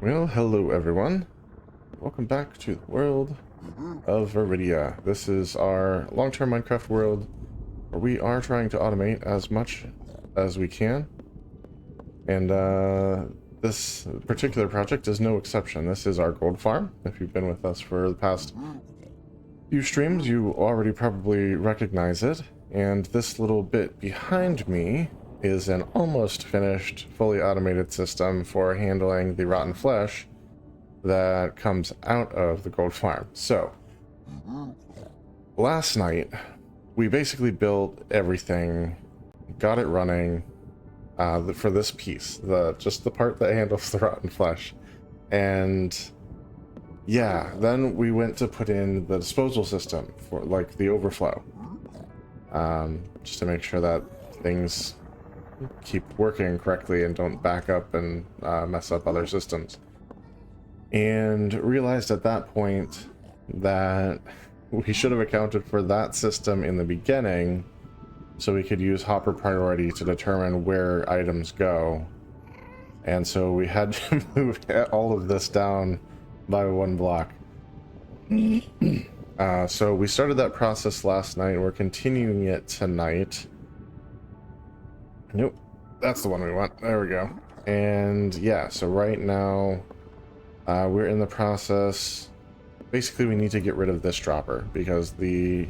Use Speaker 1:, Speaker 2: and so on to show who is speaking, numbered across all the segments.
Speaker 1: Well, hello everyone. Welcome back to the world of Viridia. This is our long-term Minecraft world where we are trying to automate as much as we can. And this particular project is no exception. This is our gold farm. If you've been with us for the past few streams, you already probably recognize it. And this little bit behind me is an almost finished, fully automated system for handling the rotten flesh that comes out of the gold farm. So, last night, we basically built everything, got it running for this piece, just the part that handles the rotten flesh. And yeah, then we went to put in the disposal system for like the overflow, just to make sure that things keep working correctly and don't back up and mess up other systems. And realized at that point that we should have accounted for that system in the beginning so we could use hopper priority to determine where items go. And so we had to move all of this down by one block. So we started that process last night. We're continuing it tonight. Nope, that's the one we want. There we go. And yeah, so right now we're in the process. Basically, we need to get rid of this dropper because the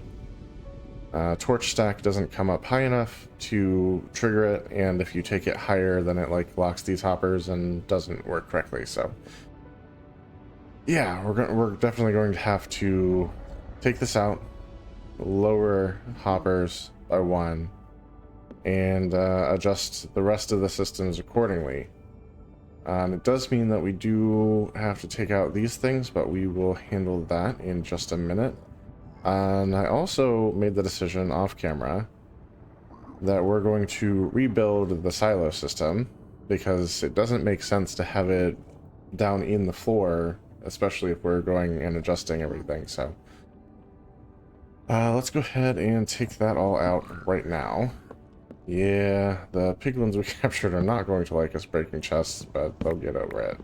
Speaker 1: torch stack doesn't come up high enough to trigger it, and if you take it higher, then it like locks these hoppers and doesn't work correctly. So yeah, we're definitely going to have to take this out, lower hoppers by one, and adjust the rest of the systems accordingly. It does mean that we do have to take out these things, but we will handle that in just a minute. And I also made the decision off camera that we're going to rebuild the silo system because it doesn't make sense to have it down in the floor, especially if we're going and adjusting everything. So let's go ahead and take that all out right now. Yeah, the piglins we captured are not going to like us breaking chests, but they'll get over it.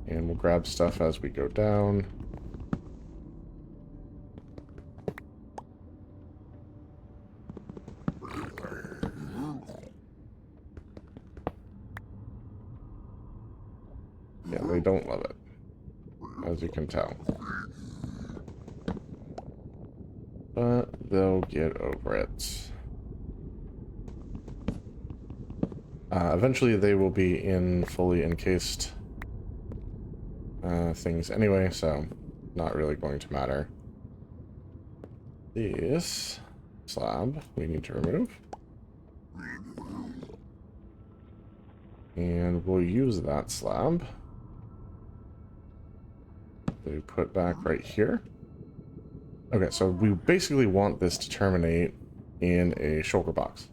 Speaker 1: And we'll grab stuff as we go down. Yeah, they don't love it, as you can tell. But they'll get over it. Eventually they will be in fully encased things anyway, so not really going to matter. This slab we need to remove. And we'll use that slab to put back right here. Okay, so we basically want this to terminate in a shulker box.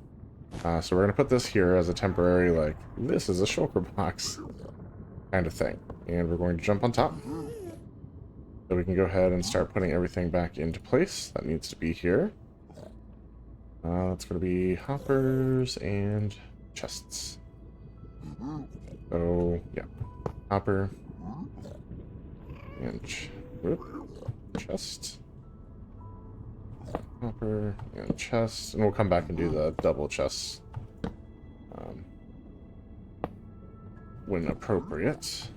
Speaker 1: So we're going to put this here as a temporary, like, this is a shulker box kind of thing. And we're going to jump on top. So we can go ahead and start putting everything back into place that needs to be here. It's going to be hoppers and chests. So, yeah. Hopper. And chest. Hopper and chest. And we'll come back and do the double chests when appropriate.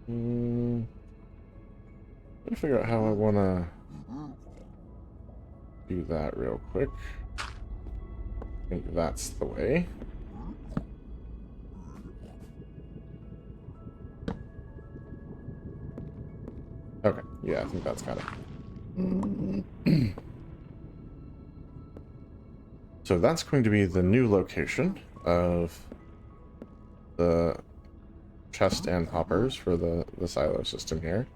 Speaker 1: Let me figure out how I want to do that real quick. I think that's the way. Okay, yeah, I think that's got it. So that's going to be the new location of the chest and hoppers for the silo system here.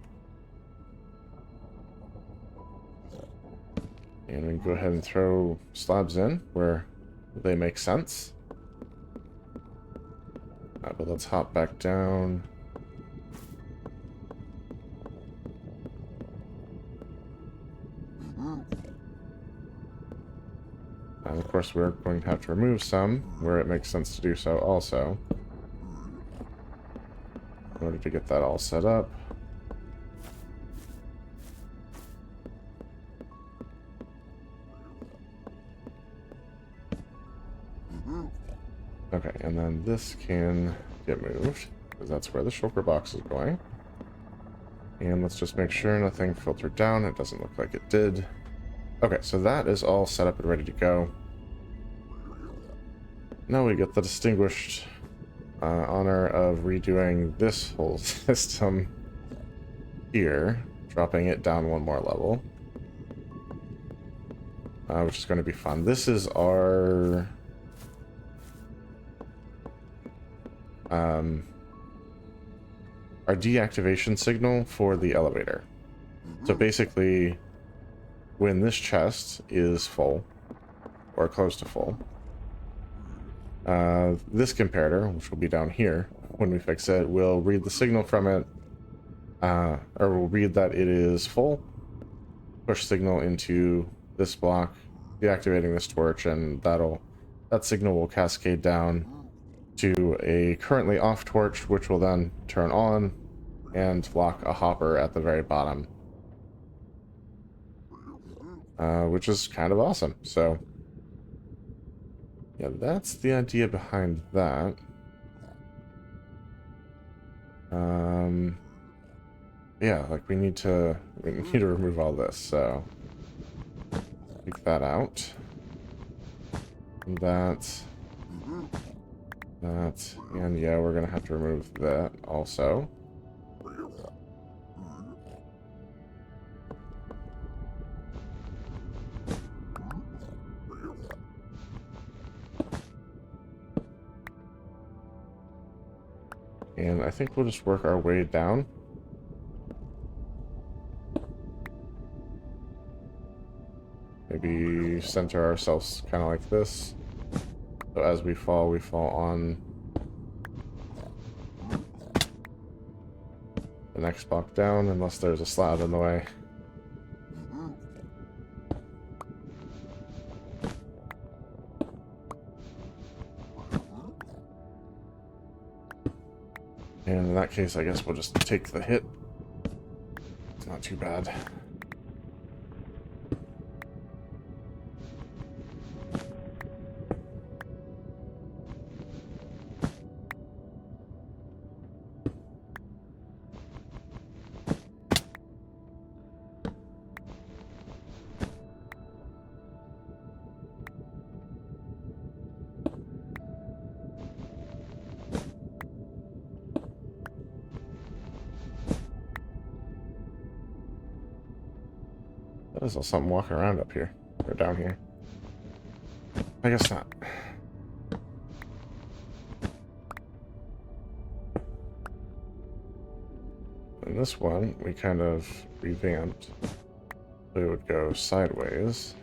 Speaker 1: And we can go ahead and throw slabs in where they make sense. But let's hop back down course, we're going to have to remove some where it makes sense to do so also, in order to get that all set up. Okay, and then this can get moved, because that's where the shulker box is going. And let's just make sure nothing filtered down. It doesn't look like it did. Okay, so that is all set up and ready to go. Now we get the distinguished honor of redoing this whole system here, dropping it down one more level, which is going to be fun. This is our deactivation signal for the elevator. So basically, when this chest is full, or close to full, this comparator, which will be down here when we fix it, will read the signal from it, or will read that it is full, push signal into this block, deactivating this torch, and that signal will cascade down to a currently off torch, which will then turn on and lock a hopper at the very bottom, which is kind of awesome. So yeah, that's the idea behind that. Yeah, like we need to remove all this, so take that out. And that, and yeah, we're gonna have to remove that also. And I think we'll just work our way down. Maybe center ourselves kind of like this. So as we fall on the next block down, unless there's a slab in the way. And in that case, I guess we'll just take the hit. It's not too bad. There's something walking around up here, or down here. I guess not. And this one, we kind of revamped. So it would go sideways.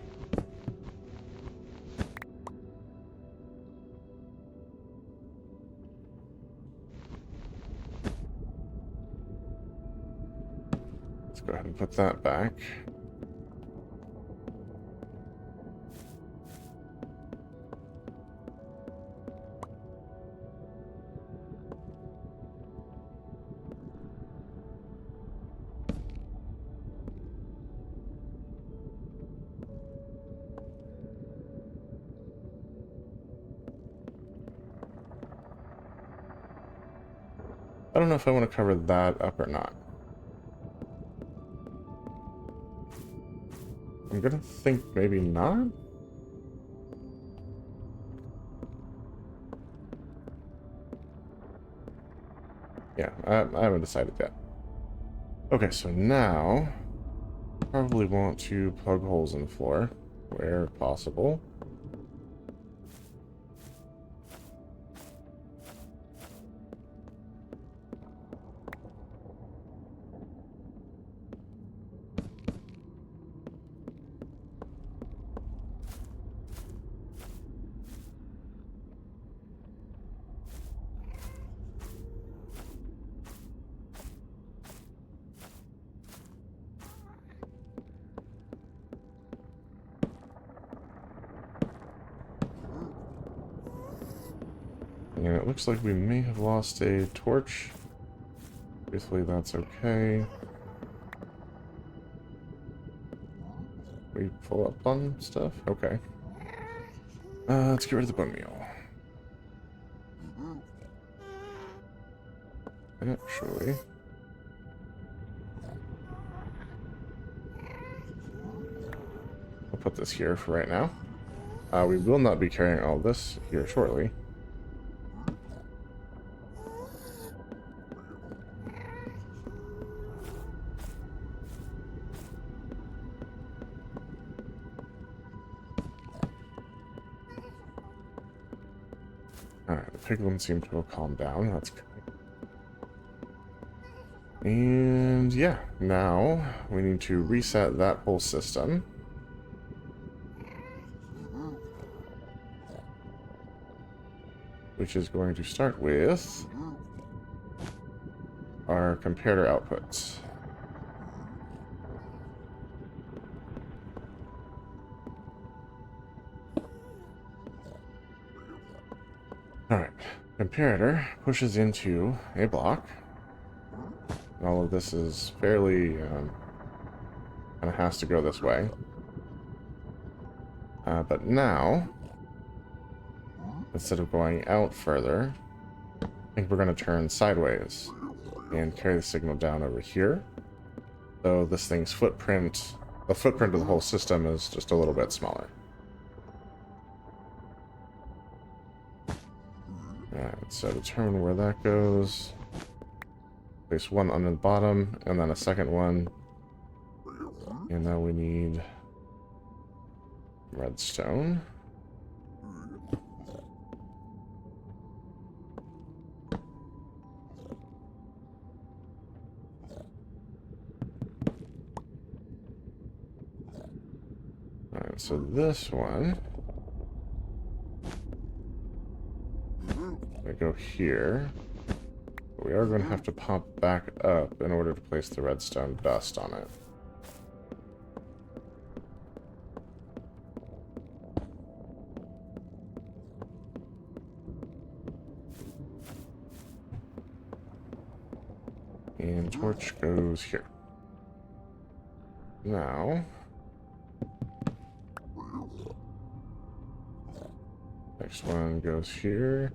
Speaker 1: Let's go ahead and put that back. I don't know if I want to cover that up or not. I'm gonna think maybe not. Yeah, I haven't decided yet. Okay, so now probably want to plug holes in the floor where possible. looks like we may have lost a torch. Basically, that's okay. We pull up on stuff? Okay. Let's get rid of the bone meal. Actually... I'll put this here for right now. We will not be carrying all this here shortly. Alright, the piglins seem to have calmed down. That's good. And yeah, now we need to reset that whole system. Which is going to start with our comparator outputs. Alright, comparator pushes into a block. And all of this is fairly, kind of has to go this way. But now, instead of going out further, I think we're going to turn sideways and carry the signal down over here. So this thing's footprint, the footprint of the whole system is just a little bit smaller. Alright, so determine where that goes. Place one on the bottom, and then a second one. And now we need redstone. Alright, so this one... I go here. But we are going to have to pop back up in order to place the redstone dust on it. And torch goes here. Now... next one goes here.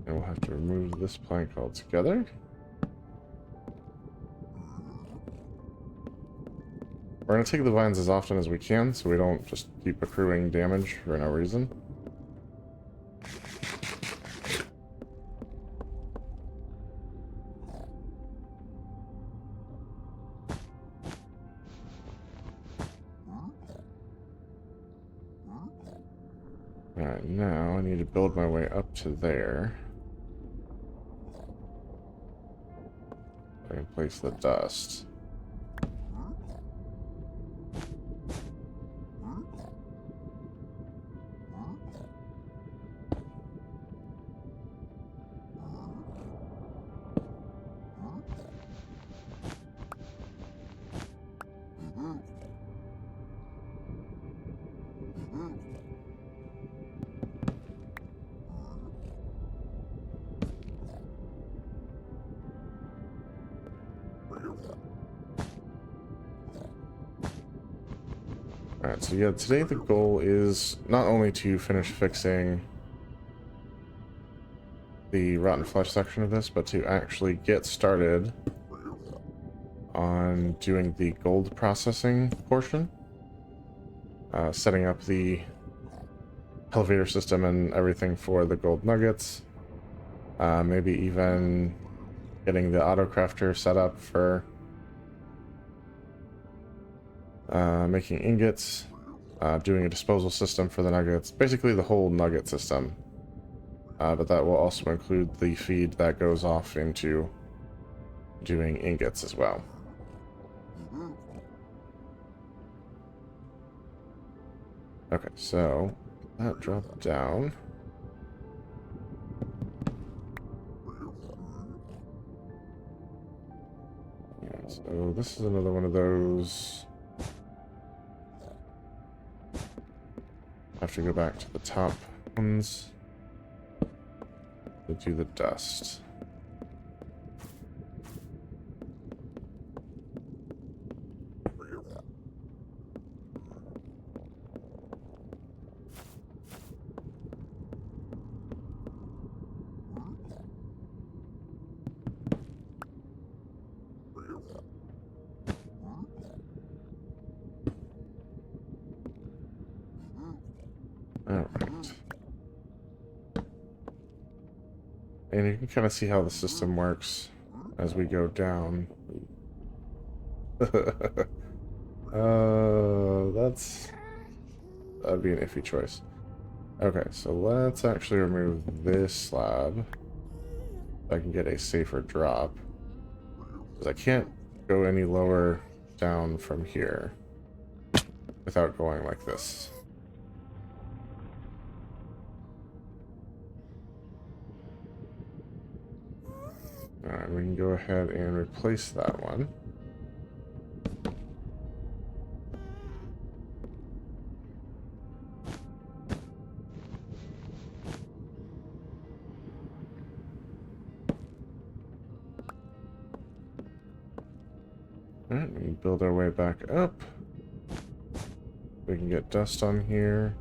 Speaker 1: And we'll have to remove this plank altogether. We're going to take the vines as often as we can, so we don't just keep accruing damage for no reason. Alright, now I need to build my way up to there. I can place the dust. Alright, so yeah, today the goal is not only to finish fixing the rotten flesh section of this, but to actually get started on doing the gold processing portion. Setting up the elevator system and everything for the gold nuggets. Maybe even getting the auto crafter set up for making ingots, doing a disposal system for the nuggets, basically the whole nugget system. But that will also include the feed that goes off into doing ingots as well. Okay, so that dropped down. Yeah, so this is another one of those. I have to go back to the top ones to do the dust. Alright. And you can kind of see how the system works as we go down. That'd be an iffy choice. Okay, so let's actually remove this slab so I can get a safer drop. Because I can't go any lower down from here without going like this. Alright, we can go ahead and replace that one. Alright, we can build our way back up. We can get dust on here.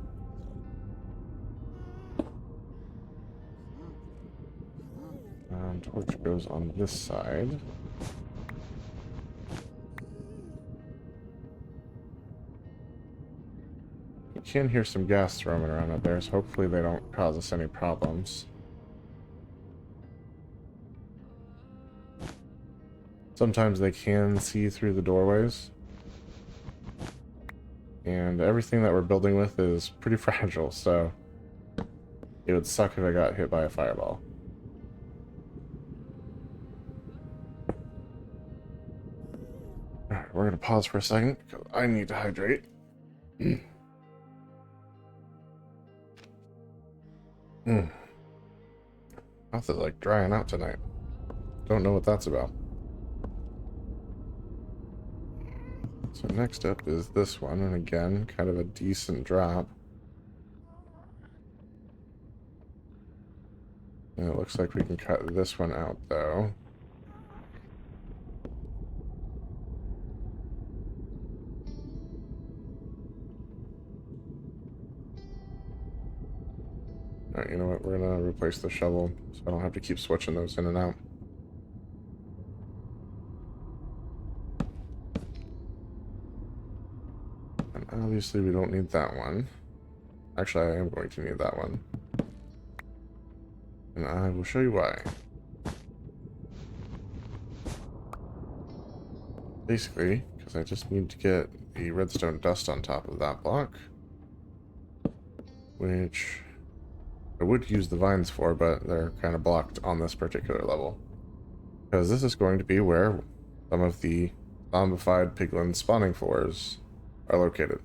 Speaker 1: Torch goes on this side. You can hear some gas roaming around up there, so hopefully they don't cause us any problems. Sometimes they can see through the doorways. And everything that we're building with is pretty fragile, so it would suck if I got hit by a fireball. Alright, we're going to pause for a second because I need to hydrate. Mouth is like drying out tonight. Don't know what that's about. So next up is this one, and again, kind of a decent drop. And it looks like we can cut this one out, though. Alright, you know what? We're gonna replace the shovel, so I don't have to keep switching those in and out. And obviously we don't need that one. Actually, I am going to need that one. And I will show you why. Basically, because I just need to get the redstone dust on top of that block. Which I would use the vines for, but they're kind of blocked on this particular level. Because this is going to be where some of the zombified piglin spawning floors are located.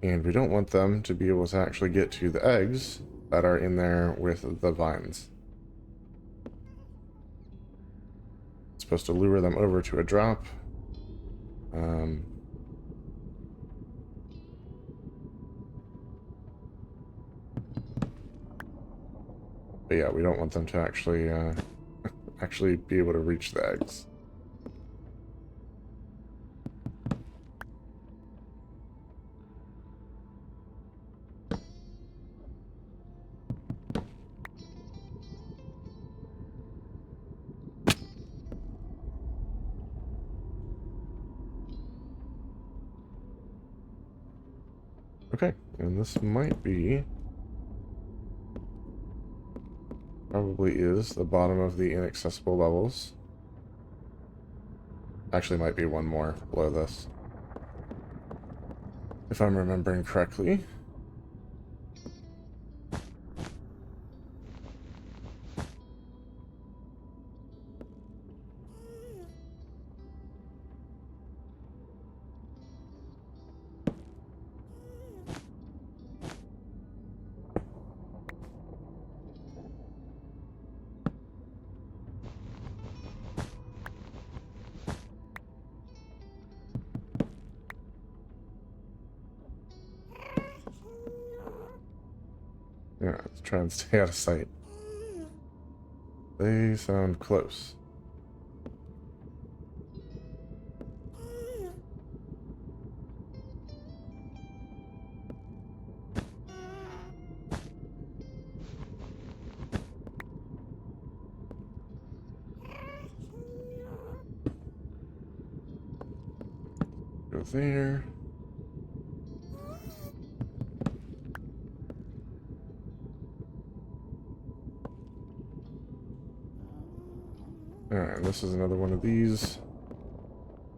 Speaker 1: And we don't want them to be able to actually get to the eggs that are in there with the vines. It's supposed to lure them over to a drop. But yeah, we don't want them to actually actually be able to reach the eggs. Okay, and this might be, probably is, the bottom of the inaccessible levels. Actually, might be one more below this, if I'm remembering correctly. Yeah, let's try and stay out of sight. They sound close. Go there. Alright, this is another one of these.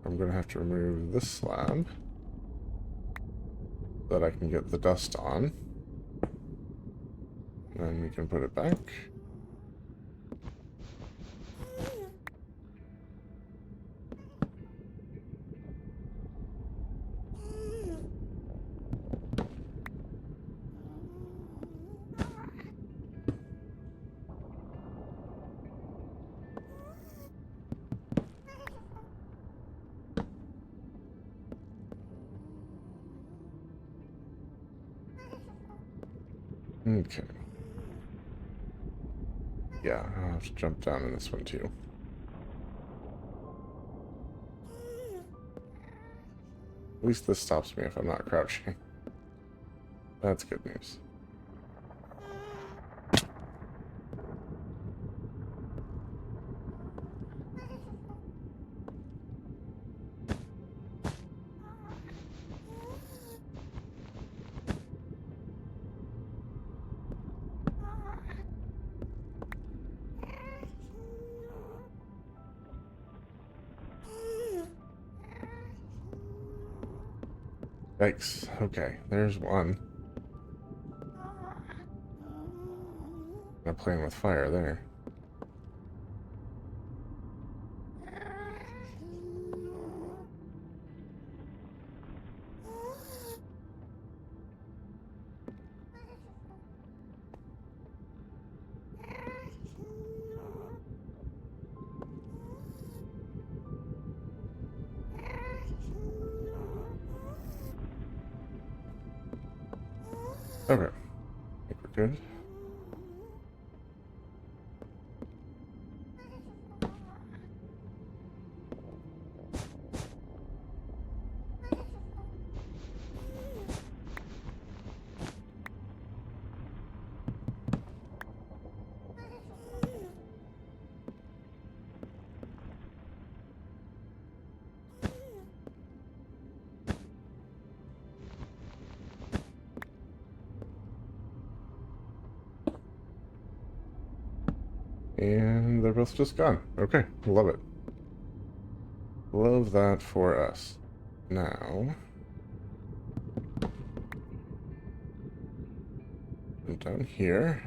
Speaker 1: I'm going to have to remove this slab so that I can get the dust on. Then we can put it back. Okay. Yeah, I'll have to jump down in this one too. At least this stops me if I'm not crouching. That's good news. Yikes. Okay, there's one. I'm playing with fire there. Okay, I think we're good. And they're both just gone. Okay, love it. Love that for us. Now, and down here.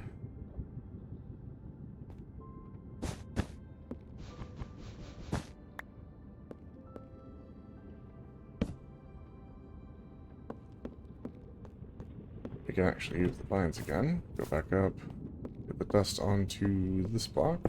Speaker 1: We can actually use the vines again. Go back up. Get the dust onto this block.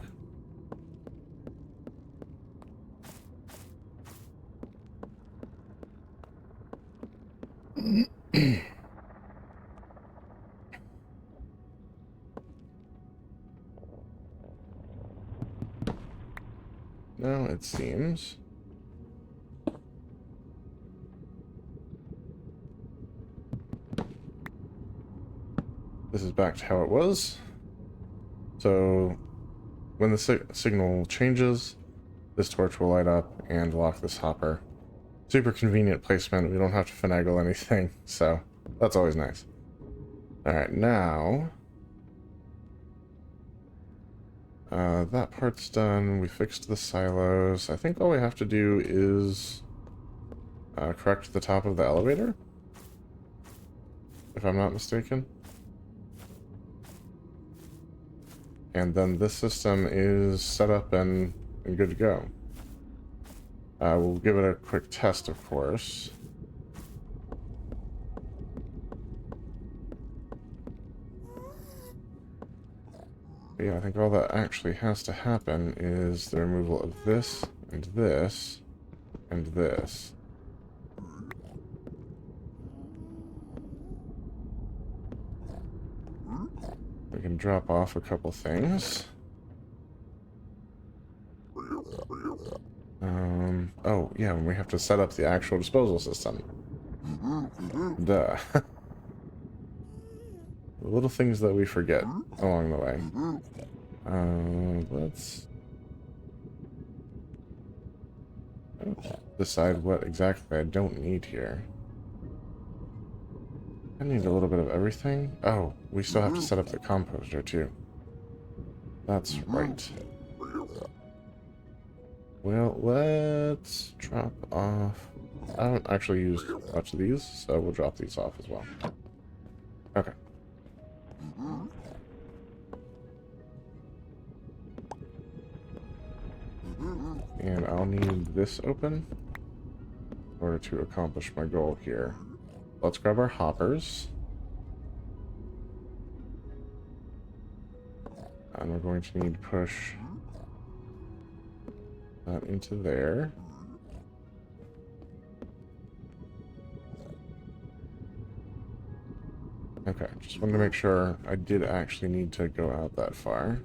Speaker 1: Now it seems this is back to how it was. So when the signal changes, this torch will light up and lock this hopper. Super convenient placement. We don't have to finagle anything, so that's always nice. Alright, now that part's done. We fixed the silos. I think all we have to do is correct the top of the elevator, if I'm not mistaken. And then this system is set up and good to go. We'll give it a quick test, of course. But yeah, I think all that actually has to happen is the removal of this, and this, and this. We can drop off a couple things. Oh, yeah, we have to set up the actual disposal system. Duh. The little things that we forget along the way. Let's decide what exactly I don't need here. I need a little bit of everything. Oh, we still have to set up the composter too. That's right. Well, let's drop off. I haven't actually used much of these, so we'll drop these off as well. Okay. And I'll need this open in order to accomplish my goal here. Let's grab our hoppers. And we're going to need to push that into there. Okay, just wanted to make sure I did actually need to go out that far.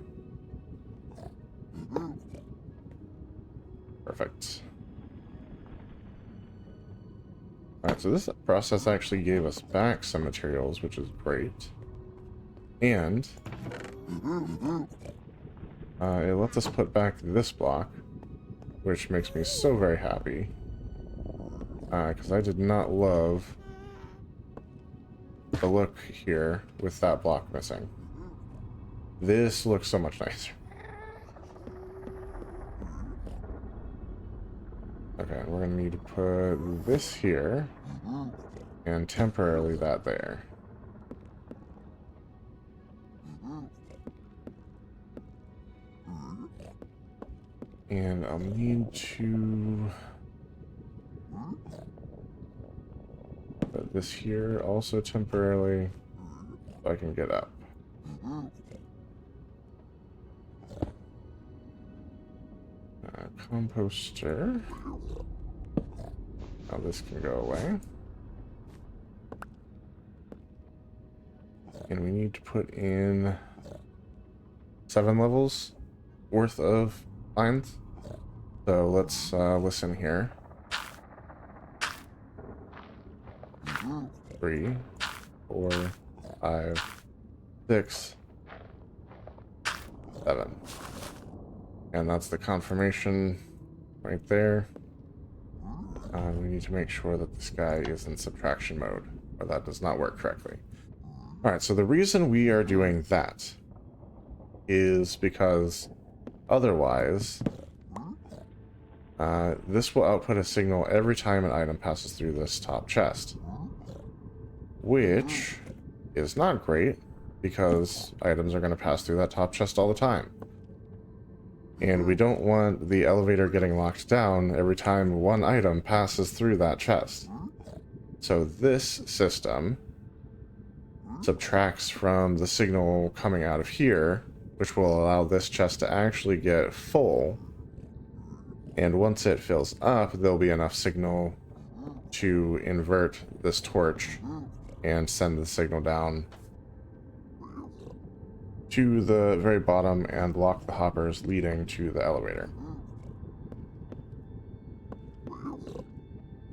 Speaker 1: Perfect. Alright, so this process actually gave us back some materials, which is great. And it lets us put back this block, which makes me so very happy. Because I did not love the look here with that block missing. This looks so much nicer. Okay, we're gonna need to put this here and temporarily that there. And I'll need to put this here also temporarily so I can get up. Composter. Now this can go away. And we need to put in 7 levels worth of lines. So let's listen here. 3, 4, 5, 6, 7. And that's the confirmation right there. We need to make sure that this guy is in subtraction mode, or that does not work correctly. Alright, so the reason we are doing that is because otherwise this will output a signal every time an item passes through this top chest, which is not great because items are going to pass through that top chest all the time. And we don't want the elevator getting locked down every time one item passes through that chest. So this system subtracts from the signal coming out of here, which will allow this chest to actually get full. And once it fills up, there'll be enough signal to invert this torch and send the signal down to the very bottom and lock the hoppers leading to the elevator.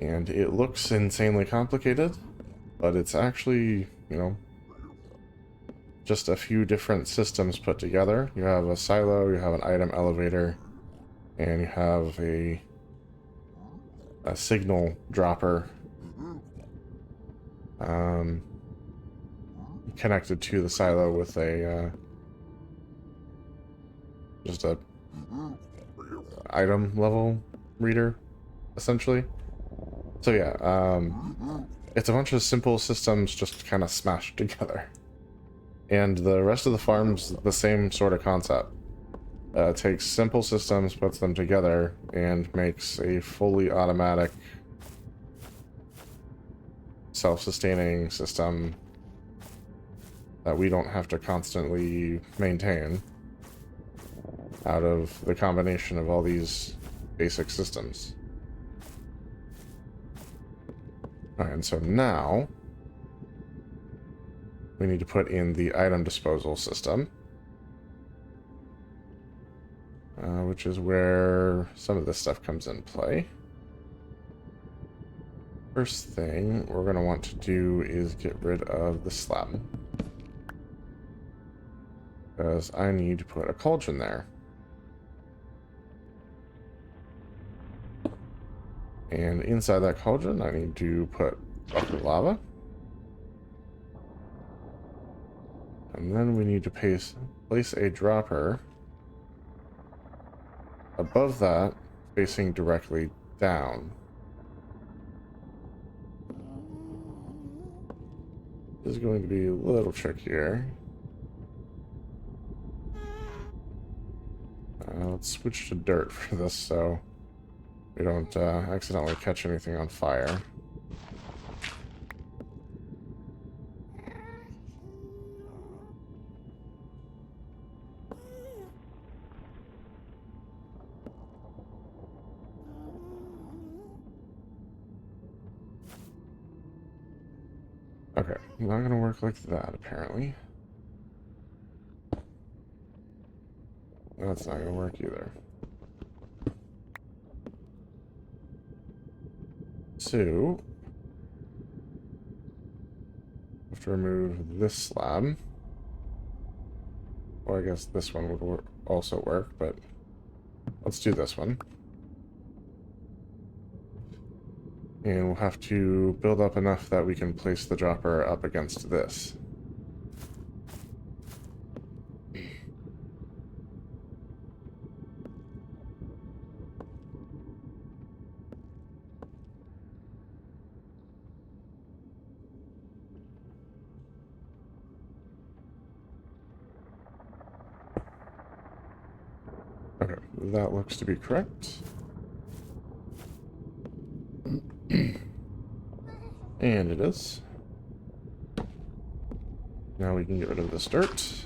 Speaker 1: And it looks insanely complicated, but it's actually, you know, just a few different systems put together. You have a silo, you have an item elevator, and you have a signal dropper connected to the silo with a just a item level reader, essentially. So yeah, it's a bunch of simple systems just kind of smashed together. And the rest of the farm's the same sort of concept. Takes simple systems, puts them together, and makes a fully automatic, self-sustaining system that we don't have to constantly maintain out of the combination of all these basic systems. Alright, and so now we need to put in the item disposal system, which is where some of this stuff comes in play. First thing we're going to want to do is get rid of the slab, because I need to put a cauldron there. And inside that cauldron, I need to put bucket lava. And then we need to place a dropper above that, facing directly down. This is going to be a little trickier. Let's switch to dirt for this so we don't accidentally catch anything on fire. Okay, not gonna work like that, apparently. That's not gonna work either. So, have to remove this slab. Well, I guess this one would also work, but let's do this one. And we'll have to build up enough that we can place the dropper up against this. Okay, that looks to be correct. And it is. Now we can get rid of this dirt.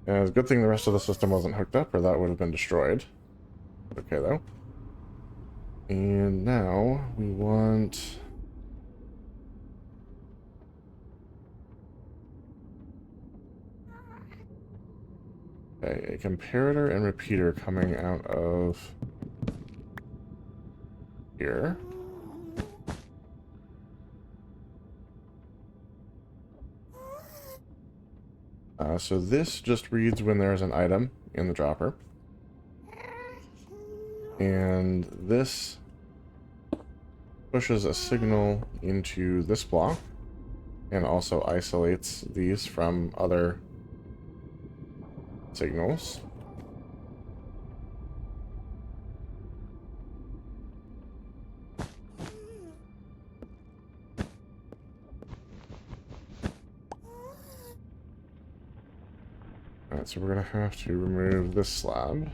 Speaker 1: And it's a good thing the rest of the system wasn't hooked up, or that would have been destroyed. Okay, though. And now we want... okay, a comparator and repeater coming out of here. So this just reads when there's an item in the dropper. And this pushes a signal into this block and also isolates these from other signals. Alright, so we're gonna have to remove this slab.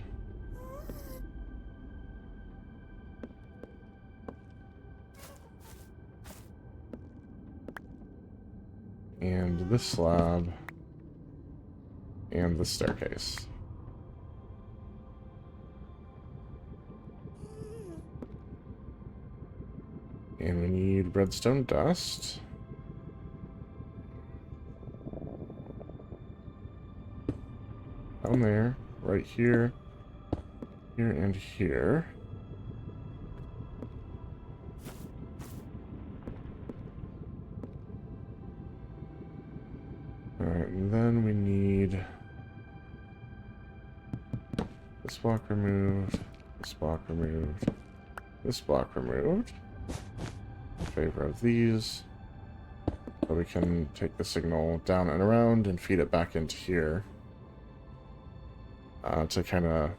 Speaker 1: And this slab. And the staircase. And we need redstone dust. Down there, right here, here, and here. Alright, and then we need this block removed, this block removed, this block removed. In favor of these. So we can take the signal down and around and feed it back into here. To kind of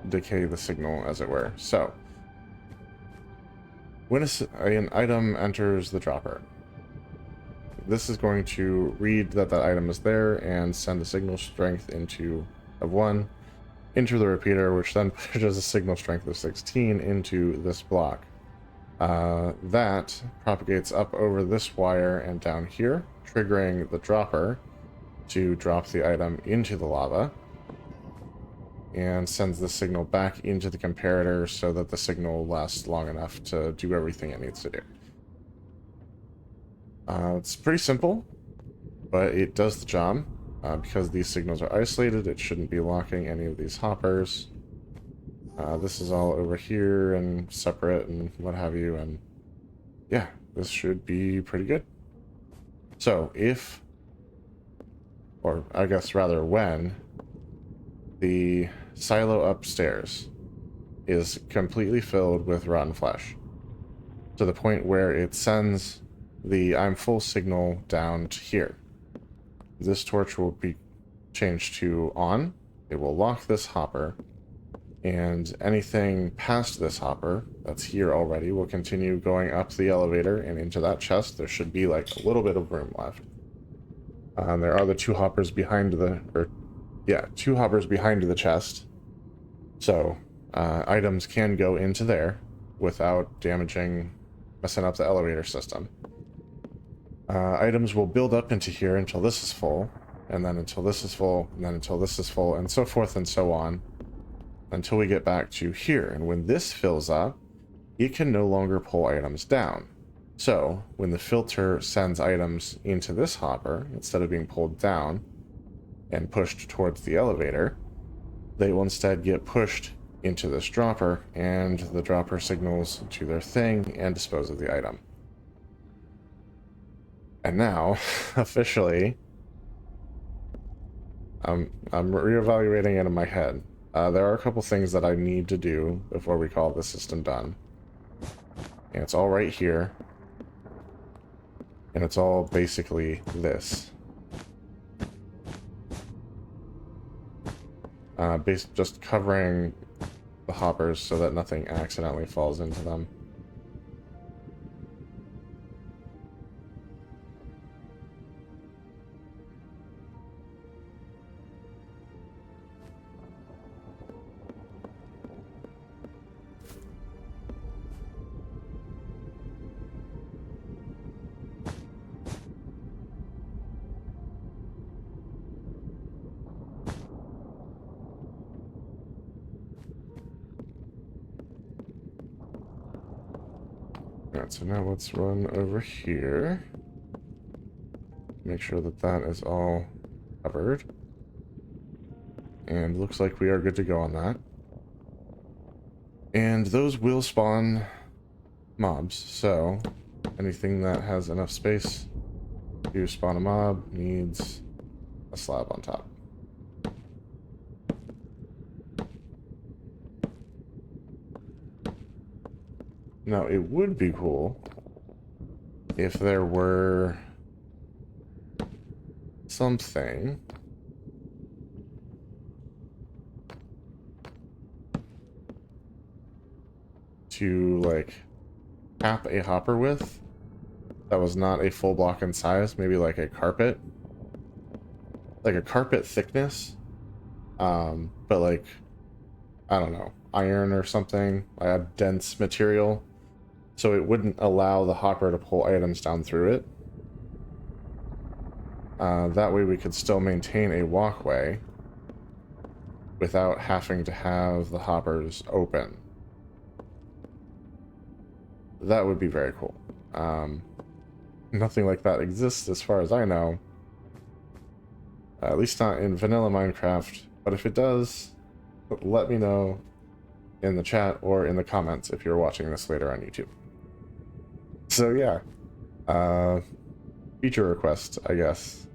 Speaker 1: decay the signal, as it were. So, when an item enters the dropper, this is going to read that that item is there and send a signal strength of 1 into the repeater, which then pushes a signal strength of 16 into this block. That propagates up over this wire and down here, triggering the dropper to drop the item into the lava. and sends the signal back into the comparator so that the signal lasts long enough to do everything it needs to do. It's pretty simple, but it does the job. Because these signals are isolated, it shouldn't be locking any of these hoppers. This is all over here and separate and what have you, and yeah, this should be pretty good. So if, or I guess rather when, the silo upstairs is completely filled with rotten flesh, to the point where it sends the I'm full signal down to here, this torch will be changed to on. It will lock this hopper, and anything past this hopper that's here already will continue going up the elevator and into that chest. There should be like a little bit of room left. There are the two hoppers behind the, two hoppers behind the chest. So items can go into there without messing up the elevator system. Items will build up into here until this is full, and then until this is full, and then until this is full, and so forth and so on, until we get back to here. And when this fills up, it can no longer pull items down. So when the filter sends items into this hopper, instead of being pulled down and pushed towards the elevator, they will instead get pushed into this dropper, and the dropper signals to their thing and dispose of the item. And now, officially, I'm reevaluating it in my head. There are a couple things that I need to do before we call the system done. And it's all right here. And it's all basically this. Just covering the hoppers so that nothing accidentally falls into them. Alright, so now let's run over here. Make sure that that is all covered. And looks like we are good to go on that. And those will spawn mobs, so anything that has enough space to spawn a mob needs a slab on top. Now, it would be cool if there were something to, like, cap a hopper with that was not a full block in size, maybe like a carpet thickness, but like, I don't know, iron or something, like a dense material, so it wouldn't allow the hopper to pull items down through it. That way we could still maintain a walkway without having to have the hoppers open. That would be very cool. Nothing like that exists as far as I know. At least not in vanilla Minecraft, but if it does, let me know in the chat or in the comments if you're watching this later on YouTube. So yeah, feature request, I guess.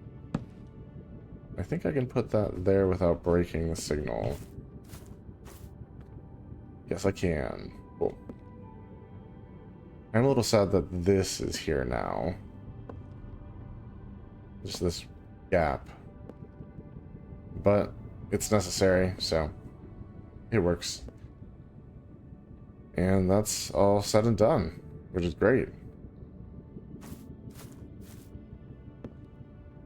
Speaker 1: I think I can put that there without breaking the signal. Yes, I can. Cool. I'm a little sad that this is here now. Just this gap. But it's necessary, so it works. And that's all said and done, which is great.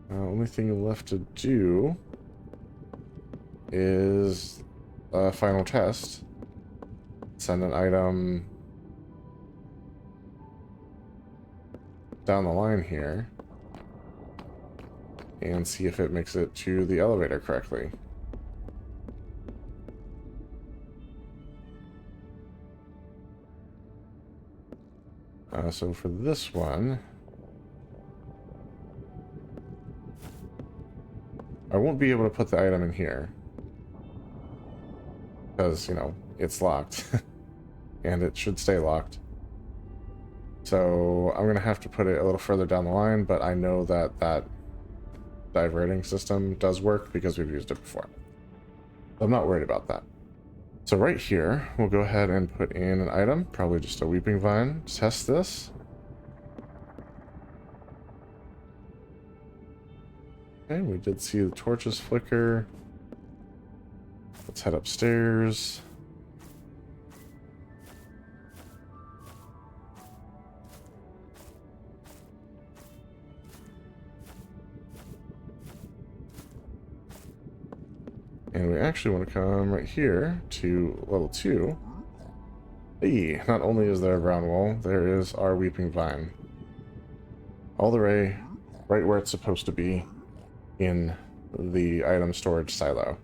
Speaker 1: Only thing left to do is a final test. Send an item down the line here and see if it makes it to the elevator correctly. So for this one, I won't be able to put the item in here because, you know, it's locked and it should stay locked. So I'm going to have to put it a little further down the line, but I know that that diverting system does work because we've used it before. I'm not worried about that. So right here, we'll go ahead and put in an item, probably just a weeping vine. Test this. Okay, we did see the torches flicker. Let's head upstairs. And we actually want to come right here to level 2. Hey, not only is there a brown wool, there is our weeping vine. All the way right where it's supposed to be in the item storage silo.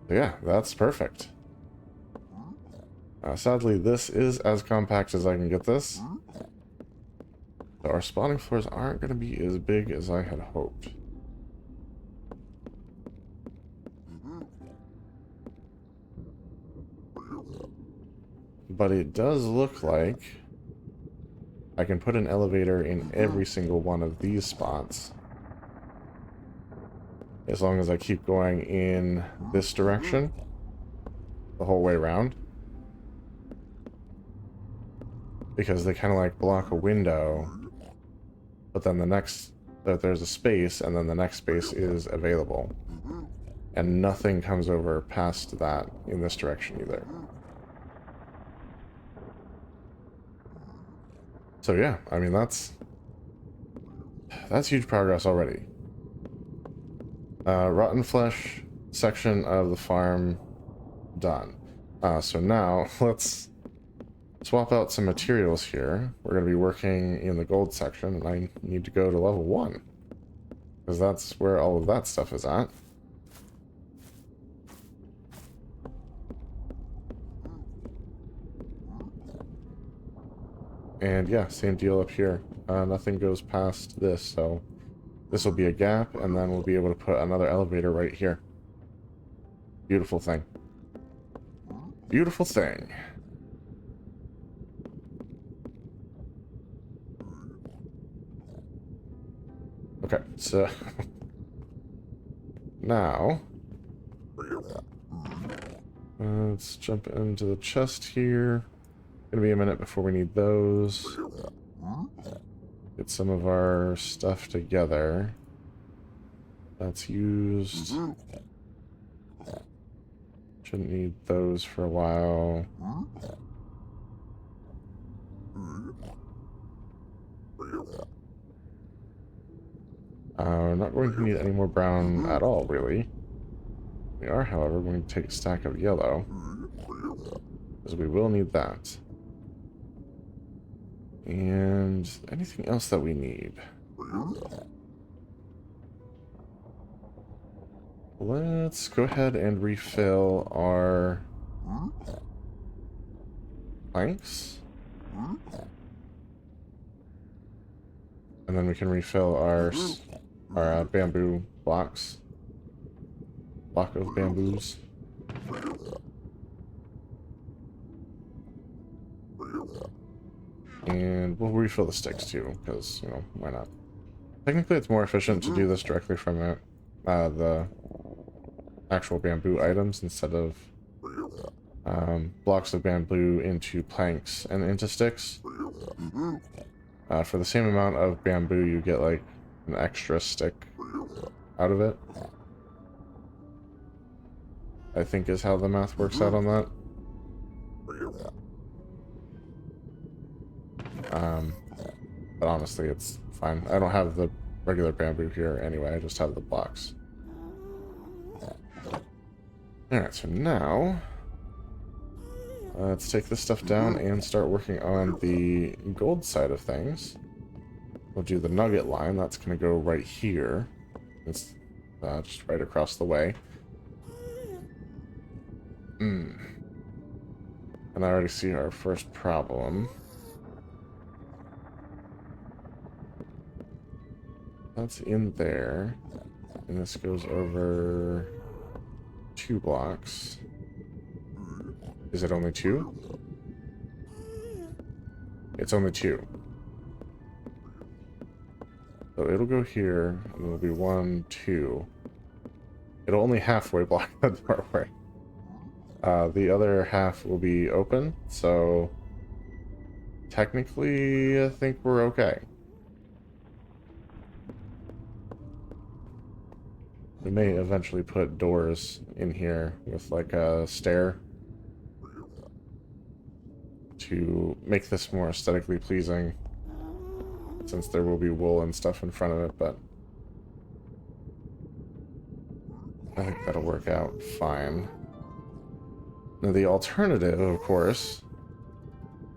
Speaker 1: So yeah, that's perfect. Sadly, this is as compact as I can get this. So our spawning floors aren't going to be as big as I had hoped. But it does look like I can put an elevator in every single one of these spots. As long as I keep going in this direction the whole way around. Because they kind of like block a window, but then the next, there's a space, and then the next space is available. And nothing comes over past that in this direction either. So yeah, I mean, that's huge progress already. Rotten flesh section of the farm done. So now let's swap out some materials here. We're going to be working in the gold section, and I need to go to level 1 because that's where all of that stuff is at. And yeah, same deal up here. Nothing goes past this, so this will be a gap, and then we'll be able to put another elevator right here. Beautiful thing. Beautiful thing. Okay, so now let's jump into the chest here. Gonna be a minute before we need those. Get some of our stuff together. That's used. Shouldn't need those for a while. We're not going to need any more brown at all, really. We are, however, going to take a stack of yellow, because we will need that. And anything else that we need? Let's go ahead and refill our planks. And then we can refill our bamboo blocks. Block of bamboos. And we'll refill the sticks too, because, you know, why not? Technically, it's more efficient to do this directly from it, the actual bamboo items instead of blocks of bamboo into planks and into sticks. For the same amount of bamboo, you get like an extra stick out of it. I think is how the math works out on that. But honestly, it's fine. I don't have the regular bamboo here anyway, I just have the blocks. Alright, so now let's take this stuff down and start working on the gold side of things. We'll do the Nugget line. That's going to go right here. It's just right across the way. And I already see our first problem. That's in there. And this goes over 2 blocks. Is it only 2? It's only 2. So it'll go here, and it'll be 1, 2. It'll only halfway block the doorway. The other half will be open, so technically I think we're okay. We may eventually put doors in here with like a stair to make this more aesthetically pleasing, since there will be wool and stuff in front of it, but I think that'll work out fine. Now the alternative, of course,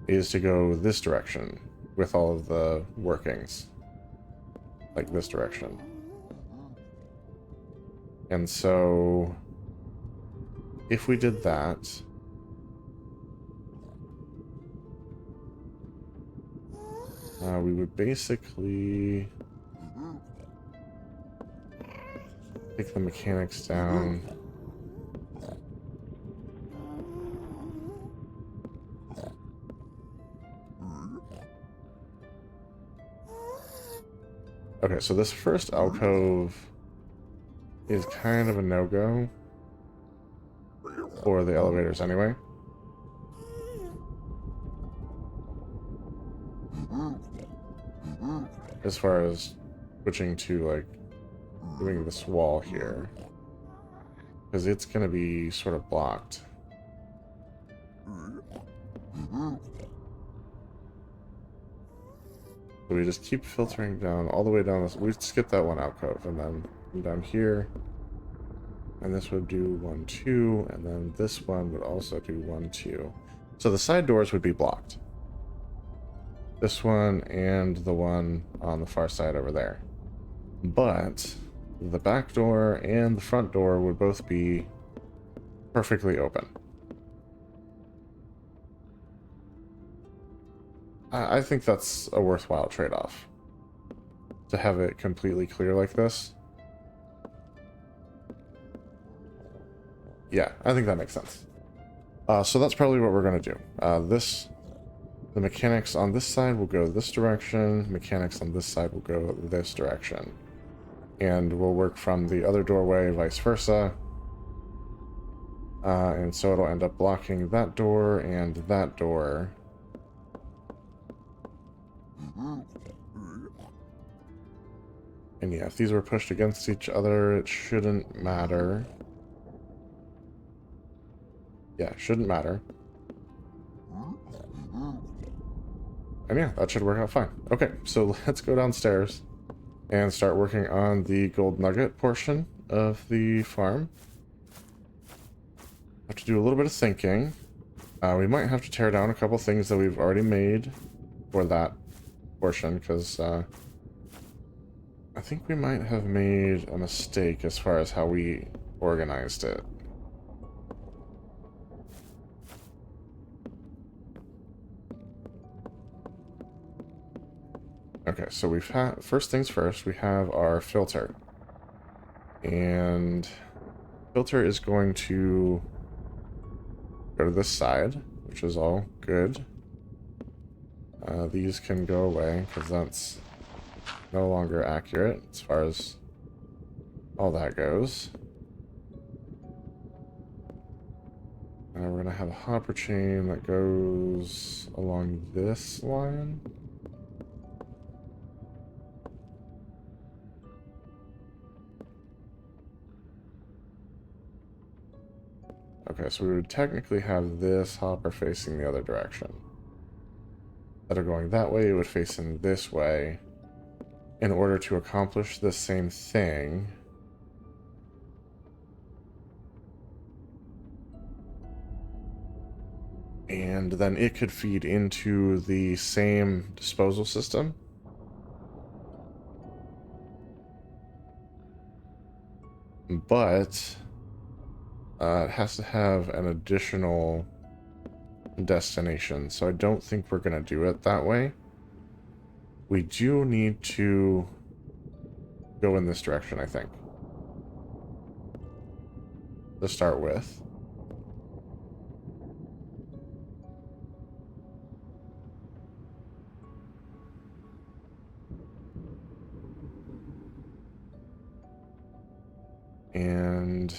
Speaker 1: is to go this direction with all of the workings. Like this direction. And so, if we did that, we would basically take the mechanics down. Okay, so this first alcove is kind of a no-go for the elevators anyway. As far as switching to, like, doing this wall here. Because it's going to be sort of blocked. So we just keep filtering down all the way down this. We skip that one alcove, and then down here. And this would do 1, 2, and then this one would also do 1, 2. So the side doors would be blocked. This one and the one on the far side over there. But the back door and the front door would both be perfectly open. I think that's a worthwhile trade-off. To have it completely clear like this. Yeah, I think that makes sense. So that's probably what we're going to do. The mechanics on this side will go this direction. Mechanics on this side will go this direction. And we'll work from the other doorway, vice versa. And so it'll end up blocking that door and that door. And yeah, if these were pushed against each other, it shouldn't matter. Yeah, shouldn't matter. And yeah, that should work out fine. Okay, so let's go downstairs and start working on the gold nugget portion of the farm. Have to do a little bit of thinking. We might have to tear down a couple things that we've already made for that portion, because I think we might have made a mistake as far as how we organized it. Okay, so we've had, first things first, we have our filter. And filter is going to go to this side, which is all good. These can go away, because that's no longer accurate as far as all that goes. We're going to have a hopper chain that goes along this line. Okay, so we would technically have this hopper facing the other direction. That are going that way, it would face in this way. In order to accomplish the same thing. And then it could feed into the same disposal system. But it has to have an additional destination, so I don't think we're going to do it that way. We do need to go in this direction, I think. To start with. And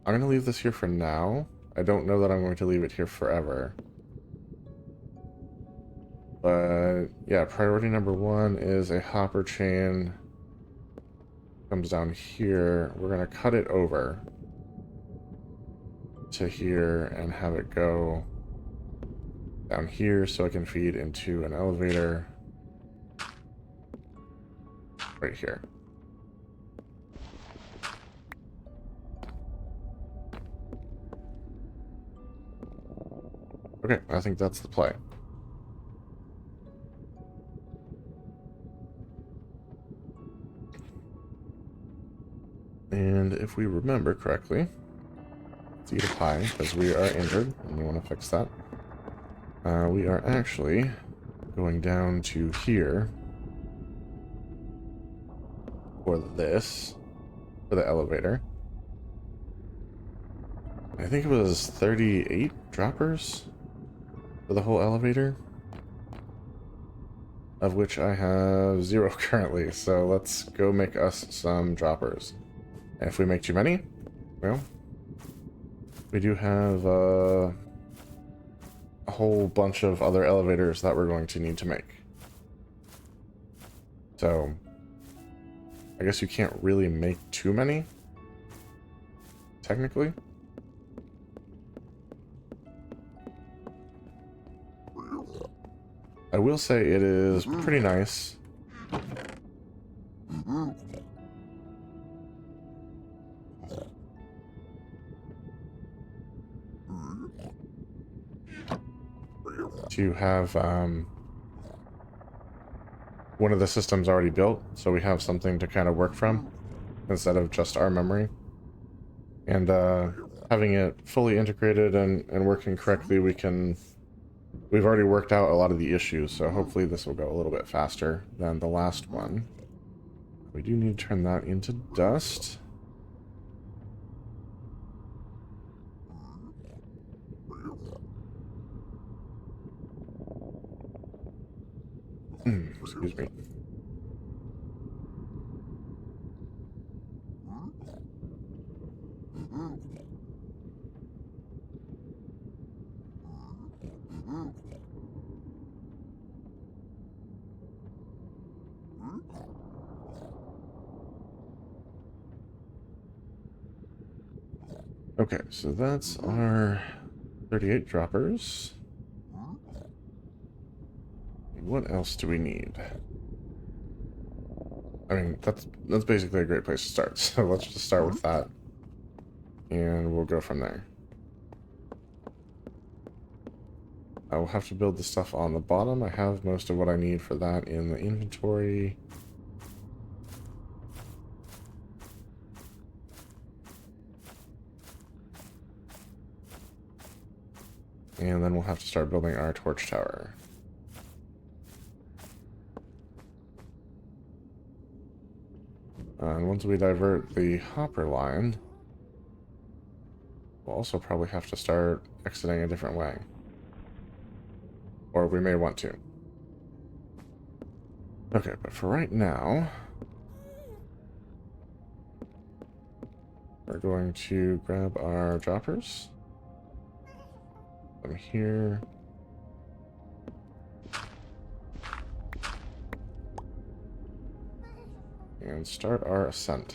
Speaker 1: I'm going to leave this here for now. I don't know that I'm going to leave it here forever. But yeah, priority number 1 is a hopper chain. Comes down here. We're going to cut it over to here and have it go down here so it can feed into an elevator right here. Okay, I think that's the play. And if we remember correctly, let's eat a pie because we are injured and we want to fix that. We are actually going down to here for this, for the elevator. I think it was 38 droppers for the whole elevator, of which I have 0 currently. So let's go make us some droppers. And if we make too many, well, we do have a whole bunch of other elevators that we're going to need to make. So I guess you can't really make too many, technically. I will say it is pretty nice to have one of the systems already built, so we have something to kind of work from instead of just our memory. And having it fully integrated and working correctly, we've already worked out a lot of the issues, so hopefully this will go a little bit faster than the last one. We do need to turn that into dust. Excuse me. Okay, so that's our 38 droppers. What else do we need? I mean, that's basically a great place to start. So let's just start with that, and we'll go from there. I will have to build the stuff on the bottom. I have most of what I need for that in the inventory. And then we'll have to start building our torch tower. And once we divert the hopper line, we'll also probably have to start exiting a different way. Or we may want to. Okay, but for right now, we're going to grab our droppers. Them here. And start our ascent.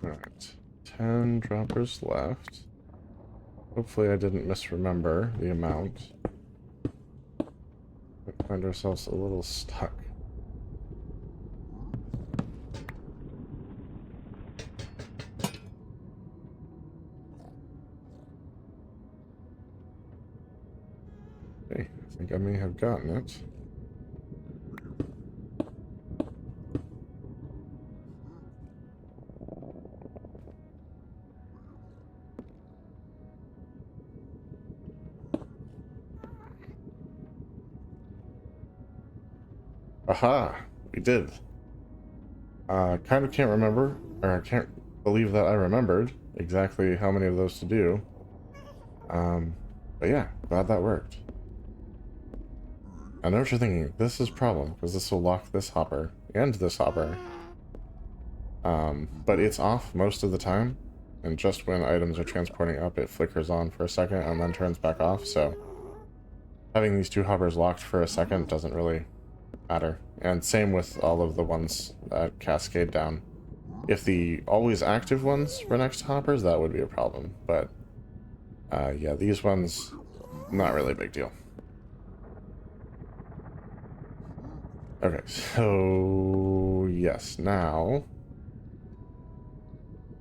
Speaker 1: Alright. 10 droppers left. Hopefully I didn't misremember the amount. We find ourselves a little stuck. Hey, I think I may have gotten it. Aha! We did. Kind of can't remember, or I can't believe that I remembered exactly how many of those to do. But yeah, glad that worked. I know what you're thinking. This is a problem, because this will lock this hopper and this hopper. But it's off most of the time, and just when items are transporting up, it flickers on for a second and then turns back off, so having these two hoppers locked for a second doesn't really matter. And same with all of the ones that cascade down. If the always active ones were next to hoppers, that would be a problem, but yeah, these ones, not really a big deal. Okay, so yes, now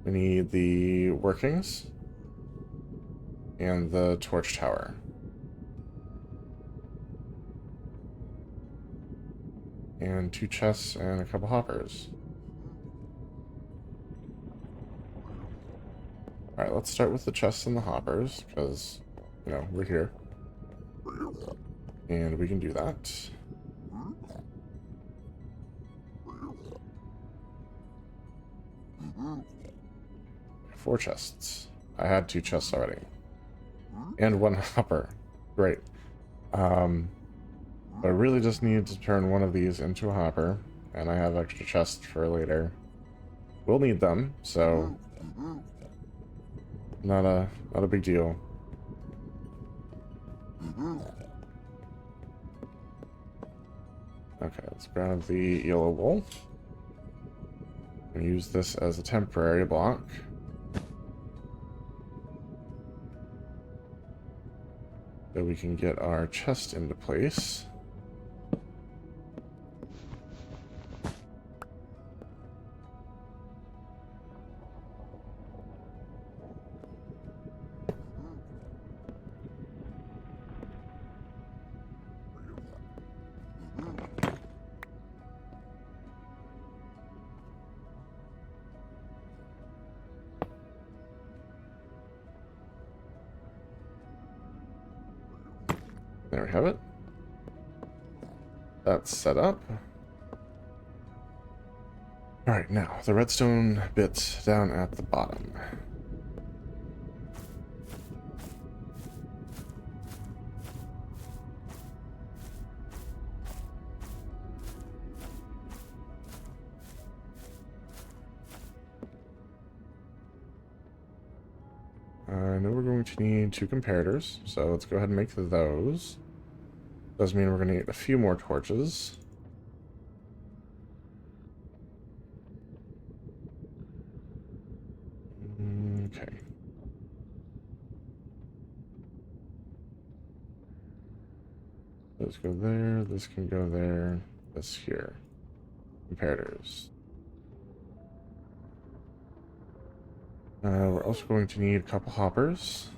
Speaker 1: we need the workings and the torch tower. And 2 chests and a couple hoppers. Alright, let's start with the chests and the hoppers, because, you know, we're here. And we can do that. Four chests. I had 2 chests already. And 1 hopper. Great. I really just need to turn one of these into a hopper, and I have extra chests for later. We'll need them, so not a big deal. Okay, let's grab the yellow wool and use this as a temporary block. So we can get our chest into place. There we have it. That's set up. Alright, now, the redstone bits down at the bottom. I know we're going to need 2 comparators, so let's go ahead and make those. Does mean we're going to need a few more torches. Okay. Let's go there, this can go there, this here. Comparators. We're also going to need a couple hoppers.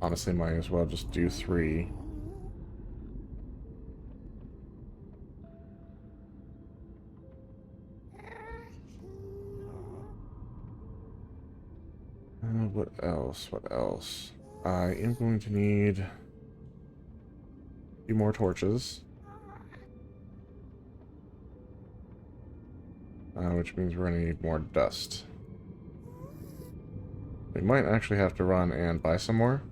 Speaker 1: Honestly, might as well just do 3. What else? What else? I am going to need a few more torches. Which means we're going to need more dust. We might actually have to run and buy some more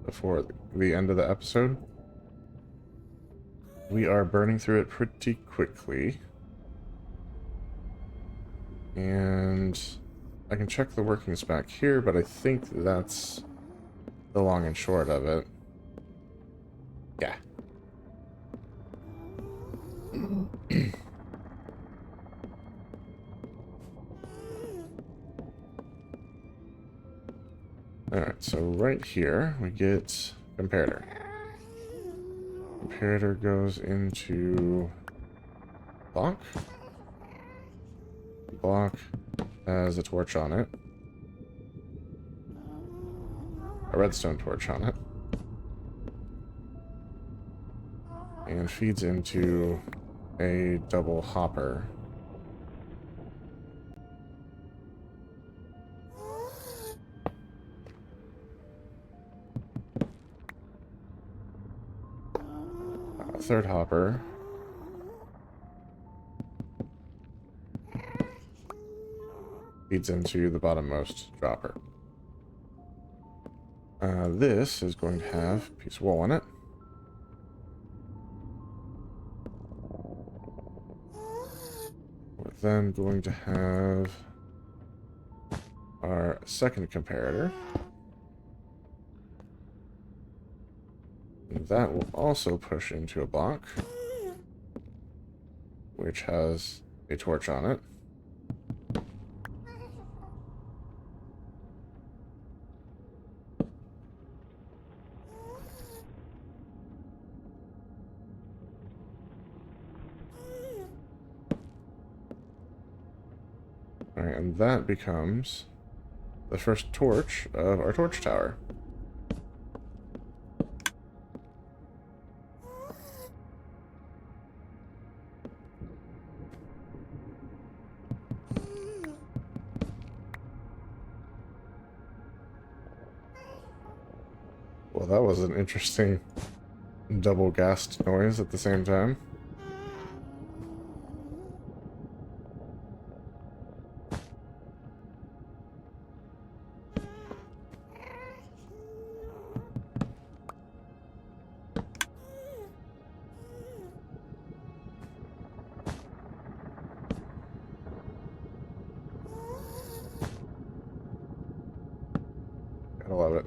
Speaker 1: before the end of the episode. We are burning through it pretty quickly. And I can check the workings back here, but I think that's the long and short of it. Yeah. Alright, so right here we get comparator. Comparator goes into block. Block has a torch on it. A redstone torch on it. And feeds into a double hopper. Third hopper. Feeds into the bottommost dropper. This is going to have a piece of wool on it. We're then going to have our second comparator. And that will also push into a block, which has a torch on it. Alright, and that becomes the first torch of our torch tower. Well, that was an interesting double gassed noise at the same time. Gotta love it.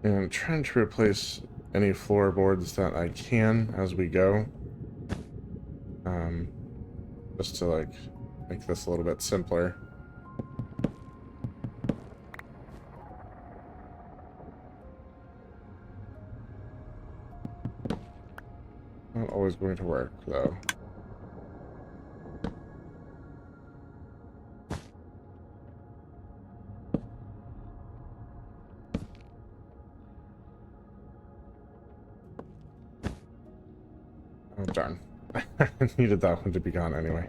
Speaker 1: And trying to replace any floorboards that I can as we go. Just to like make this a little bit simpler. Not always going to work though. Oh, darn. I needed that one to be gone anyway.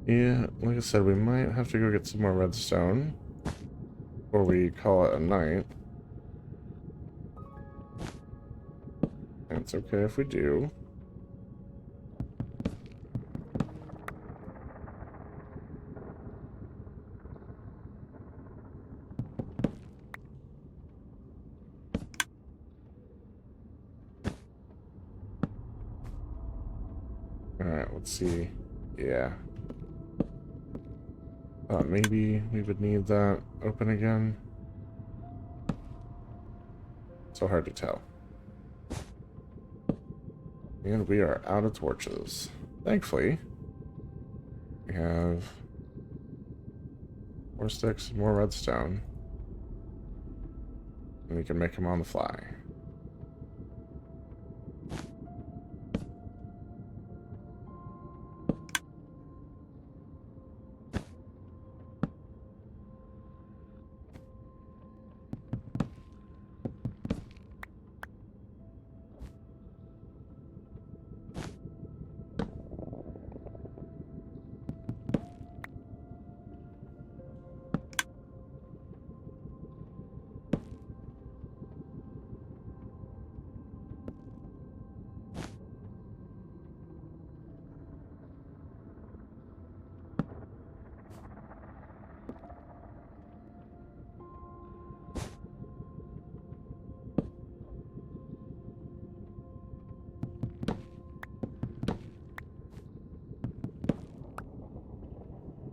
Speaker 1: Yeah, like I said, we might have to go get some more redstone before we call it a night. And it's okay if we do. Alright, let's see. Yeah. Thought maybe we would need that open again. So hard to tell. And we are out of torches. Thankfully, we have More sticks, more redstone. And you can make them on the fly.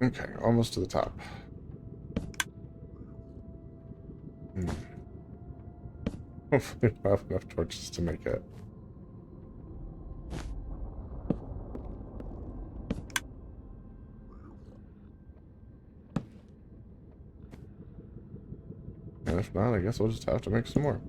Speaker 1: Okay, almost to the top. Hopefully we'll have enough torches to make it. And if not, I guess we'll just have to make some more.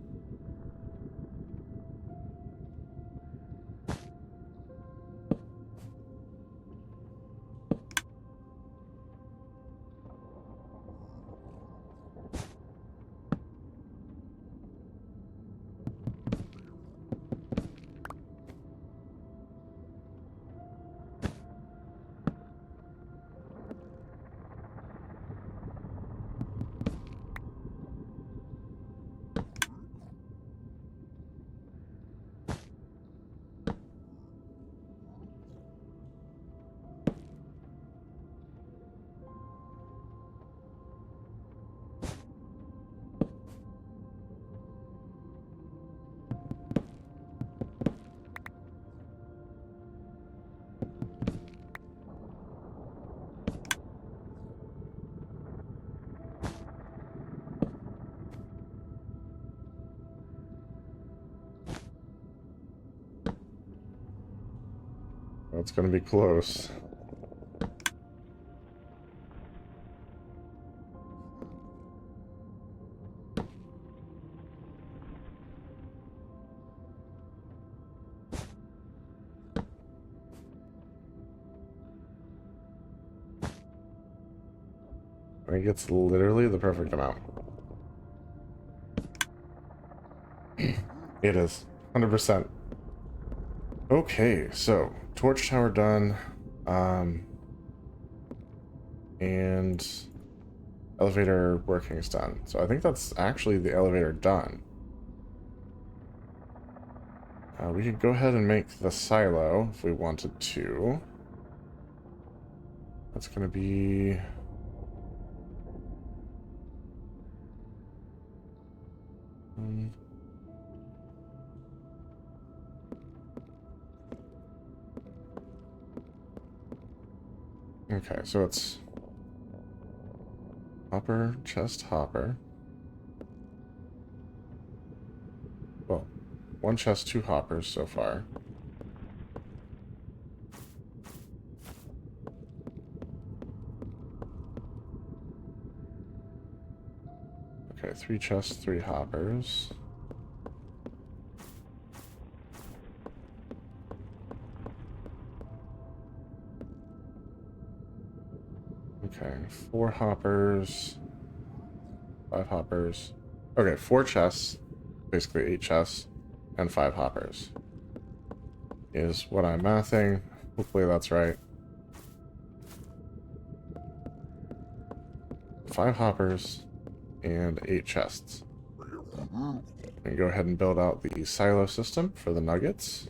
Speaker 1: That's going to be close. I think it's literally the perfect amount. It is. 100%. Okay, so torch tower done. And elevator working is done. So I think that's actually the elevator done. We could go ahead and make the silo if we wanted to. That's going to be... Okay, so it's hopper, chest, hopper. Well, one chest, two hoppers so far. Okay, three chests, three hoppers. Okay, four hoppers, five hoppers. Okay, four chests, basically 8 chests, and 5 hoppers is what I'm mathing. Hopefully that's right. 5 hoppers and 8 chests. And go ahead and build out the silo system for the nuggets.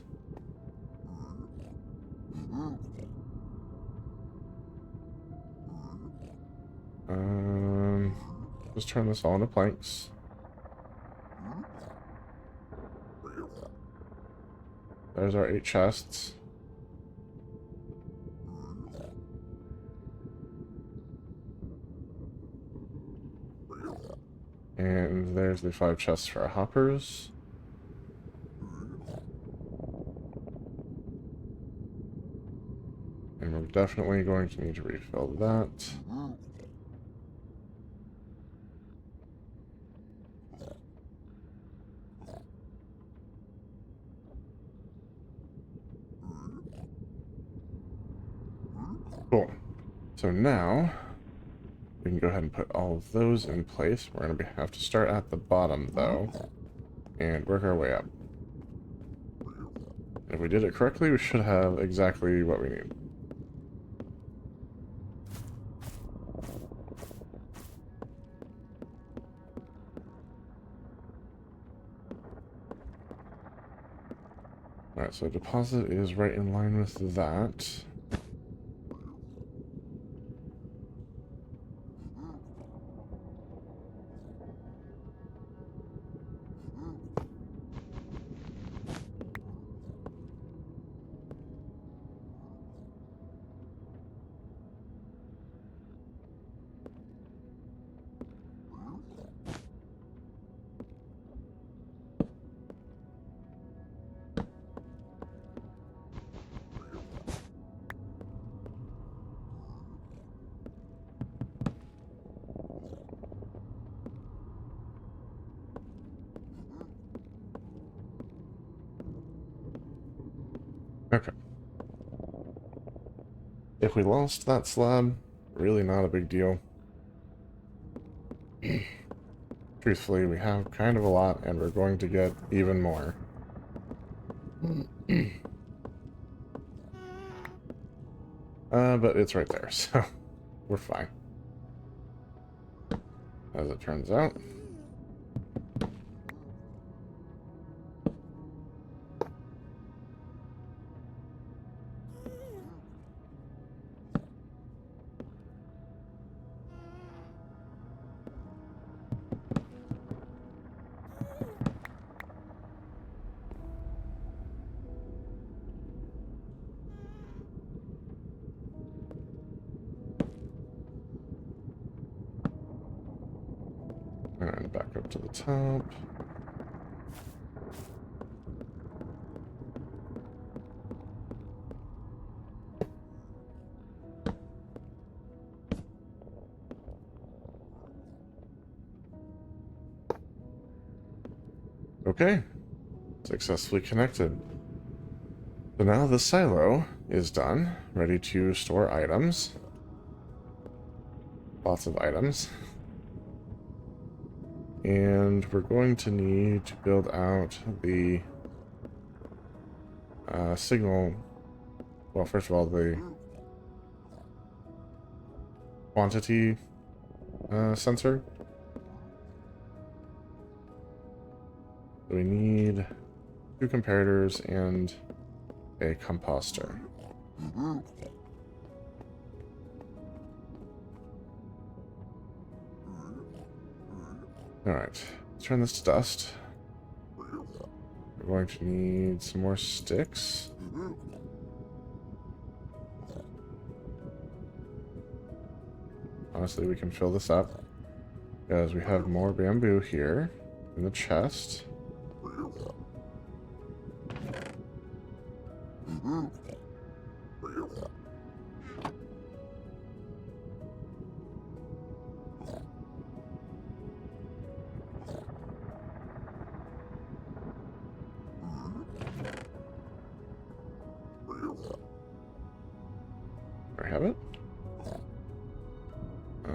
Speaker 1: Just turn this all into planks. There's our 8 chests. And there's the 5 chests for our hoppers. And we're definitely going to need to refill that. Cool. So now we can go ahead and put all of those in place. We're going to have to start at the bottom, though, and work our way up. If we did it correctly, we should have exactly what we need. Alright, so deposit is right in line with that. Okay. If we lost that slab, really not a big deal. Truthfully, we have kind of a lot, and we're going to get even more. But it's right there, so we're fine. As it turns out. And back up to the top. Okay. Successfully connected. So now the silo is done, ready to store items. Lots of items. And we're going to need to build out the signal. Well, first of all, the quantity sensor. So we need 2 comparators and a composter. Alright, let's turn this to dust. We're going to need some more sticks. Honestly, we can fill this up because we have more bamboo here in the chest. I have it.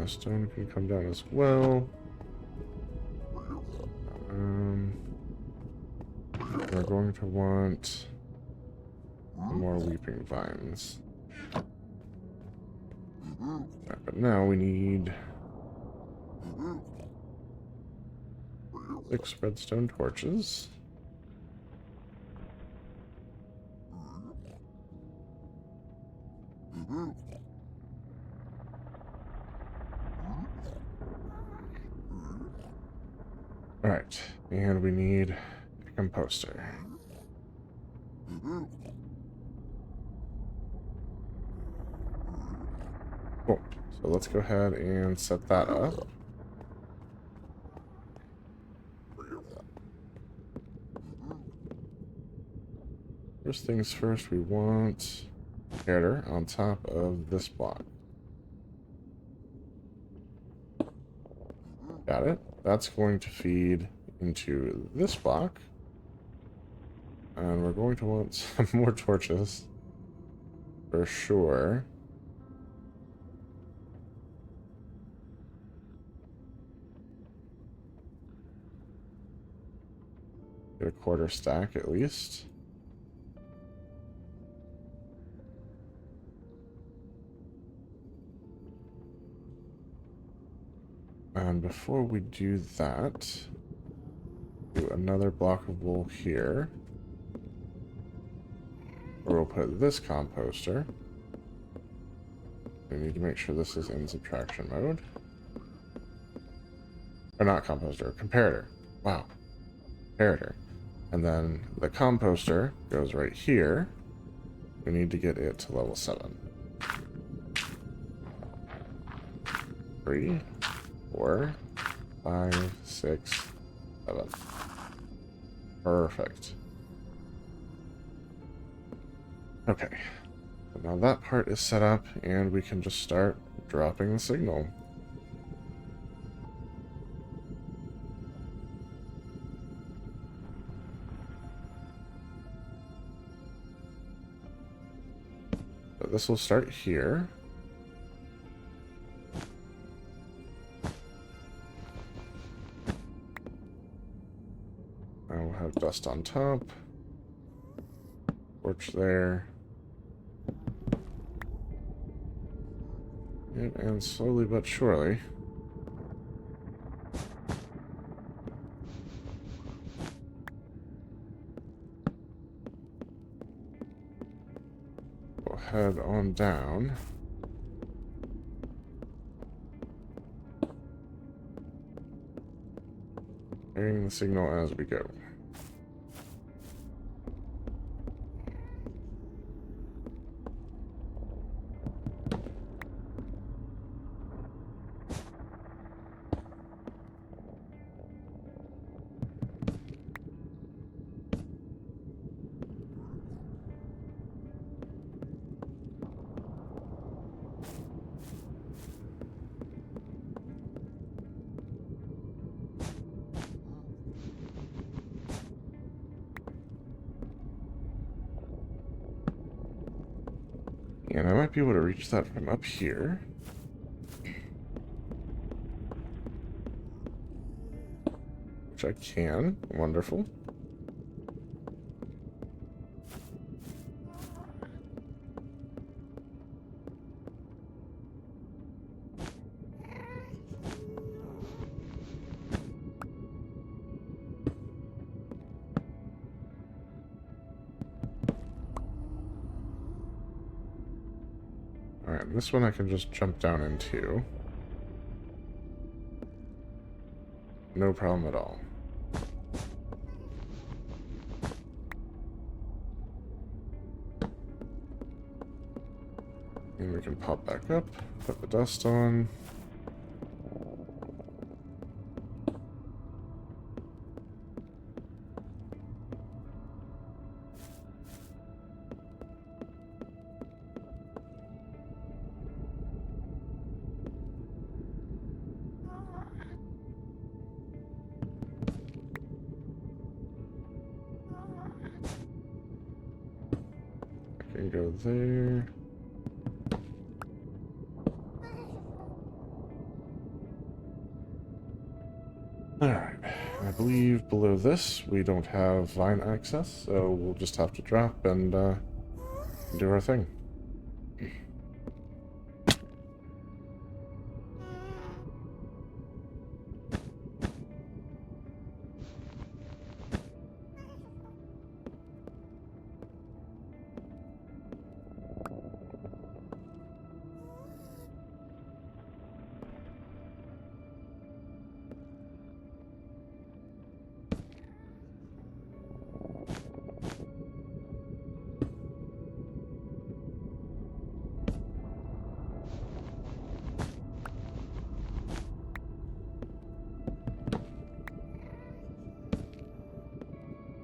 Speaker 1: Stone can come down as well. We're going to want some more weeping vines. Right, but now we need 6 redstone torches. Alright, and we need a composter. Cool. So let's go ahead and set that up. First things first, we want a header on top of this block. Got it. That's going to feed into this block. And we're going to want some more torches. For sure. Get a quarter stack at least. And before we do that, do another block of wool here. Where we'll put this composter. We need to make sure this is in subtraction mode. Or not composter, comparator. Wow. Comparator. And then the composter goes right here. We need to get it to level 7. 3, 4, 5, 6, 7. Perfect. Okay. So now that part is set up, and we can just start dropping the signal. So this will start here. Now we'll have dust on top. Torch there. And slowly but surely. We'll head on down. Carrying the signal as we go. And I might be able to reach that from up here. Which I can. Wonderful. Alright, this one I can just jump down into. No problem at all. And we can pop back up, put the dust on. I can go there. Alright, I believe below this we don't have vine access, so we'll just have to drop and do our thing.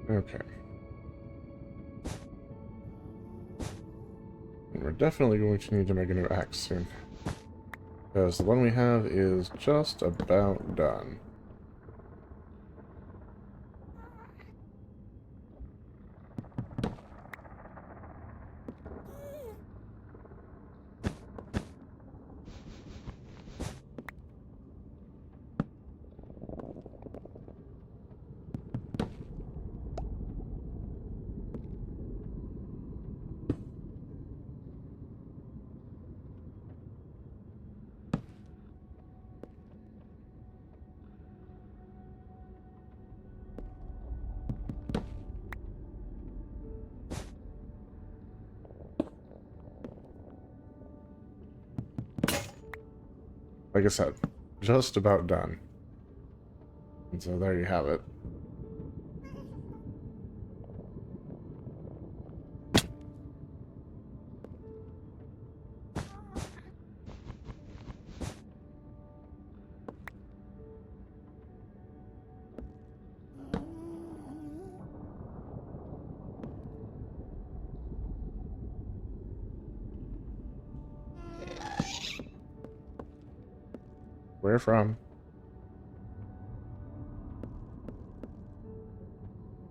Speaker 1: Okay. And we're definitely going to need to make a new axe soon. Because the one we have is just about done. like I said, just about done. And so there you have it. Where from?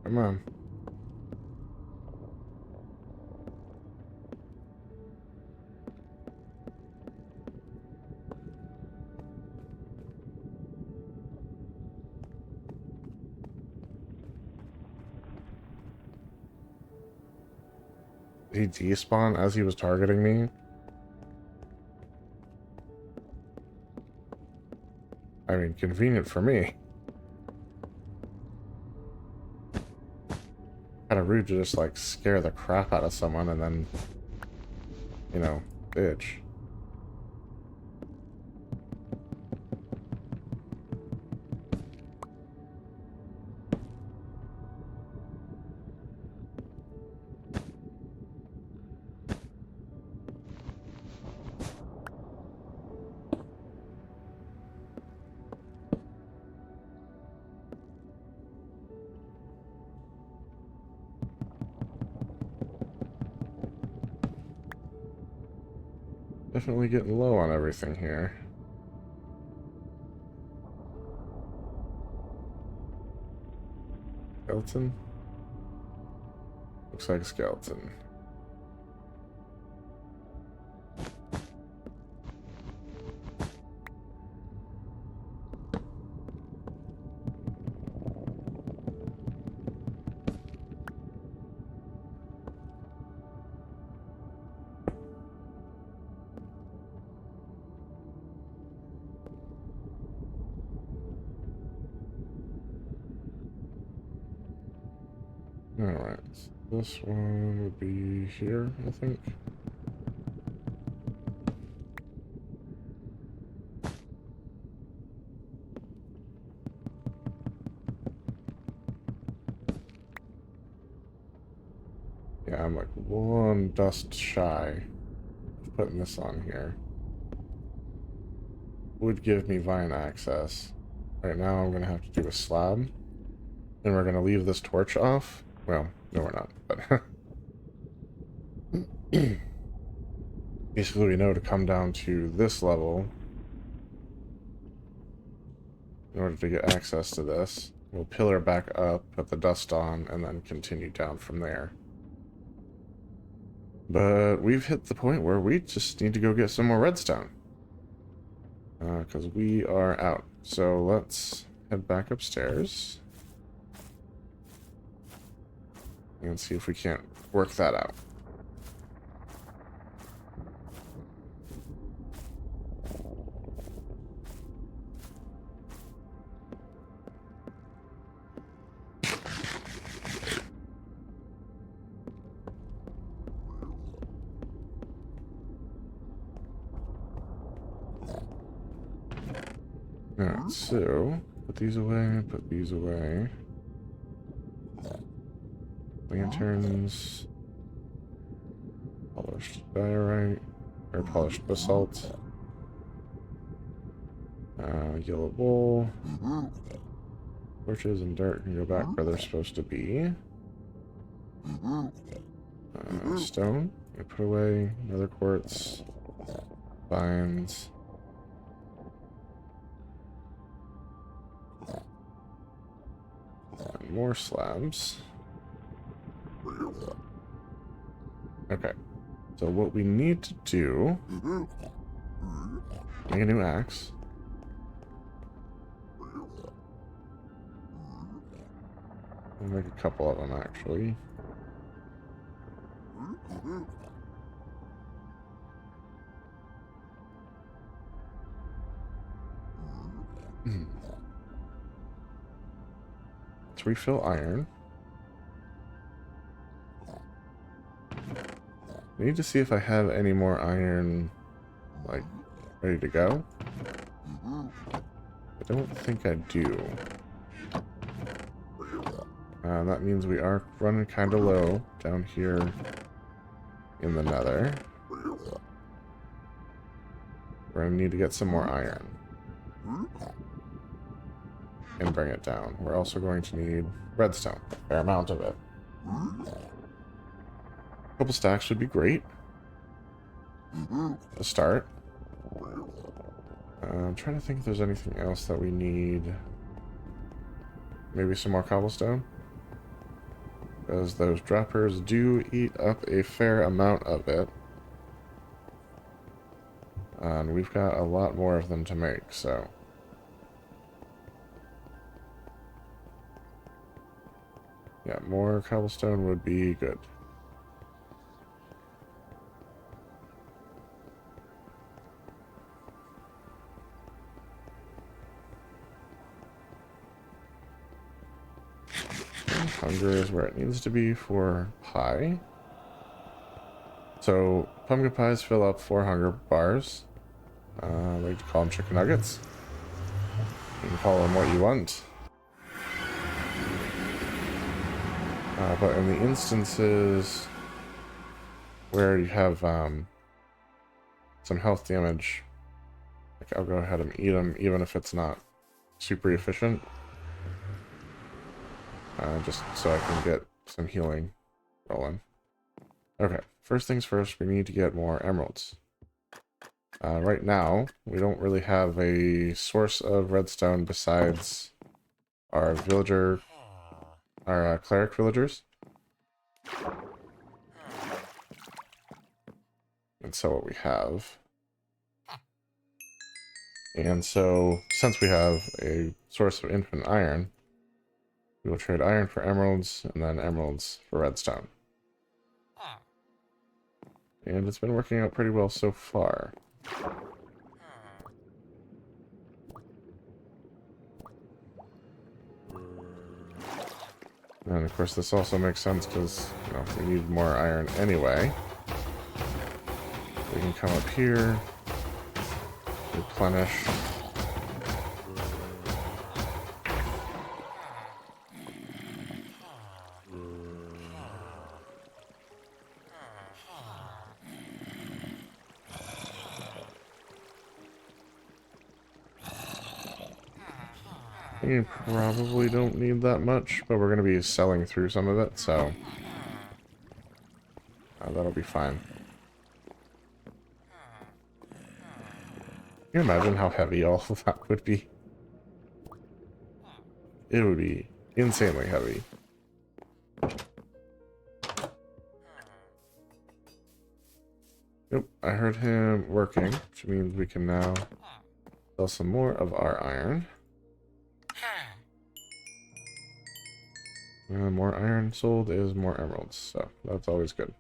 Speaker 1: Come on. Did he despawn as he was targeting me? I mean, convenient for me. Kind of rude to just, like, scare the crap out of someone and then, you know, bitch. Definitely getting low on everything here. Skeleton? Looks like a skeleton. Alright, so this one would be here, I think. Yeah, I'm like one dust shy of putting this on here. Would give me vine access. Right now I'm going to have to do a slab. And we're going to leave this torch off. Well, no we're not, but... Basically we know to come down to this level in order to get access to this. We'll pillar back up, put the dust on, and then continue down from there. But we've hit the point where we just need to go get some more redstone. Because we are out. So let's head back upstairs. And see if we can't work that out. Alright, so put these away, put these away. Lanterns. Polished diorite, or polished basalt. Yellow wool. Torches and dirt can go back where they're supposed to be. Stone. I put away another quartz. Vines. And more slabs. Okay. So what we need to do... Make a new axe. I'll make a couple of them, actually. Let's refill iron. I need to see if I have any more iron, like, ready to go. I don't think I do. That means we are running kind of low down here in the nether. We're going to need to get some more iron. And bring it down. We're also going to need redstone. A fair amount of it. A couple stacks would be great. To start. I'm trying to think if there's anything else that we need. Maybe some more cobblestone. Because those droppers do eat up a fair amount of it. And we've got a lot more of them to make, so. Yeah, more cobblestone would be good. Hunger is where it needs to be for pie. So, pumpkin pies fill up 4 hunger bars. I like to call them chicken nuggets. You can call them what you want. But in the instances where you have some health damage, like I'll go ahead and eat them even if it's not super efficient. Just so I can get some healing rolling. Okay, first things first, we need to get more emeralds. Right now, we don't really have a source of redstone besides our villager, our cleric villagers. And so what we have. And so, since we have a source of infinite iron, we will trade iron for emeralds, and then emeralds for redstone. And it's been working out pretty well so far. And of course this also makes sense because, you know, we need more iron anyway. We can come up here, replenish. You probably don't need that much, but we're going to be selling through some of it, so that'll be fine. Can you imagine how heavy all of that would be? It would be insanely heavy. Yep, I heard him working, which means we can now sell some more of our iron. More iron sold is more emeralds, so that's always good.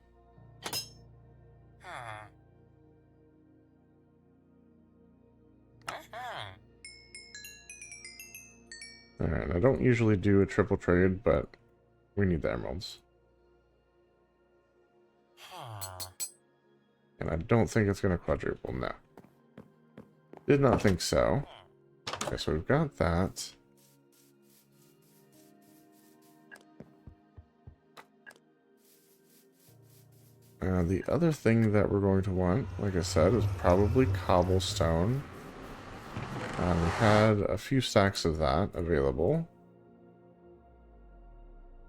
Speaker 1: Alright, I don't usually do a triple trade, but we need the emeralds. And I don't think it's going to quadruple, no. Did not think so. Okay, so we've got that. The other thing that we're going to want, like I said, is probably cobblestone. We had a few stacks of that available.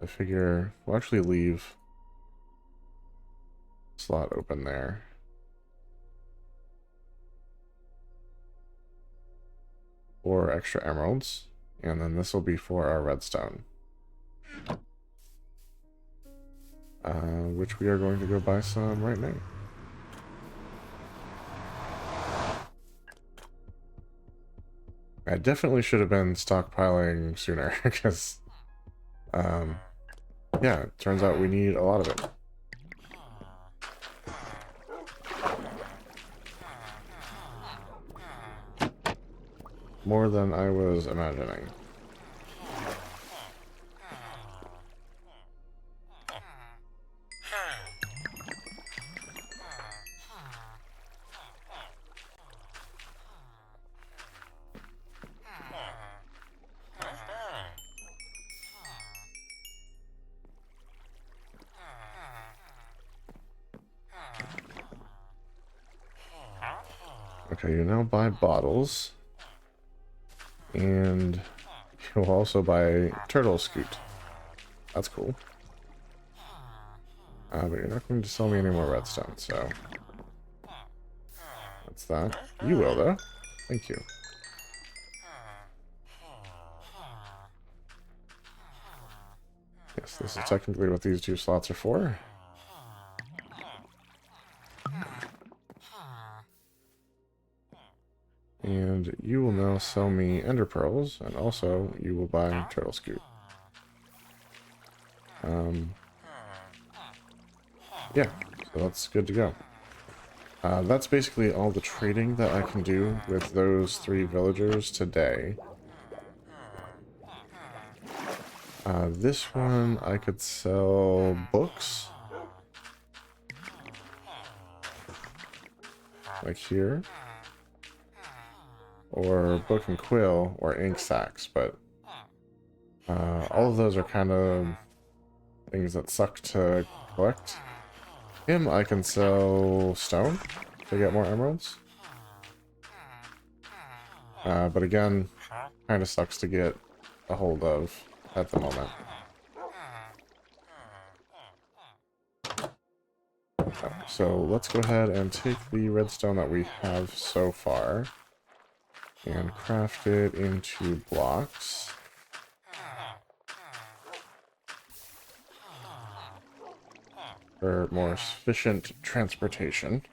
Speaker 1: I figure we'll actually leave a slot open there. For extra emeralds, and then this will be for our redstone. Which we are going to go buy some right now. I definitely should have been stockpiling sooner, because, yeah, it turns out we need a lot of it. More than I was imagining. Okay, you now buy bottles. And you'll also buy turtle scoot. That's cool. But you're not going to sell me any more redstone, so... That's that. You will, though. Thank you. Yes, this is technically what these 2 slots are for. And you will now sell me ender pearls, and also you will buy turtle scoot. Yeah, so that's good to go. That's basically all the trading that I can do with those 3 villagers today. This one, I could sell books. Like here. Or book and quill, or ink sacks, but all of those are kind of things that suck to collect. Him, I can sell stone to get more emeralds. But again, kind of sucks to get a hold of at the moment. So let's go ahead and take the redstone that we have so far and craft it into blocks. For more efficient transportation.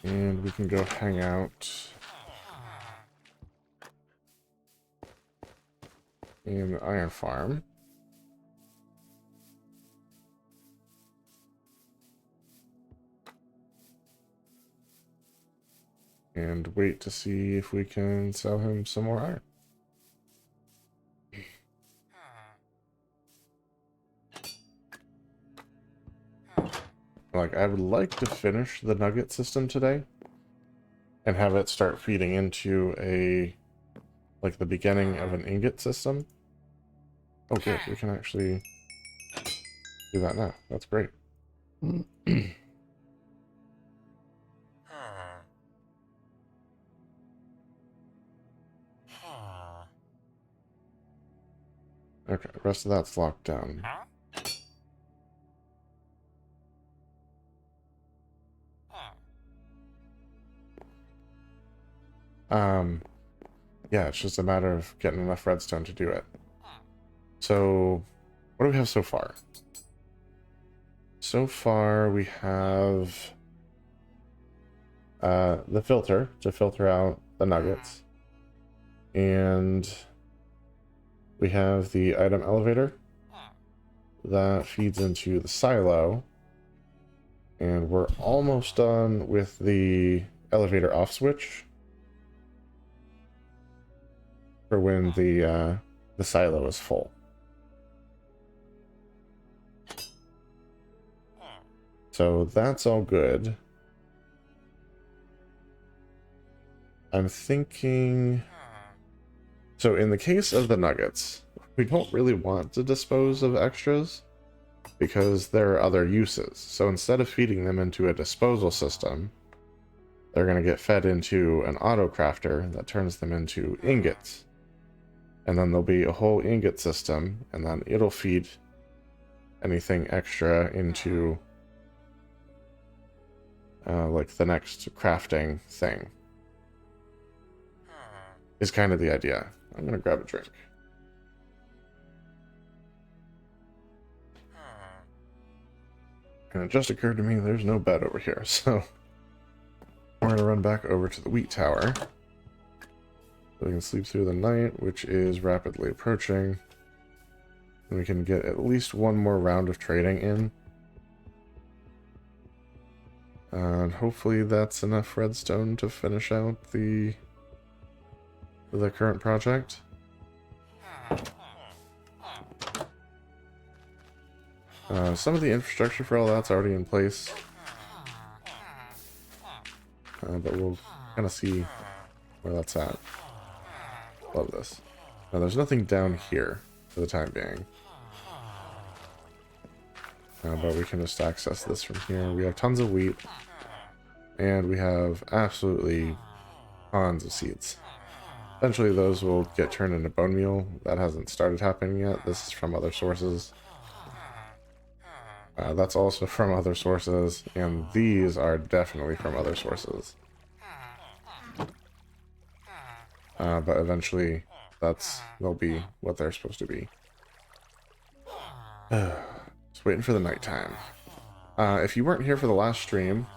Speaker 1: And we can go hang out in the iron farm. And wait to see if we can sell him some more iron. Like, I would like to finish the Nugget system today and have it start feeding into like the beginning of an ingot system. Oh good, we can actually do that now. That's great. Okay, the rest of that's locked down. Yeah, it's just a matter of getting enough redstone to do it. So, what do we have so far? So far, we have the filter to filter out the nuggets. And we have the item elevator that feeds into the silo. And we're almost done with the elevator off switch for when the silo is full. So that's all good. I'm thinking... So in the case of the nuggets, we don't really want to dispose of extras because there are other uses. So instead of feeding them into a disposal system, they're going to get fed into an auto crafter that turns them into ingots. And then there'll be a whole ingot system, and then it'll feed anything extra into like the next crafting thing. Is kind of the idea. I'm going to grab a drink. And it just occurred to me there's no bed over here, so we're going to run back over to the wheat tower so we can sleep through the night, which is rapidly approaching. And we can get at least one more round of trading in. And hopefully that's enough redstone to finish out the current project. Some of the infrastructure for all that's already in place. But we'll kind of see where that's at. Love this. Now there's nothing down here for the time being. but we can just access this from here. We have tons of wheat, and we have absolutely tons of seeds. Eventually those will get turned into bone meal. That hasn't started happening yet. This is from other sources. That's also from other sources, and these are definitely from other sources. But eventually they'll be what they're supposed to be. Just waiting for the nighttime. If you weren't here for the last stream,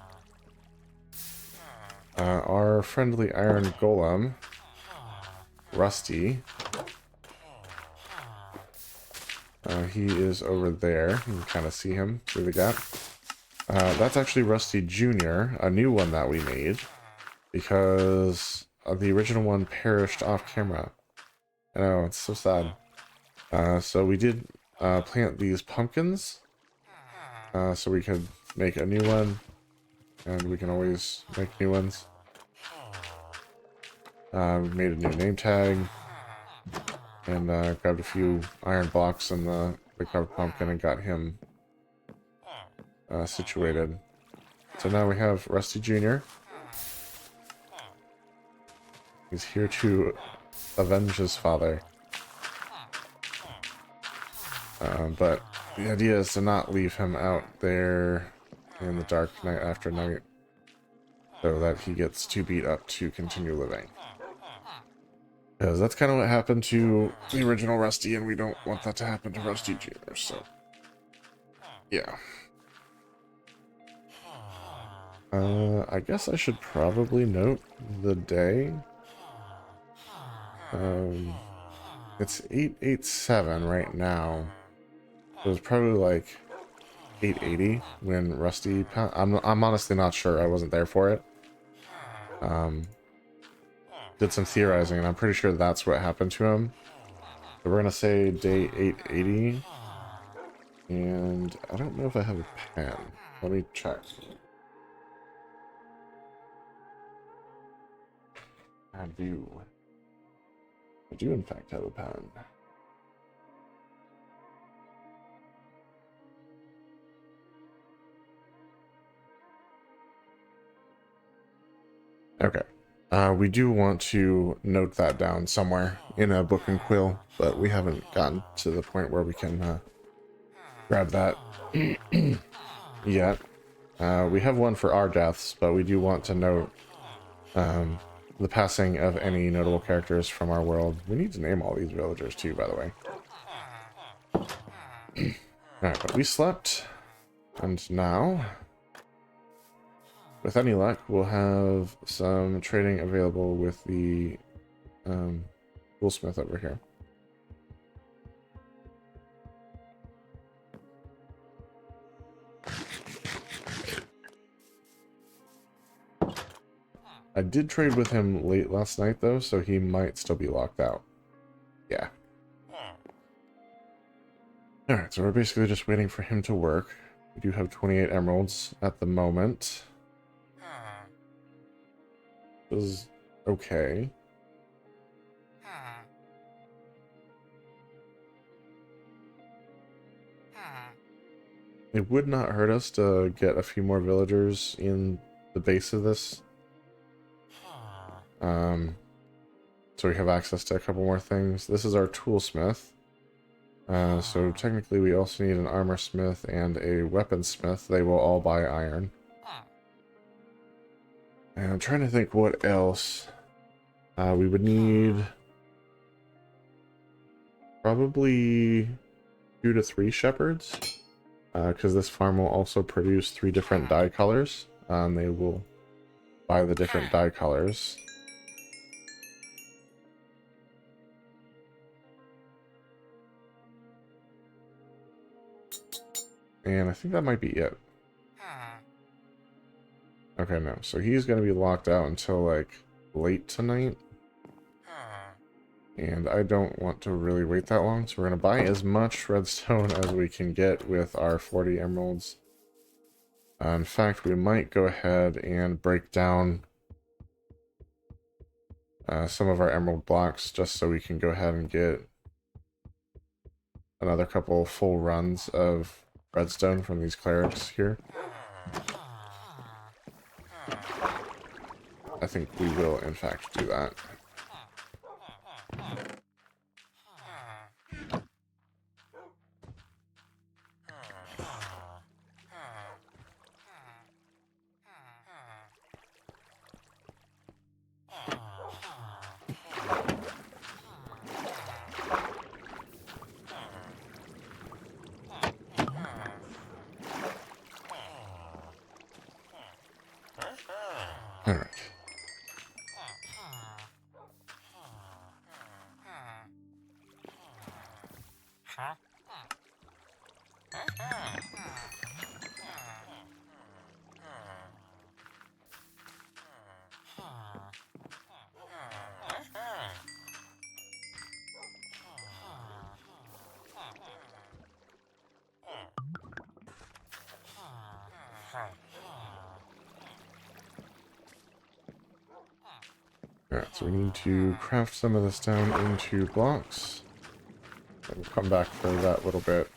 Speaker 1: our friendly iron golem, Rusty, he is over there. You can kind of see him through the gap. That's actually Rusty Jr., a new one that we made, because the original one perished off camera. I know, it's so sad. So we did plant these pumpkins, so we could make a new one, and we can always make new ones. We made a new name tag, and grabbed a few iron blocks in the carved pumpkin and got him situated. So now we have Rusty Jr. He's here to avenge his father. But the idea is to not leave him out there in the dark night after night, so that he gets too beat up to continue living. Because that's kind of what happened to the original Rusty, and we don't want that to happen to Rusty Jr., so yeah. I guess I should probably note the day. It's 8:87 right now. It was probably like 8:80 when Rusty I'm honestly not sure. I wasn't there for it. Did some theorizing, and I'm pretty sure that's what happened to him. So we're gonna say day 880, and I don't know if I have a pen. Let me check. I do in fact have a pen. Okay. We do want to note that down somewhere in a book and quill, but we haven't gotten to the point where we can grab that yet. We have one for our deaths, but we do want to note the passing of any notable characters from our world. We need to name all these villagers too, by the way. Alright, but we slept, and now, with any luck, we'll have some trading available with the toolsmith over here. I did trade with him late last night, though, so he might still be locked out. Yeah. Alright, so we're basically just waiting for him to work. We do have 28 emeralds at the moment. This is okay. It would not hurt us to get a few more villagers in the base of this. So we have access to a couple more things. This is our toolsmith. So technically we also need an armor smith and a weaponsmith. They will all buy iron. And I'm trying to think what else. We would need probably 2 to 3 shepherds. Because this farm will also produce 3 different dye colors. They will buy the different dye colors. And I think that might be it. Okay, no. So he's going to be locked out until, like, late tonight. And I don't want to really wait that long, so we're going to buy as much redstone as we can get with our 40 emeralds. In fact, we might go ahead and break down some of our emerald blocks just so we can go ahead and get another couple full runs of redstone from these clerics here. I think we will, in fact, do that. All right. Alright, so we need to craft some of this down into blocks. And we'll come back for that little bit.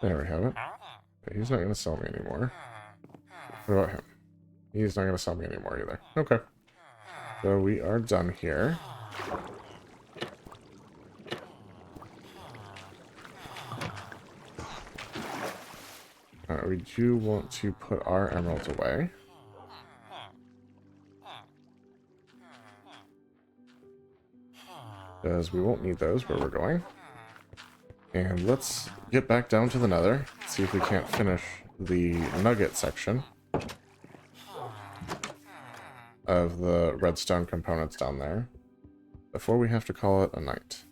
Speaker 1: There we have it. Okay, he's not going to sell me anymore. What about him? He's not going to sell me anymore either. Okay. So we are done here. We do want to put our emeralds away. Because we won't need those where we're going. And let's get back down to the nether. See if we can't finish the nugget section of the redstone components down there before we have to call it a night.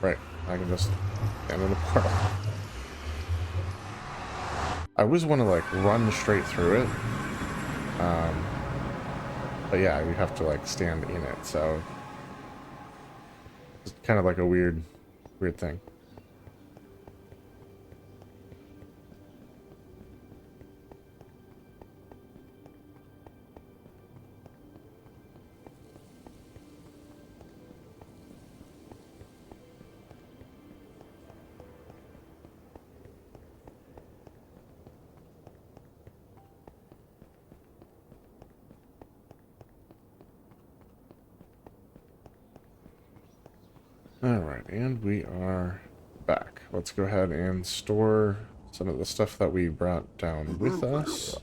Speaker 1: Right, I can just stand in the portal. I always want to like run straight through it. But yeah, you have to like stand in it, so it's kind of like a weird thing. Alright, and we are back. Let's go ahead and store some of the stuff that we brought down with us.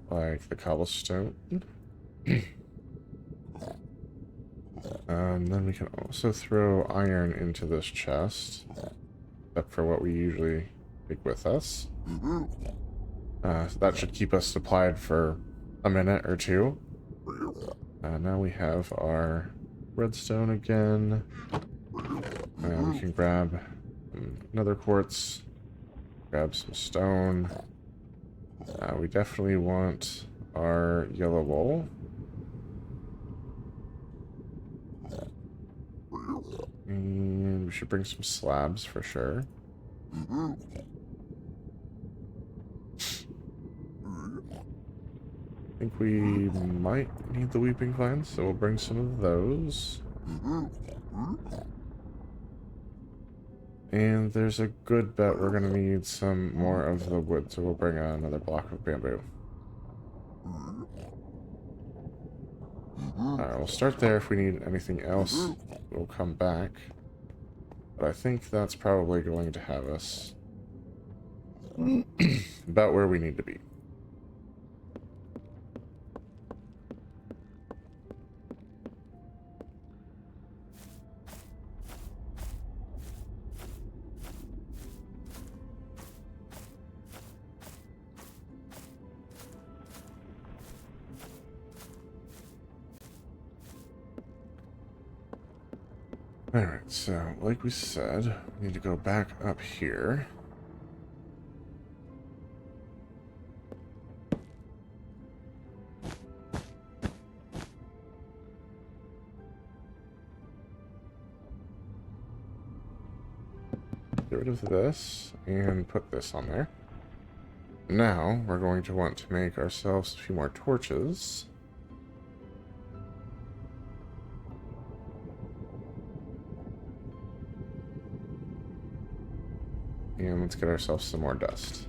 Speaker 1: Like the cobblestone. And then we can also throw iron into this chest. Except for what we usually take with us. So that should keep us supplied for a minute or two. Now we have our redstone again. And we can grab another quartz. Grab some stone. We definitely want our yellow wool. And we should bring some slabs for sure. I think we might need the weeping vines, so we'll bring some of those. And there's a good bet we're going to need some more of the wood, so we'll bring another block of bamboo. Alright, we'll start there. If we need anything else, we'll come back. But I think that's probably going to have us about where we need to be. Alright, so like we said, we need to go back up here. get rid of this and put this on there. Now we're going to want to make ourselves a few more torches. And let's get ourselves some more dust.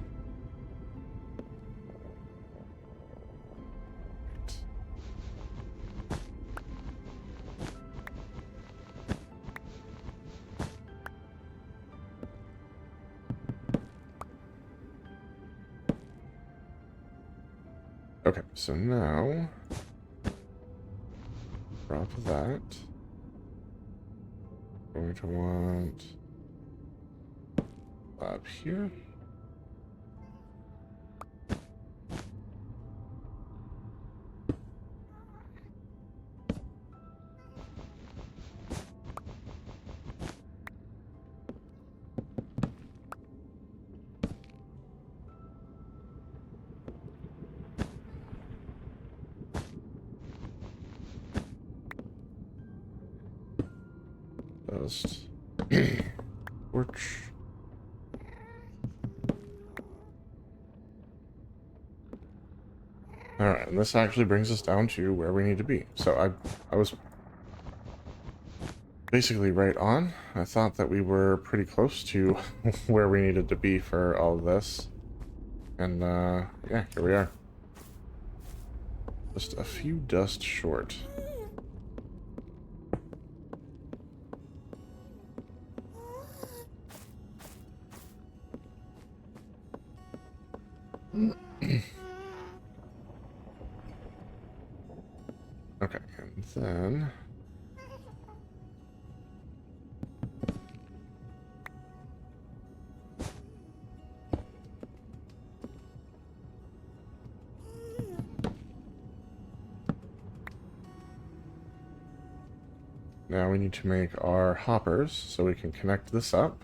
Speaker 1: Okay, so now drop that. Going to want up here. Dust. Torch. Alright, and this actually brings us down to where we need to be. So I was basically right on. I thought that we were pretty close to where we needed to be for all of this. And yeah, here we are. Just a few dust short. Okay, and then now we need to make our hoppers so we can connect this up.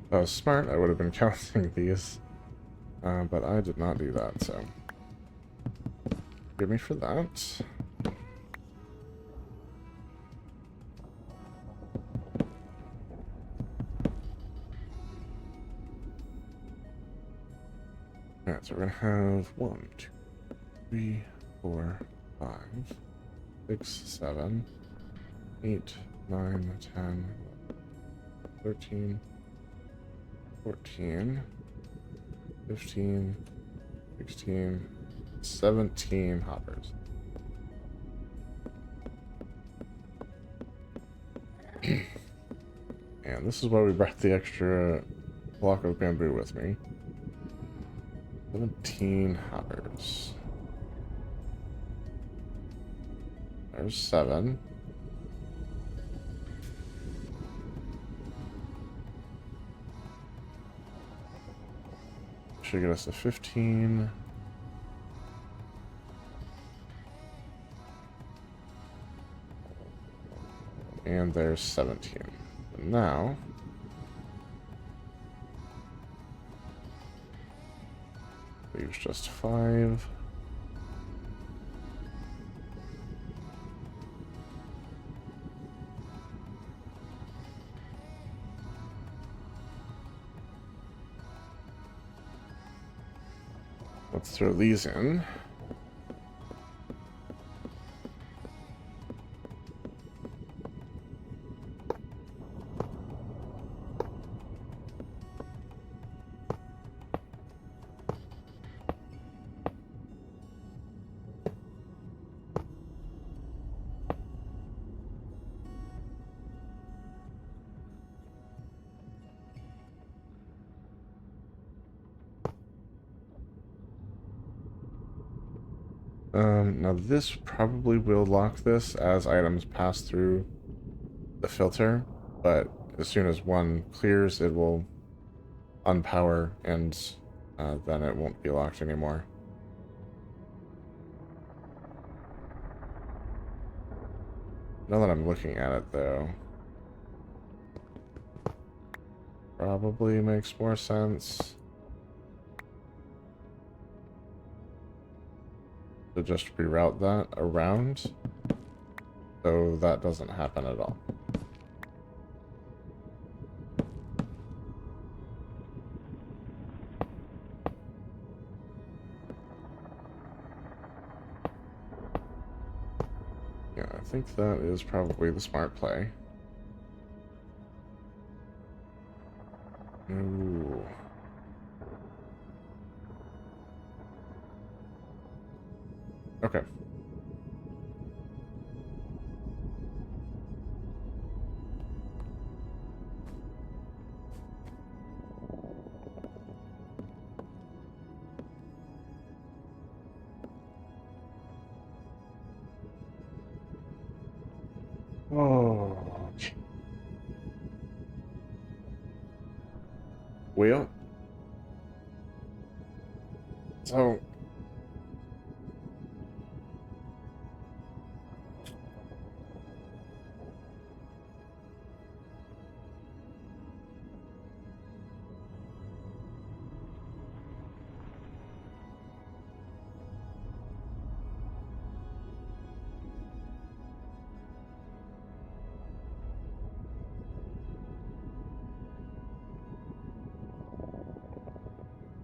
Speaker 1: If I was smart, I would have been counting these, but I did not do that, so forgive me for that. Alright, so we're gonna have 1, 2, 3, 4, 5, 6, 7, 8, 9, 10, 13, 14, 15, 16, 17 hoppers. And this is why we brought the extra block of bamboo with me. 17 hoppers. There's 7. Should get us to 15. And there's 17. And now leaves just 5. Let's throw these in. Now this probably will lock this as items pass through the filter, but as soon as one clears, it will unpower, and then it won't be locked anymore. Now that I'm looking at it, though, probably makes more sense to just reroute that around so that doesn't happen at all. Yeah, I think that is probably the smart play. Ooh. Okay. Oh, okay. Well, so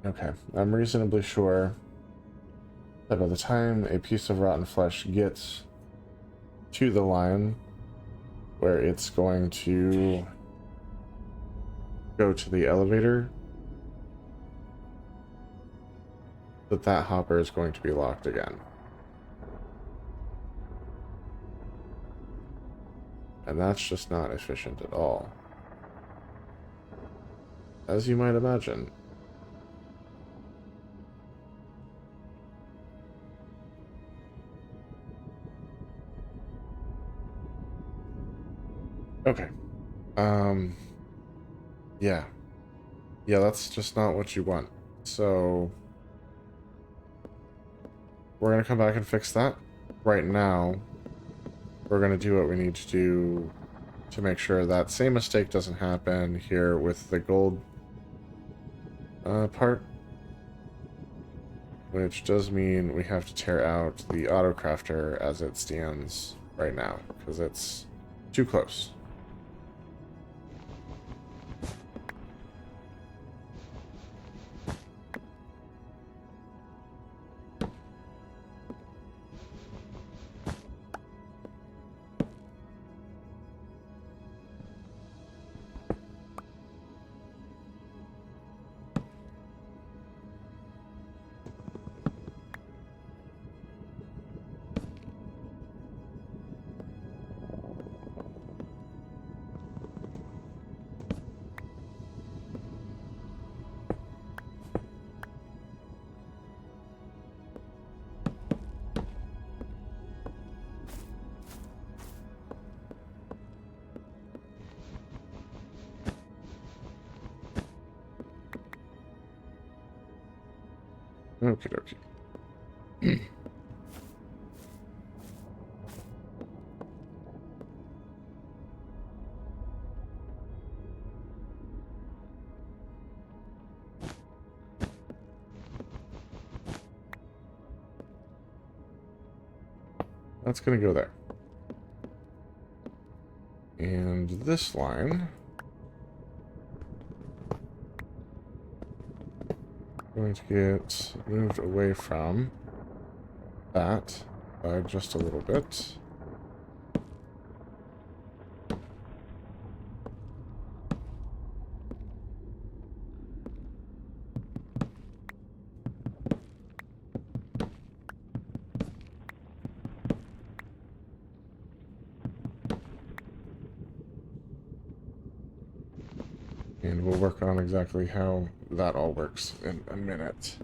Speaker 1: okay, I'm reasonably sure that by the time a piece of rotten flesh gets to the line where it's going to go to the elevator, that hopper is going to be locked again. And that's just not efficient at all, as you might imagine. Okay. Um, yeah. Yeah, that's just not what you want. So, we're gonna come back and fix that. Right now, we're gonna do what we need to do to make sure that same mistake doesn't happen here with the gold part. Which does mean we have to tear out the auto crafter as it stands right now, because it's too close. Okie dokie. That's gonna go there. And this line going to get moved away from that by just a little bit. And we'll work on exactly how that all works in a minute.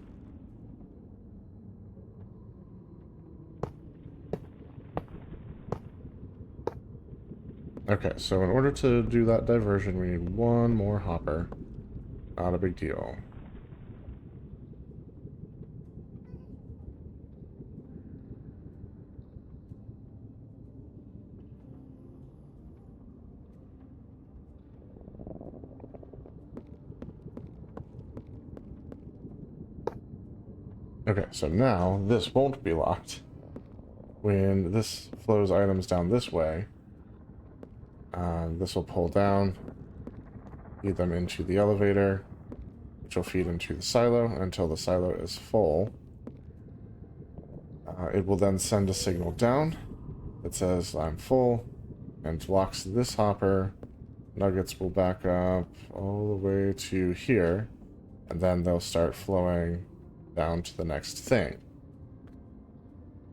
Speaker 1: Okay, so in order to do that diversion, we need one more hopper. Not a big deal. Okay, so now this won't be locked. When this flows items down this way, this will pull down, feed them into the elevator, which will feed into the silo until the silo is full. It will then send a signal down that says I'm full and locks this hopper. Nuggets will back up all the way to here, and then they'll start flowing down to the next thing.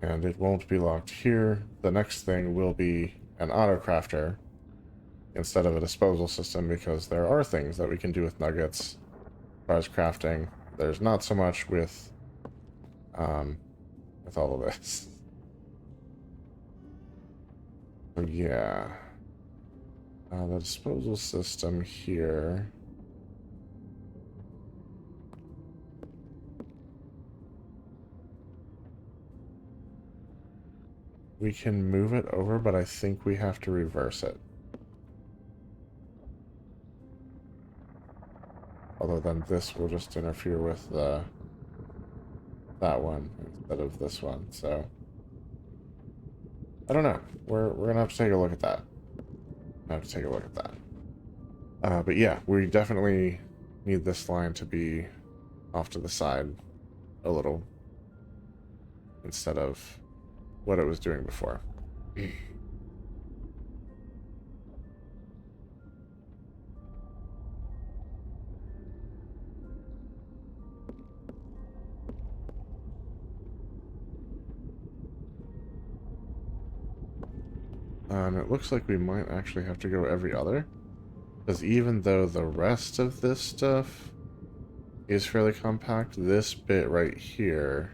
Speaker 1: And it won't be locked here. The next thing will be an auto crafter instead of a disposal system, because there are things that we can do with nuggets as far as crafting. There's not so much with all of this. So yeah. The disposal system here. We can move it over, but I think we have to reverse it. Although then this will just interfere with that one instead of this one, so I don't know. We're gonna have to take a look at that. But yeah, we definitely need this line to be off to the side a little instead of what it was doing before. It looks like we might actually have to go every other. Because even though the rest of this stuff is fairly compact, this bit right here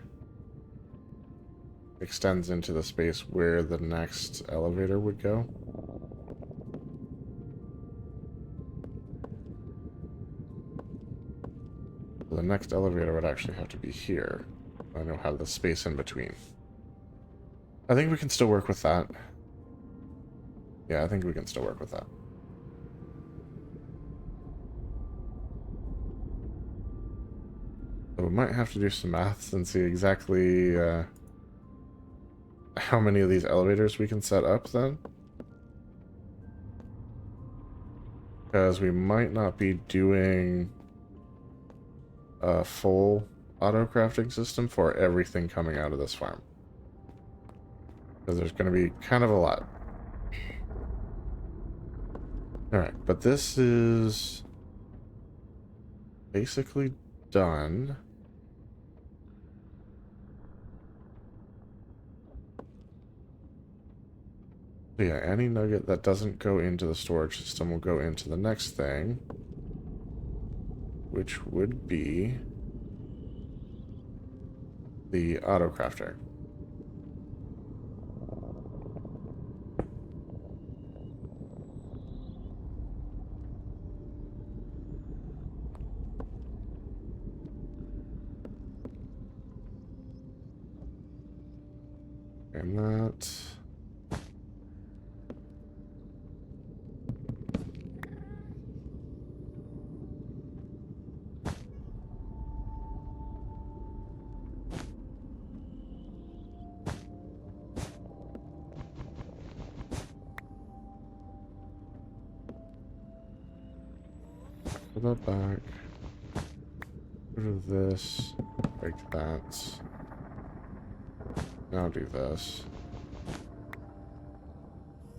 Speaker 1: extends into the space where the next elevator would go. So the next elevator would actually have to be here. I don't have the space in between. I think we can still work with that. Yeah, I think we can still work with that. So we might have to do some maths and see exactly how many of these elevators we can set up then. Because we might not be doing a full auto crafting system for everything coming out of this farm. Because there's going to be kind of a lot. Alright, but this is basically done. So yeah, any nugget that doesn't go into the storage system will go into the next thing, which would be the auto crafter. And that. Put that back. Rid of this. Break that. Now do this.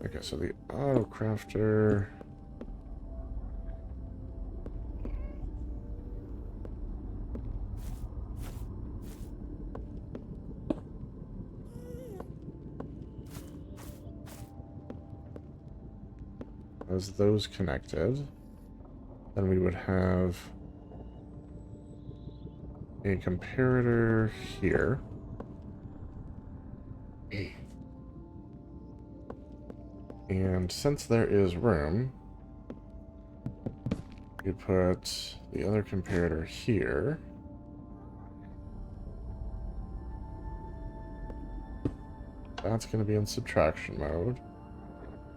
Speaker 1: Okay, so the auto crafter. As those connected, then we would have a comparator here. And since there is room, you put the other comparator here. That's going to be in subtraction mode.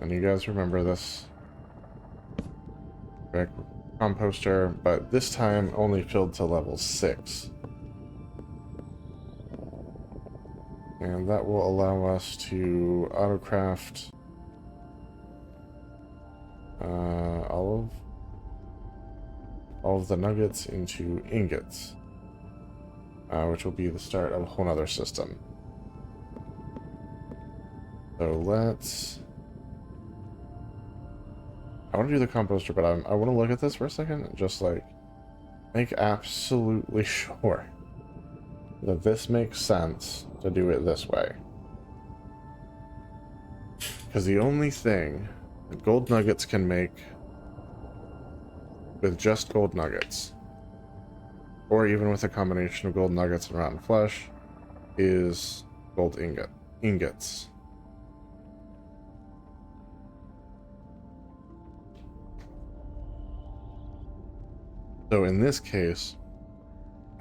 Speaker 1: And you guys remember this composter, but this time only filled to level 6. And that will allow us to autocraft all of the nuggets into ingots, which will be the start of a whole other system. So let's... I want to do the composter, but I want to look at this for a second and just like make absolutely sure that this makes sense to do it this way. Because the only thing that gold nuggets can make with just gold nuggets, or even with a combination of gold nuggets and rotten flesh, is gold ingots. So in this case,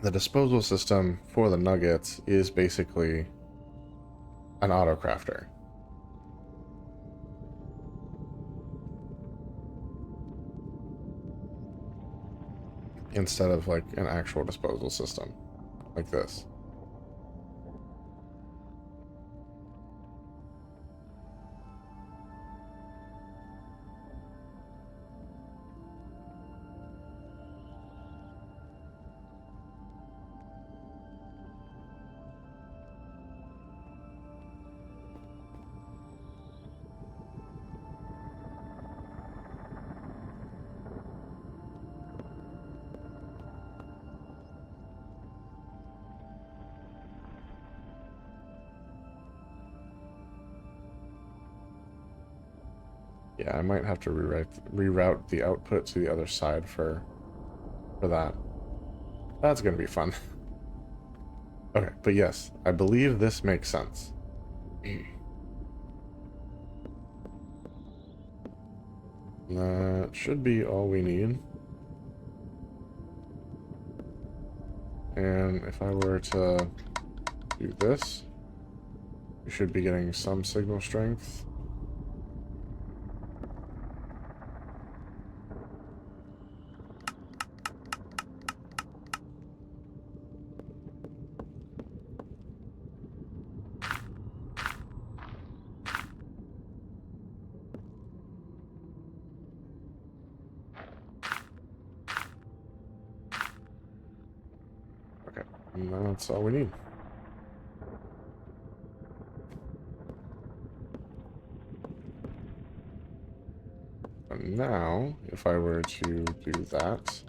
Speaker 1: the disposal system for the nuggets is basically an auto crafter. Instead of like an actual disposal system like this. Yeah, I might have to reroute the output to the other side for that. That's gonna be fun. Okay, but yes, I believe this makes sense. That should be all we need. And if I were to do this, we should be getting some signal strength. Okay, and that's all we need. And now, if I were to do that,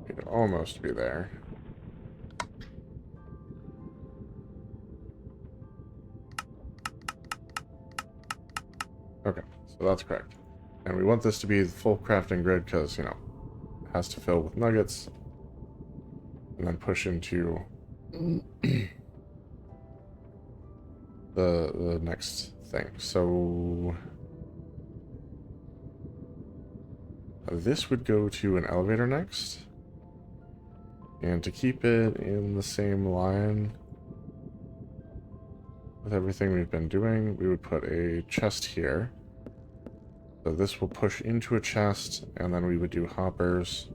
Speaker 1: we'd almost be there. Okay, so that's correct. And we want this to be the full crafting grid because, you know, it has to fill with nuggets and then push into the next thing. So this would go to an elevator next. And to keep it in the same line with everything we've been doing, we would put a chest here. So this will push into a chest, and then we would do hoppers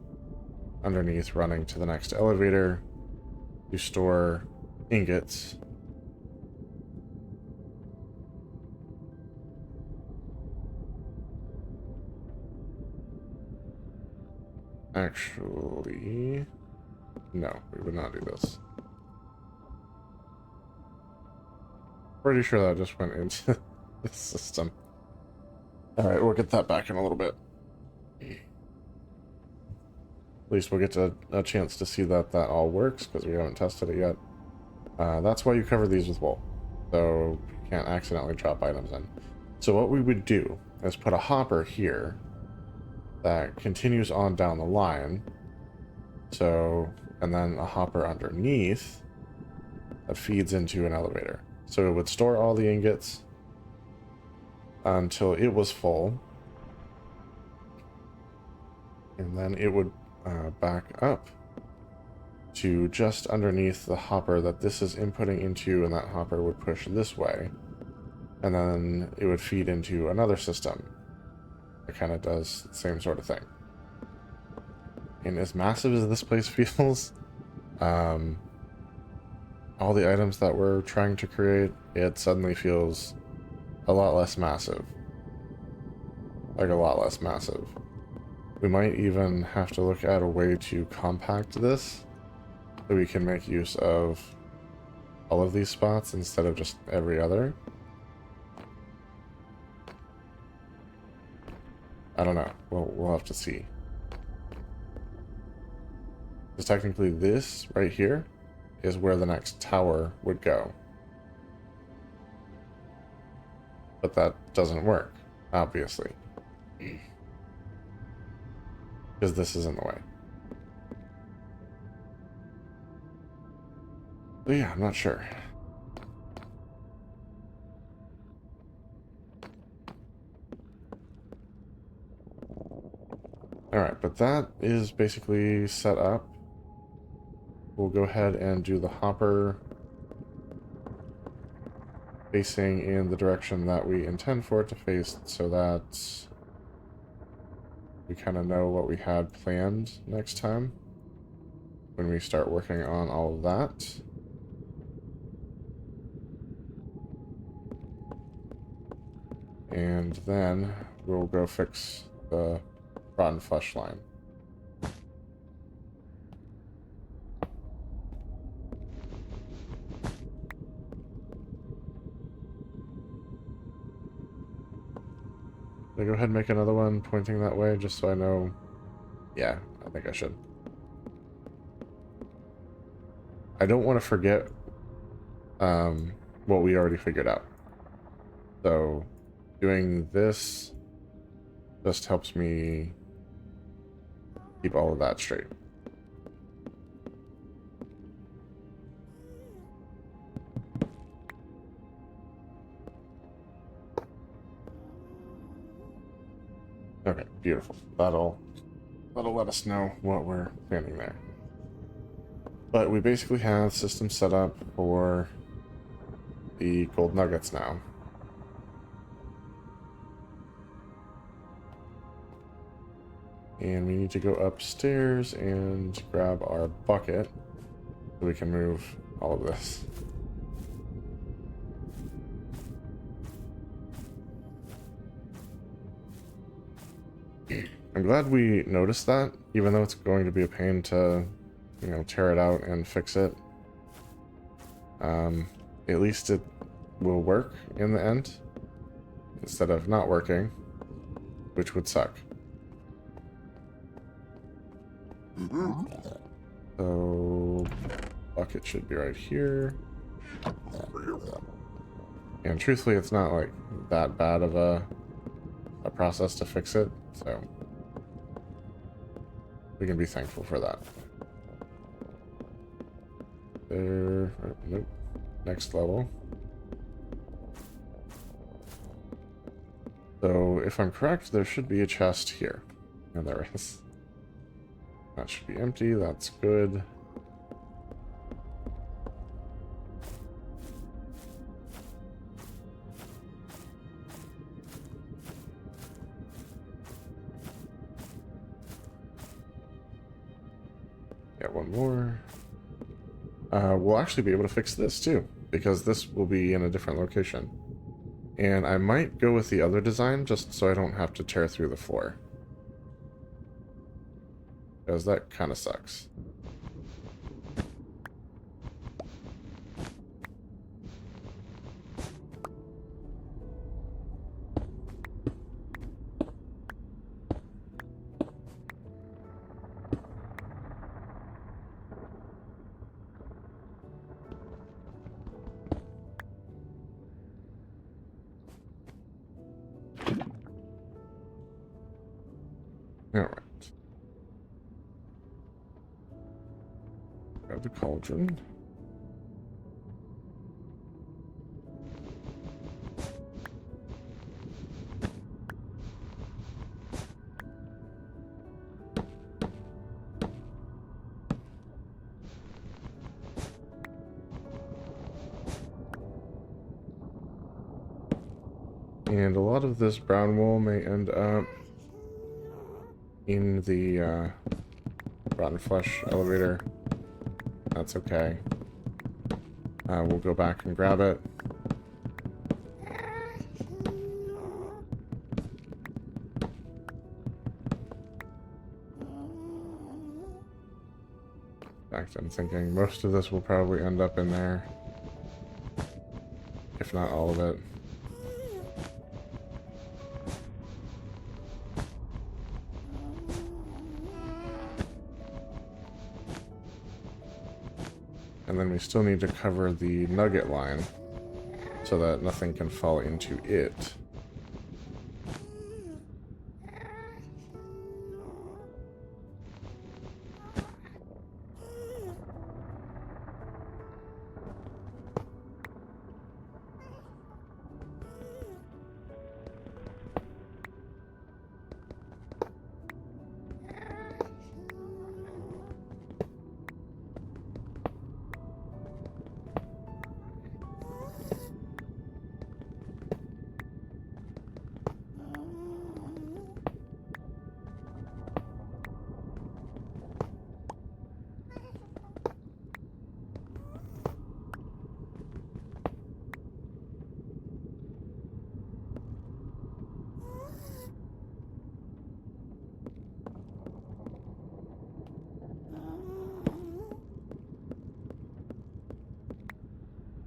Speaker 1: underneath running to the next elevator to store ingots. Actually, no, we would not do this. Pretty sure that just went into the system. Alright, we'll get that back in a little bit. At least we'll get a chance to see that that all works, because we haven't tested it yet. That's why you cover these with wool, so you can't accidentally drop items in. So what we would do is put a hopper here that continues on down the line. So, and then a hopper underneath that feeds into an elevator. So it would store all the ingots until it was full, and then it would back up to just underneath the hopper that this is inputting into, and that hopper would push this way and then it would feed into another system. It kind of does the same sort of thing. And as massive as this place feels, all the items that we're trying to create, it suddenly feels a lot less massive. Like a lot less massive. We might even have to look at a way to compact this so we can make use of all of these spots instead of just every other. I don't know. We'll have to see. Because technically this right here is where the next tower would go. But that doesn't work, obviously. Because this is in the way. But yeah, I'm not sure. Alright, but that is basically set up. We'll go ahead and do the hopper facing in the direction that we intend for it to face so that we kind of know what we had planned next time when we start working on all of that. And then we'll go fix the rotten flesh line. Should I go ahead and make another one pointing that way just so I know? Yeah, I think I should. I don't want to forget what we already figured out. So doing this just helps me keep all of that straight. Okay, beautiful. That'll let us know what we're planning there. But we basically have systems set up for the gold nuggets now. And we need to go upstairs and grab our bucket so we can move all of this. I'm glad we noticed that, even though it's going to be a pain to, you know, tear it out and fix it. At least it will work in the end, instead of not working, which would suck. So, bucket should be right here. And truthfully, it's not like that bad of a process to fix it, so we can be thankful for that. There, nope. Next level. So, if I'm correct, there should be a chest here. And there is. That should be empty, that's good. Yeah, one more. We'll actually be able to fix this too, because this will be in a different location. And I might go with the other design just so I don't have to tear through the floor. Because that kind of sucks. Alright. Grab the cauldron. And a lot of this brown wool may end up in the rotten flesh elevator. That's okay. We'll go back and grab it. In fact, I'm thinking most of this will probably end up in there. If not all of it. And then we still need to cover the Nugget line so that nothing can fall into it.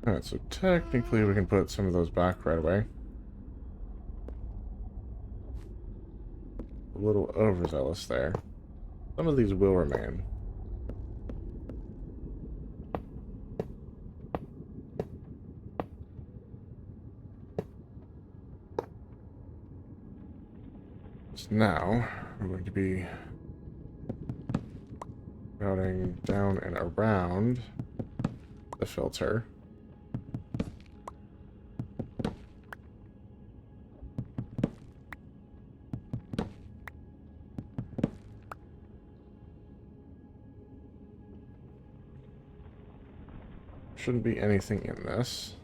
Speaker 1: Alright, so technically we can put some of those back right away. A little overzealous there. Some of these will remain. So now we're going to be routing down and around the filter. Shouldn't be anything in this.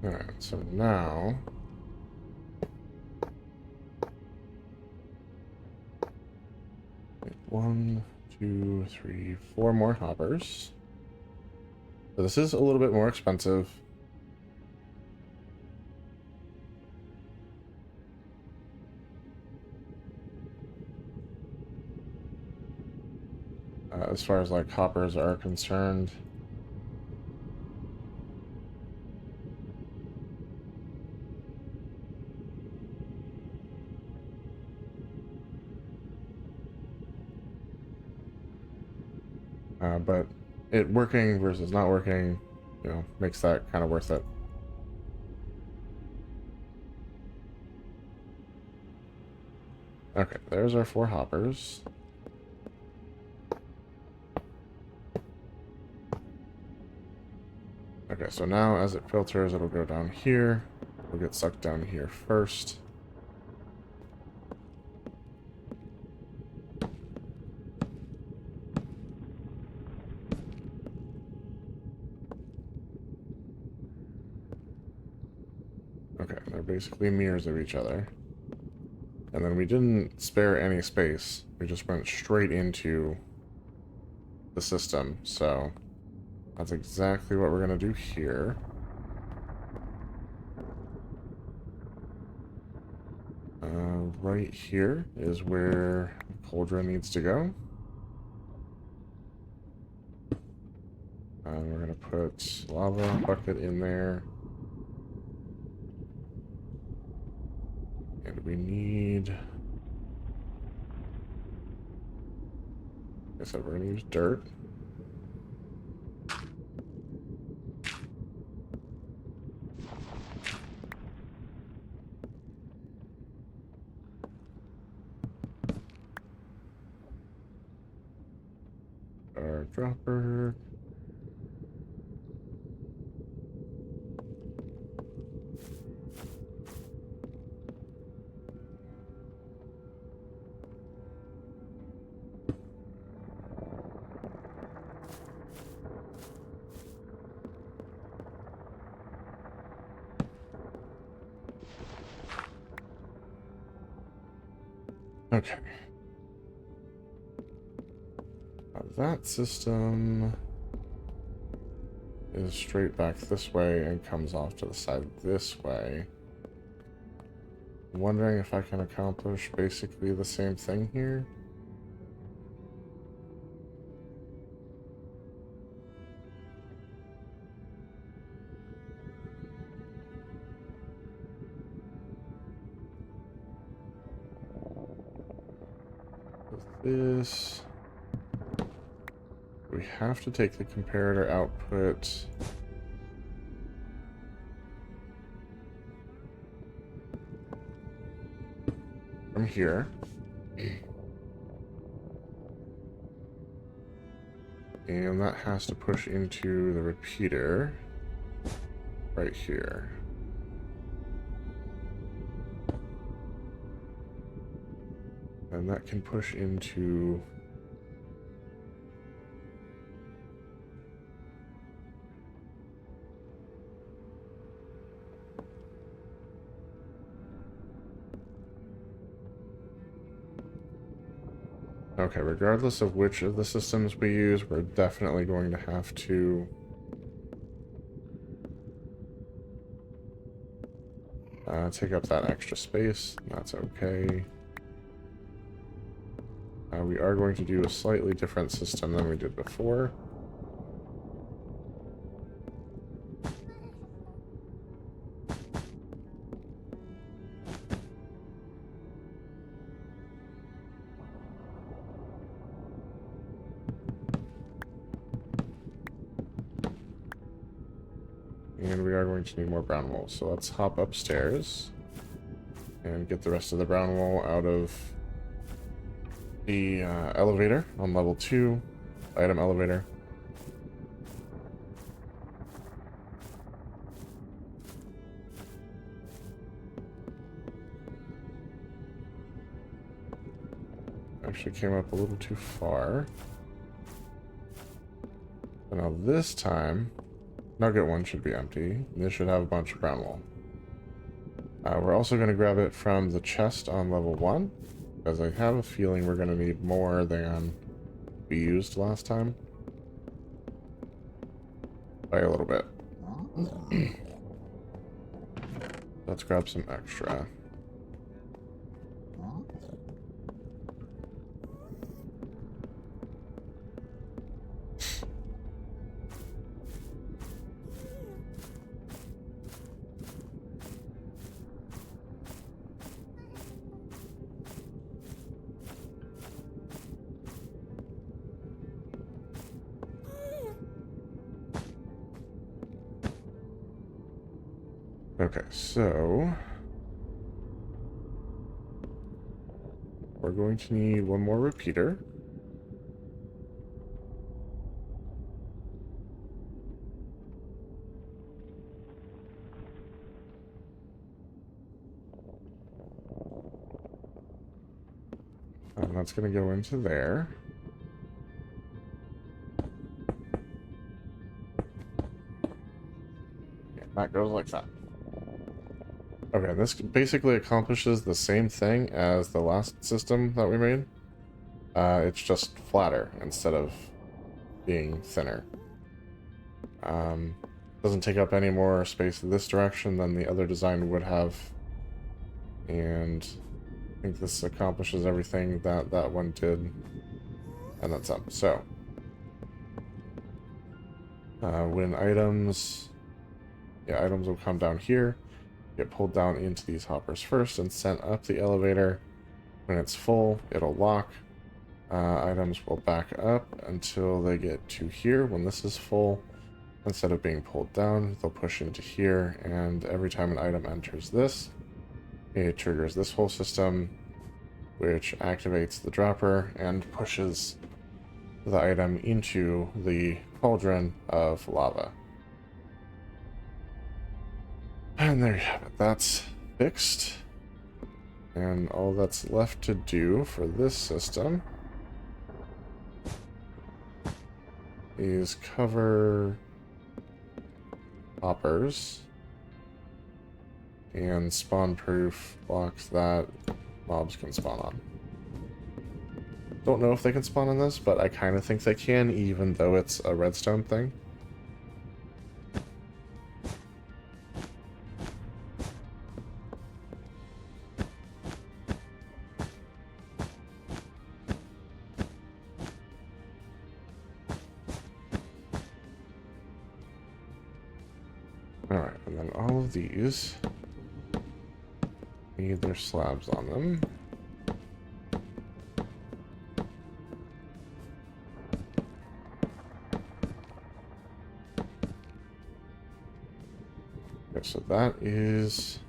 Speaker 1: Alright, so now one, two, three, four more hoppers. So this is a little bit more expensive. As far as like hoppers are concerned. But it working versus not working, you know, makes that kind of worth it. Okay, there's our four hoppers. Okay, so now as it filters, it'll go down here. We'll get sucked down here first. Okay, they're basically mirrors of each other. And then we didn't spare any space. We just went straight into the system. So that's exactly what we're going to do here. Right here is where the cauldron needs to go. And we're going to put lava bucket in there. And we need... I said we're going to use dirt. our dropper. Okay. That system is straight back this way and comes off to the side this way. I'm wondering if I can accomplish basically the same thing here. With this, we have to take the comparator output from here. And that has to push into the repeater right here. And that can push into okay, regardless of which of the systems we use, we're definitely going to have to take up that extra space. That's okay. We are going to do a slightly different system than we did before. And we are going to need more brown wool. So let's hop upstairs and get the rest of the brown wool out of the elevator on level 2, item elevator. Actually came up a little too far. So now this time, Nugget 1 should be empty. This should have a bunch of brown wool. We're also going to grab it from the chest on level 1, because I have a feeling we're going to need more than we used last time. By a little bit. Let's grab some extra. Okay, so we're going to need one more repeater. And that's going to go into there. Yeah, that goes like that. Okay, this basically accomplishes the same thing as the last system that we made. It's just flatter instead of being thinner. Doesn't take up any more space in this direction than the other design would have. And I think this accomplishes everything that that one did. And that's up. So, when items will come down here. Get pulled down into these hoppers first and sent up the elevator. When it's full, it'll lock. Items will back up until they get to here. When this is full, instead of being pulled down, they'll push into here, and every time an item enters this, it triggers this whole system, which activates the dropper and pushes the item into the cauldron of lava. And there you have it. That's fixed. And all that's left to do for this system is cover hoppers and spawn-proof blocks that mobs can spawn on. Don't know if they can spawn on this, but I kind of think they can, even though it's a redstone thing. Alright, and then all of these need their slabs on them. Okay, so that is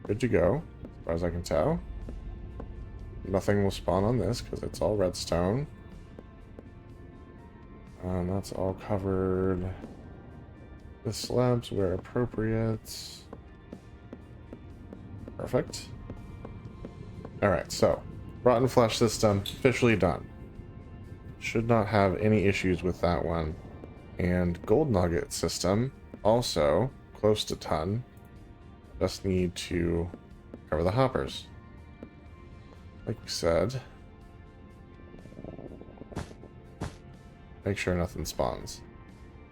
Speaker 1: good to go, as far as I can tell. Nothing will spawn on this because it's all redstone. And that's all covered. The slabs where appropriate. Perfect. Alright, so rotten flesh system officially done. Should not have any issues with that one. And gold nugget system also close to done. Just need to cover the hoppers. Like we said, make sure nothing spawns.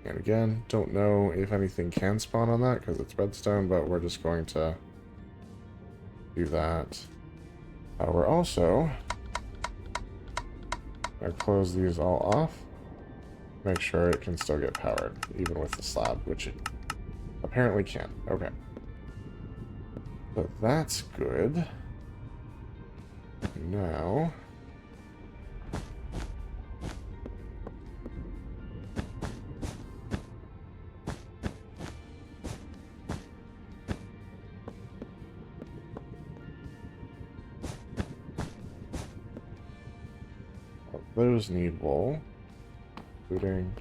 Speaker 1: And again, don't know if anything can spawn on that because it's redstone, but we're just going to do that. We're also going to close these all off. Make sure it can still get powered, even with the slab, which it apparently can. Okay. So that's good. Now... those need wool, including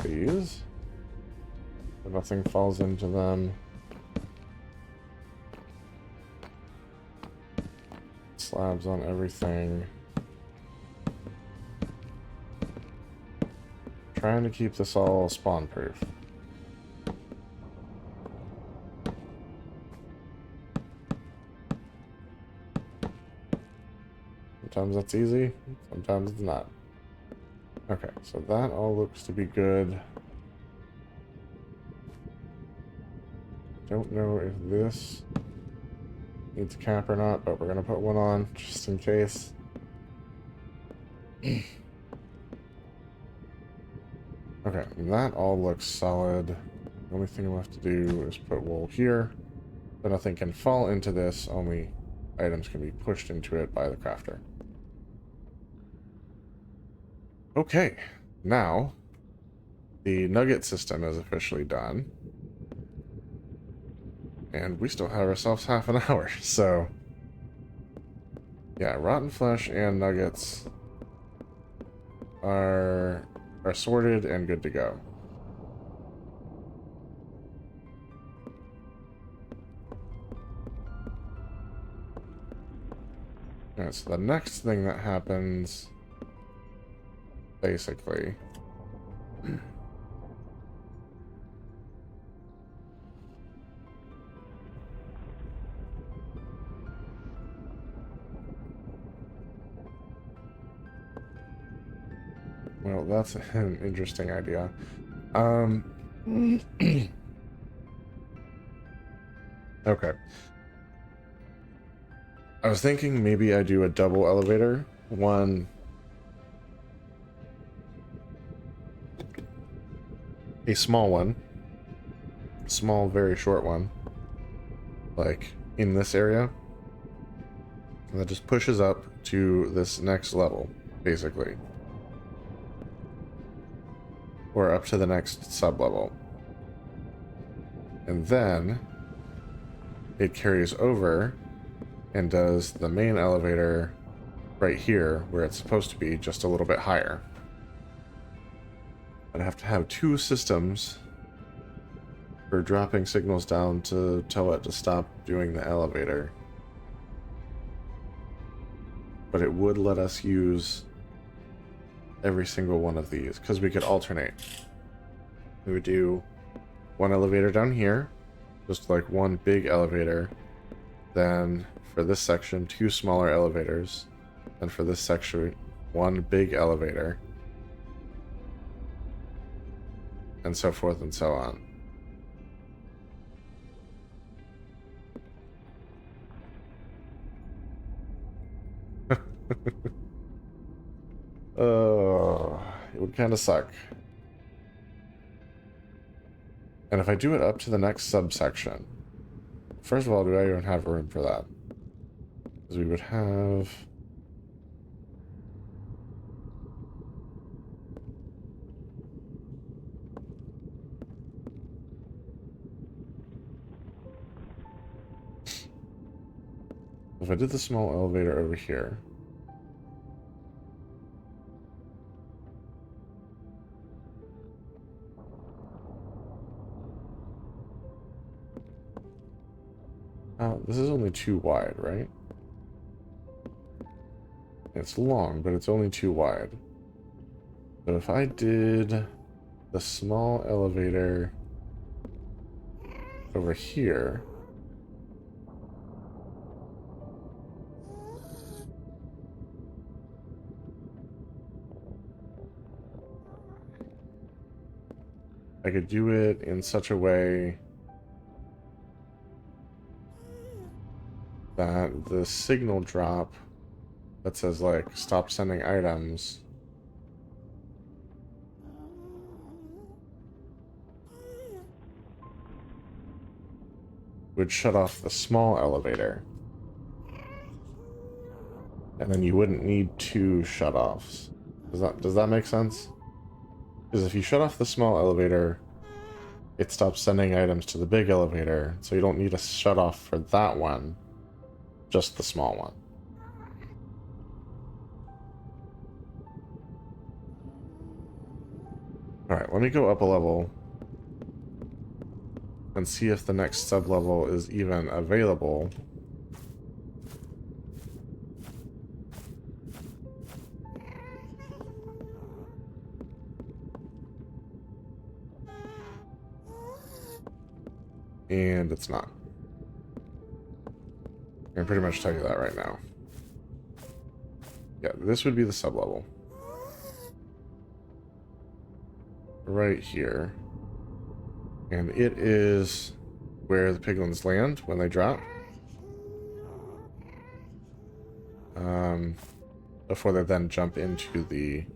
Speaker 1: these. So nothing falls into them. Slabs on everything. Trying to keep this all spawn proof. Sometimes that's easy, sometimes it's not. Okay, so that all looks to be good. Don't know if this needs a cap or not, but we're gonna put one on just in case. Okay, and that all looks solid. The only thing left to do is put wool here, so nothing can fall into this, only items can be pushed into it by the crafter. Okay, now the nugget system is officially done. And we still have ourselves half an hour, so... yeah, rotten flesh and nuggets are sorted and good to go. Alright, so the next thing that happens... basically... well, that's an interesting idea. Okay. I was thinking maybe I do a double elevator. One... a small one. Small, very short one. Like, in this area. And that just pushes up to this next level, basically. Or up to the next sub-level. And then it carries over and does the main elevator right here, where it's supposed to be, just a little bit higher. I'd have to have two systems for dropping signals down to tell it to stop doing the elevator. But it would let us use every single one of these, because we could alternate. We would do one elevator down here, just like one big elevator. Then for this section, two smaller elevators. And for this section, one big elevator. And so forth and so on. Oh, it would kind of suck. And if I do it up to the next subsection, first of all, do I even have room for that? Because we would have... If I did the small elevator over here... this is only too wide, right? It's long, but it's only too wide. So if I did the small elevator over here... I could do it in such a way that the signal drop that says, like, stop sending items would shut off the small elevator. And then you wouldn't need two shut-offs. Does that make sense? Because if you shut off the small elevator, it stops sending items to the big elevator, so you don't need a shut-off for that one, just the small one. Alright, let me go up a level and see if the next sub-level is even available. And it's not. I can pretty much tell you that right now. Yeah, this would be the sub-level. Right here. And it is where the piglins land when they drop. Before they then jump into the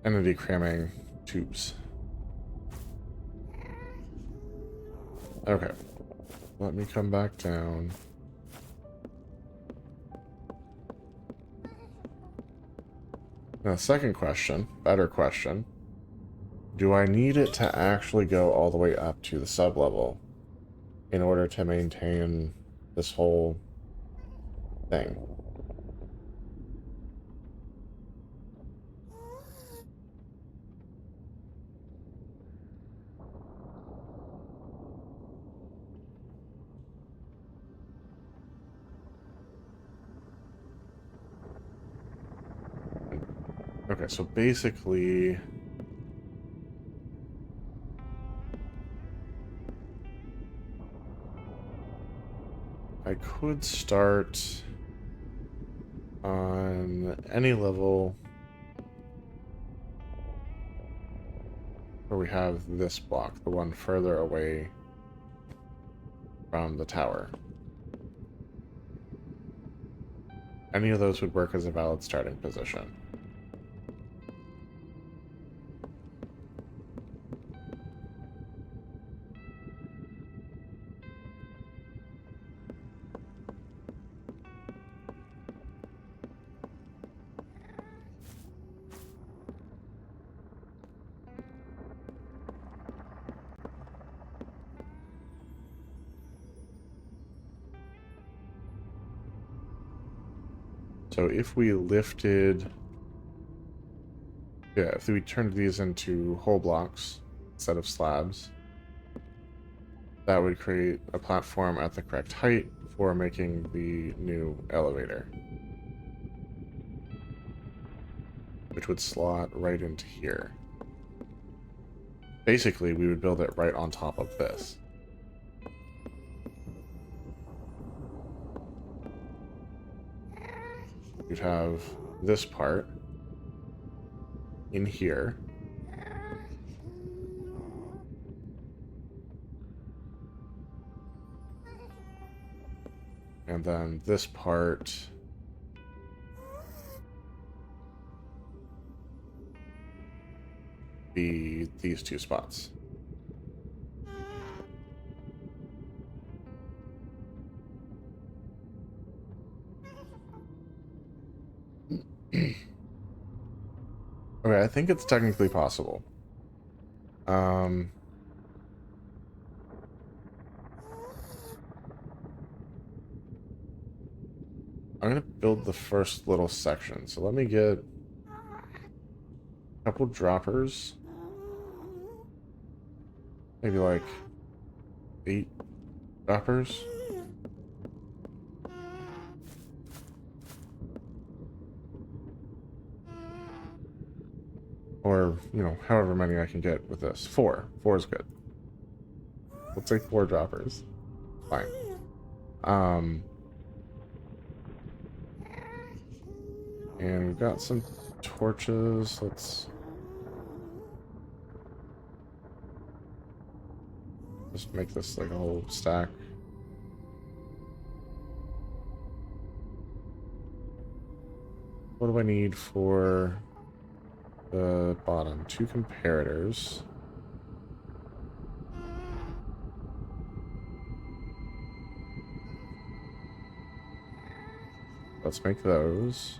Speaker 1: entity cramming tubes. Okay. Let me come back down. Now, second question, better question. Do I need it to actually go all the way up to the sub-level in order to maintain this whole thing? Okay, so basically... I could start on any level where we have this block, the one further away from the tower. Any of those would work as a valid starting position. So if we lifted, yeah, if we turned these into whole blocks instead of slabs, that would create a platform at the correct height for making the new elevator, which would slot right into here. Basically, we would build it right on top of this. You'd have this part in here. And then this part be these two spots. Okay, I think it's technically possible. I'm gonna build the first little section. So let me get a couple droppers. Maybe like 8 droppers. Or, you know, however many I can get with this. 4. 4 is good. Let's say 4 droppers. Fine. And we've got some torches. Let's just make this like a whole stack. What do I need for the bottom? 2 comparators. Let's make those.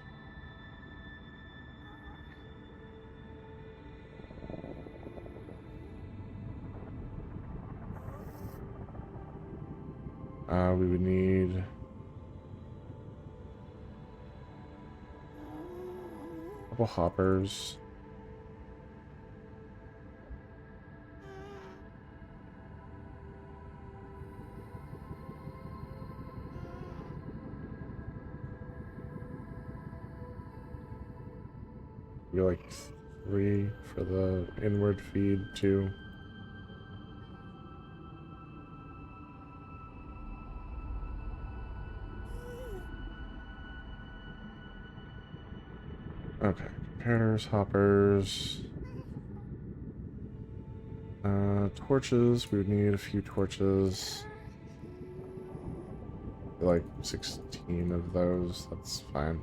Speaker 1: We would need a couple hoppers. Maybe like 3 for the inward feed too. Okay, comparators, hoppers, torches. We would need a few torches. Like 16 of those. That's fine.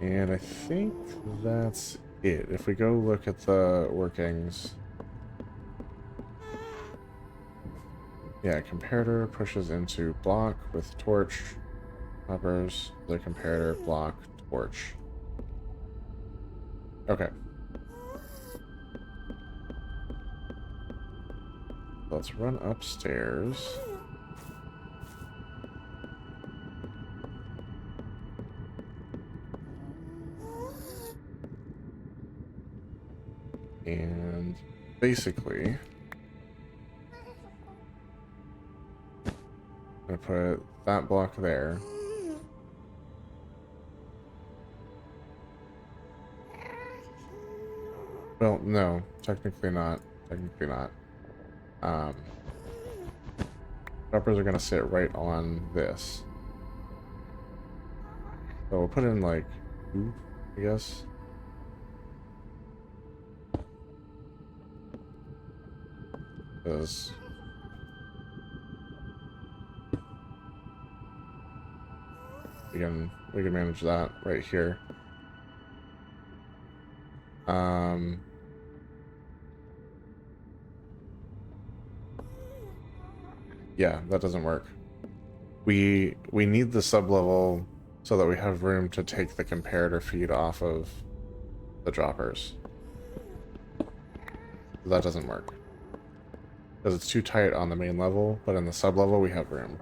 Speaker 1: And I think that's it. If we go look at the workings. Yeah, comparator pushes into block with torch. Hoppers, the comparator, block, torch. Okay. Let's run upstairs. And basically, I'm gonna put that block there. Well, no, technically not. Technically not. Droppers are gonna sit right on this. So we'll put in like 2, I guess. Because we can manage that right here. Yeah, that doesn't work. We need the sublevel so that we have room to take the comparator feed off of the droppers. That doesn't work. because it's too tight on the main level, but in the sub level we have room.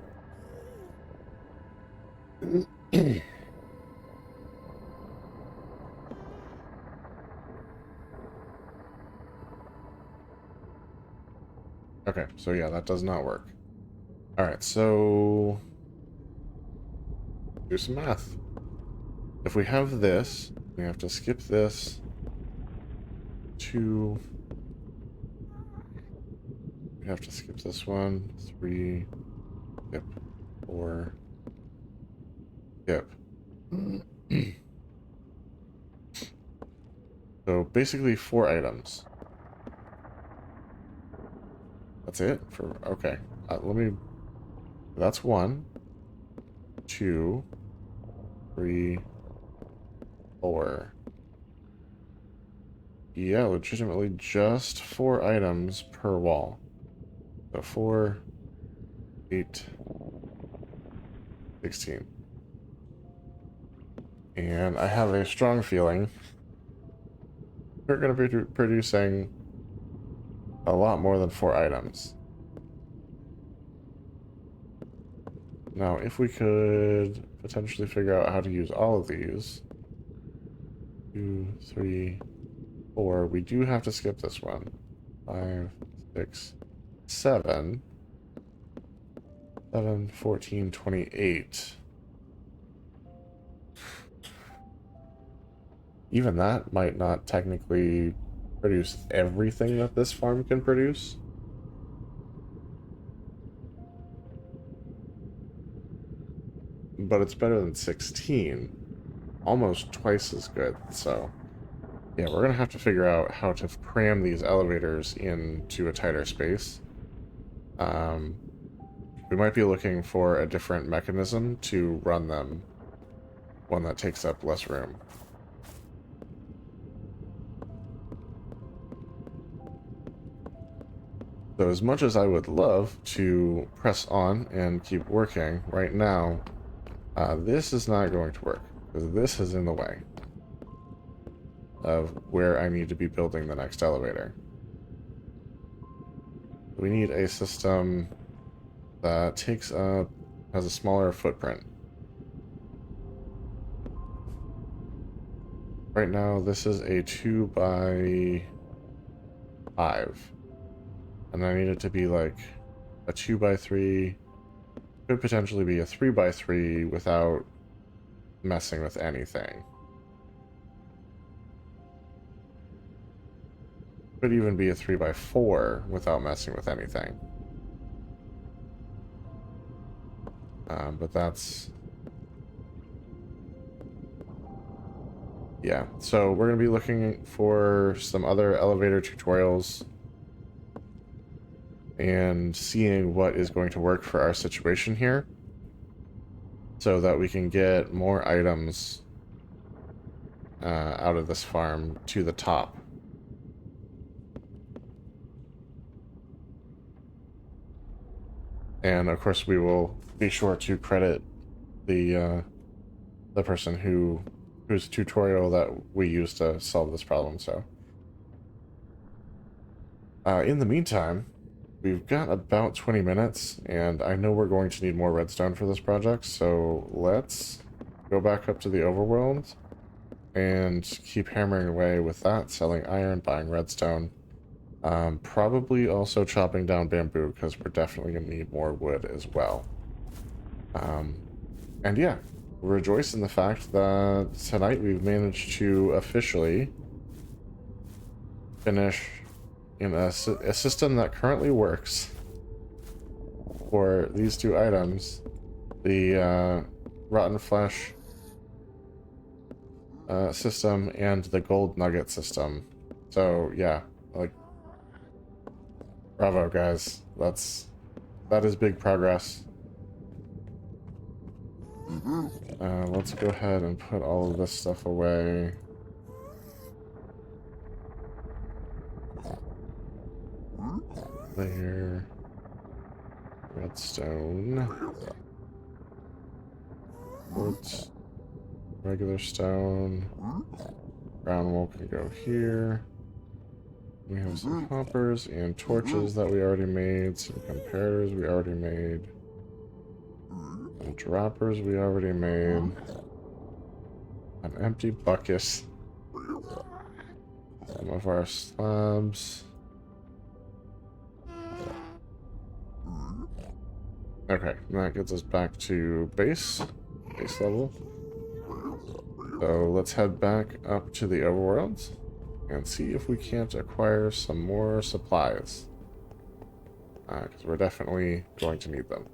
Speaker 1: Okay, so yeah, that does not work. All right, so do some math. If we have this, we have to skip this. 2. We have to skip this one. 3. Skip. 4. Skip. So basically 4 items. That's it for okay. Let me. That's 1, 2, 3, 4. Yeah, legitimately just 4 items per wall. So 4, 8, 16. And I have a strong feeling we're going to be producing a lot more than 4 items. Now, if we could potentially figure out how to use all of these. 2, 3, 4. We do have to skip this one. 5, 6, 7. 7, 14, 28. Even that might not technically produce everything that this farm can produce. But it's better than 16. Almost twice as good, so... Yeah, we're gonna have to figure out how to cram these elevators into a tighter space. We might be looking for a different mechanism to run them, one that takes up less room. So as much as I would love to press on and keep working, right now, this is not going to work, because this is in the way of where I need to be building the next elevator. We need a system that has a smaller footprint. Right now, this is a 2 by 5. And I need it to be like a 2 by 3. Could potentially be a 3 by 3 without messing with anything. Could even be a 3 by 4 without messing with anything. But that's... Yeah, so we're going to be looking for some other elevator tutorials and seeing what is going to work for our situation here so that we can get more items out of this farm to the top. And of course we will be sure to credit the person whose tutorial that we used to solve this problem. So in the meantime, we've got about 20 minutes, and I know we're going to need more redstone for this project, so let's go back up to the overworld and keep hammering away with that, selling iron, buying redstone. Probably also chopping down bamboo, because we're definitely going to need more wood as well. And yeah, rejoice in the fact that tonight we've managed to officially finish in a system that currently works for these 2 items, the rotten flesh system and the gold nugget system. So yeah, like, bravo guys, that is big progress. Let's go ahead and put all of this stuff away. There. Redstone. Quartz. Regular stone. Brown wool can go here. We have some hoppers and torches that we already made. Some comparators we already made. Some droppers we already made. An empty bucket. Some of our slabs. Okay, that gets us back to base level. So let's head back up to the overworld and see if we can't acquire some more supplies. Because we're definitely going to need them.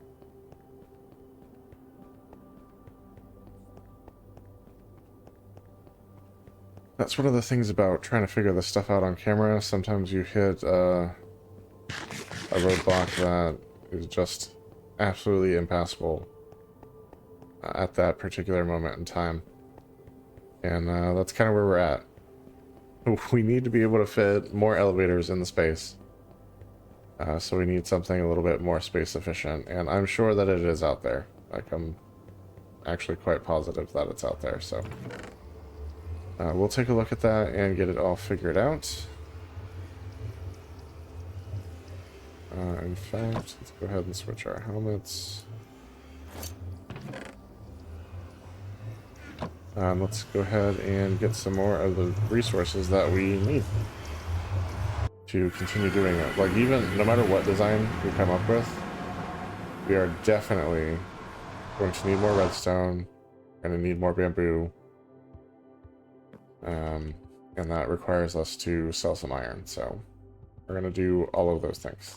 Speaker 1: That's one of the things about trying to figure this stuff out on camera. Sometimes you hit a roadblock that is just absolutely impassable at that particular moment in time. And that's kind of where we're at. We need to be able to fit more elevators in the space. So we need something a little bit more space efficient. And I'm sure that it is out there. Like, I'm actually quite positive that it's out there. So we'll take a look at that and get it all figured out. In fact, let's go ahead and switch our helmets. Let's go ahead and get some more of the resources that we need to continue doing it. Like, even no matter what design we come up with, we are definitely going to need more redstone, going to need more bamboo, and that requires us to sell some iron. So we're going to do all of those things.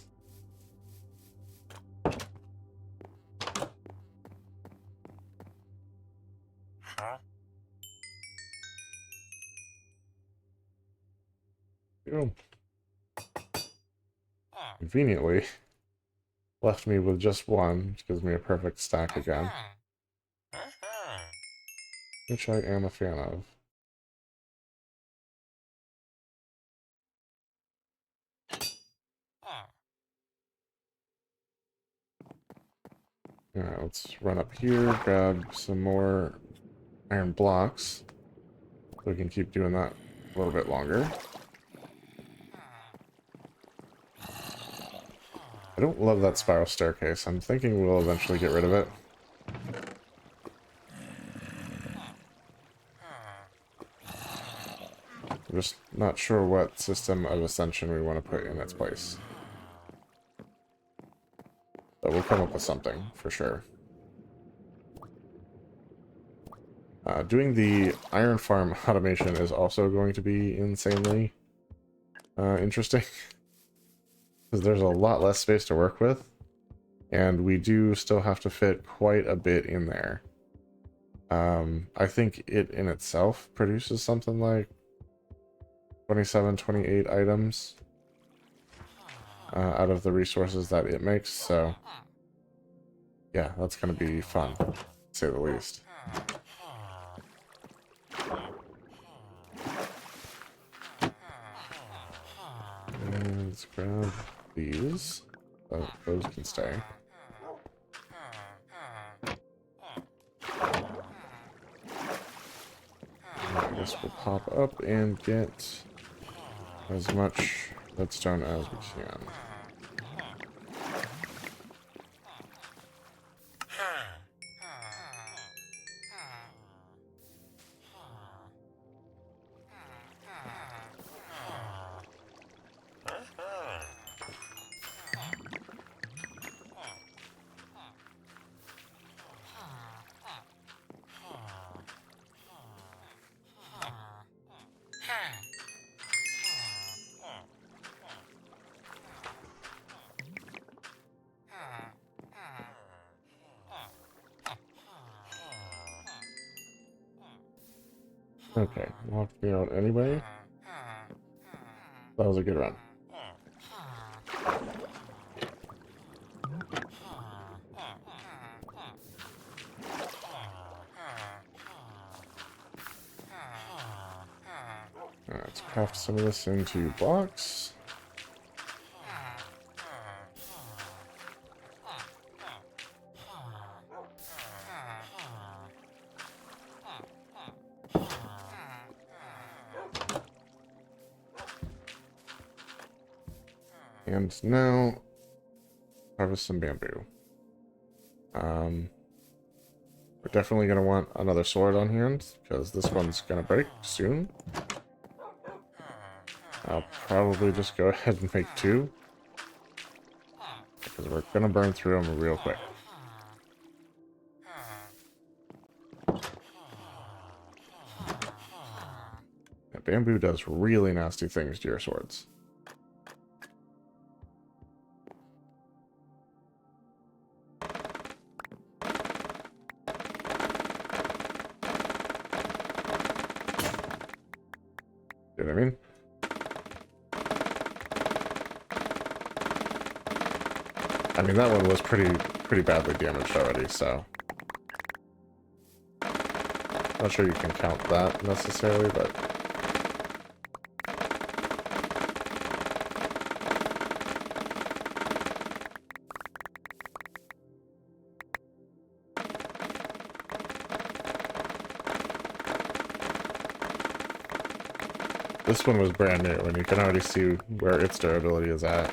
Speaker 1: Conveniently left me with just one, which gives me a perfect stack again, which I am a fan of. Alright, let's run up here, grab some more iron blocks, so we can keep doing that a little bit longer. I don't love that spiral staircase. I'm thinking we'll eventually get rid of it. I'm just not sure what system of ascension we want to put in its place. But we'll come up with something, for sure. Doing the iron farm automation is also going to be insanely interesting. Because there's a lot less space to work with. And we do still have to fit quite a bit in there. I think it in itself produces something like 27, 28 items out of the resources that it makes. So yeah, that's going to be fun, to say the least. And let's grab these. Oh, those can stay. I guess we'll pop up and get as much redstone as we can. Okay, locked me out anyway. That was a good run. Alright, let's craft some of this into blocks. And now, harvest some bamboo. We're definitely going to want another sword on hand, because this one's going to break soon. I'll probably just go ahead and make two, because we're going to burn through them real quick. Yeah, bamboo does really nasty things to your swords. You know what I mean? I mean, that one was pretty badly damaged already, so... Not sure you can count that necessarily, but... This one was brand new, and you can already see where its durability is at.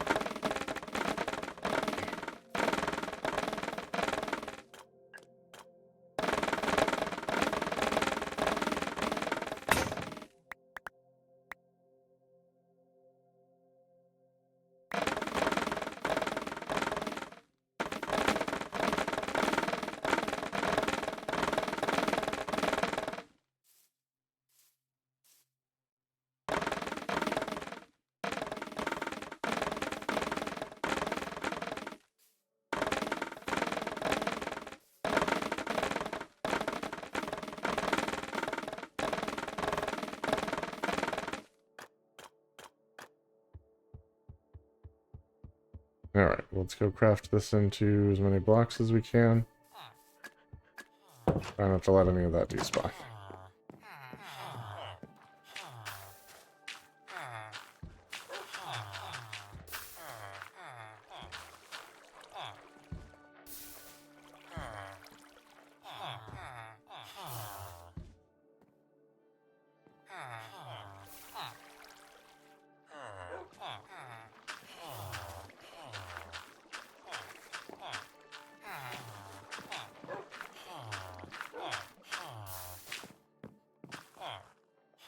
Speaker 1: Alright, let's go craft this into as many blocks as we can. Try not to let any of that despawn.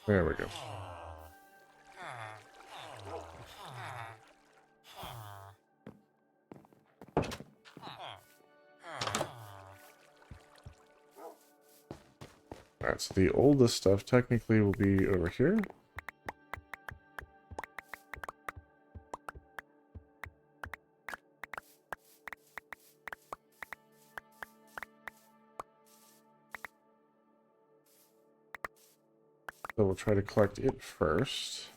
Speaker 1: There we go. Alright, so the oldest stuff technically will be over here. So we'll try to collect it first.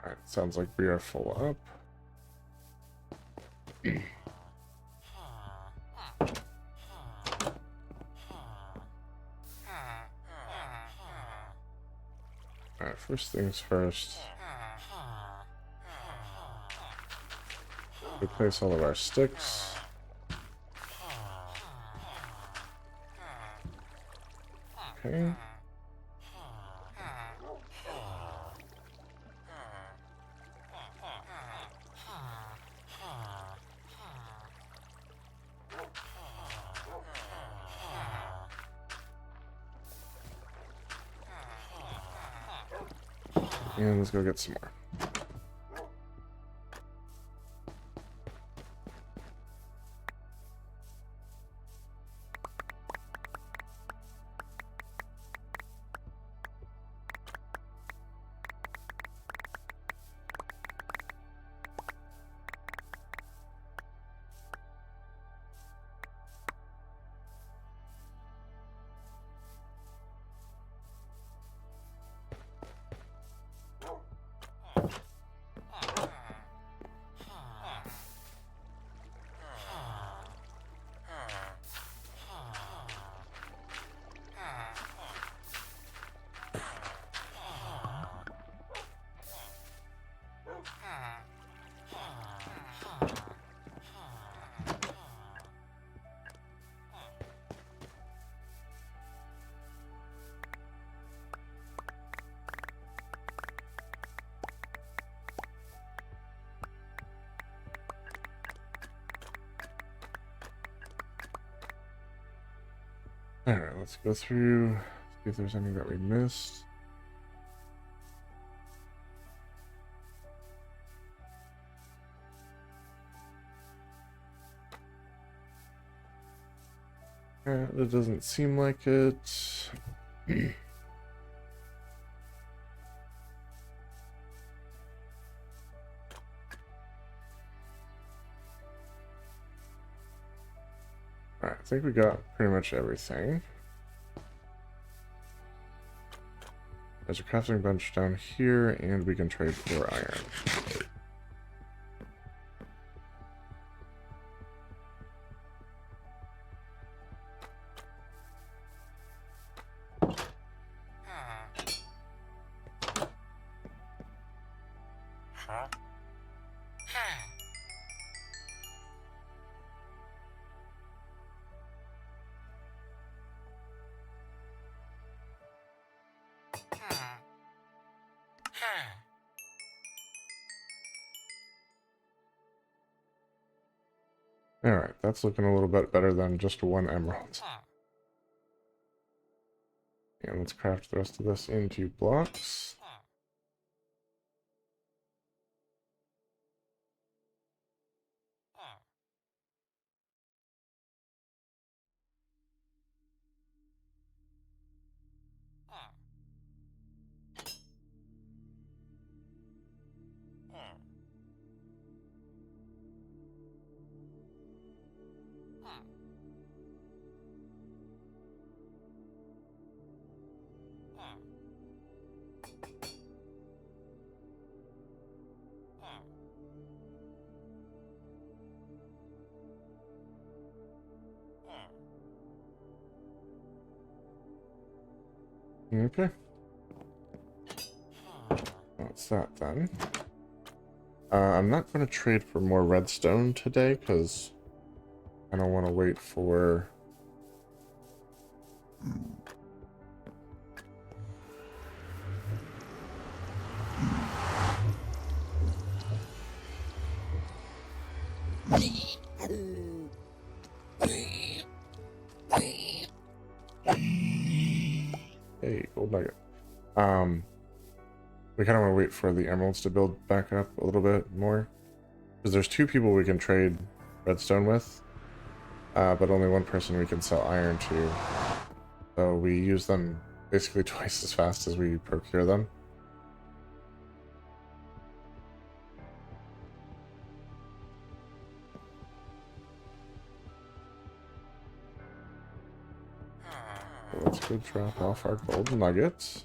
Speaker 1: Alright, sounds like we are full up. Alright, first things first. Replace all of our sticks. Okay. And let's go get some more. Alright, let's go through, see if there's anything that we missed. It doesn't seem like it. Alright, I think we got pretty much everything. There's a crafting bench down here, and we can trade for iron. Alright, that's looking a little bit better than just one emerald. And let's craft the rest of this into blocks. Okay. That's that then. I'm not going to trade for more redstone today because I don't want to wait for... Hey, gold nugget. We kind of want to wait for the emeralds to build back up a little bit more. Because there's two people we can trade redstone with, but only one person we can sell iron to. So we use them basically twice as fast as we procure them. So let's go drop off our gold nuggets.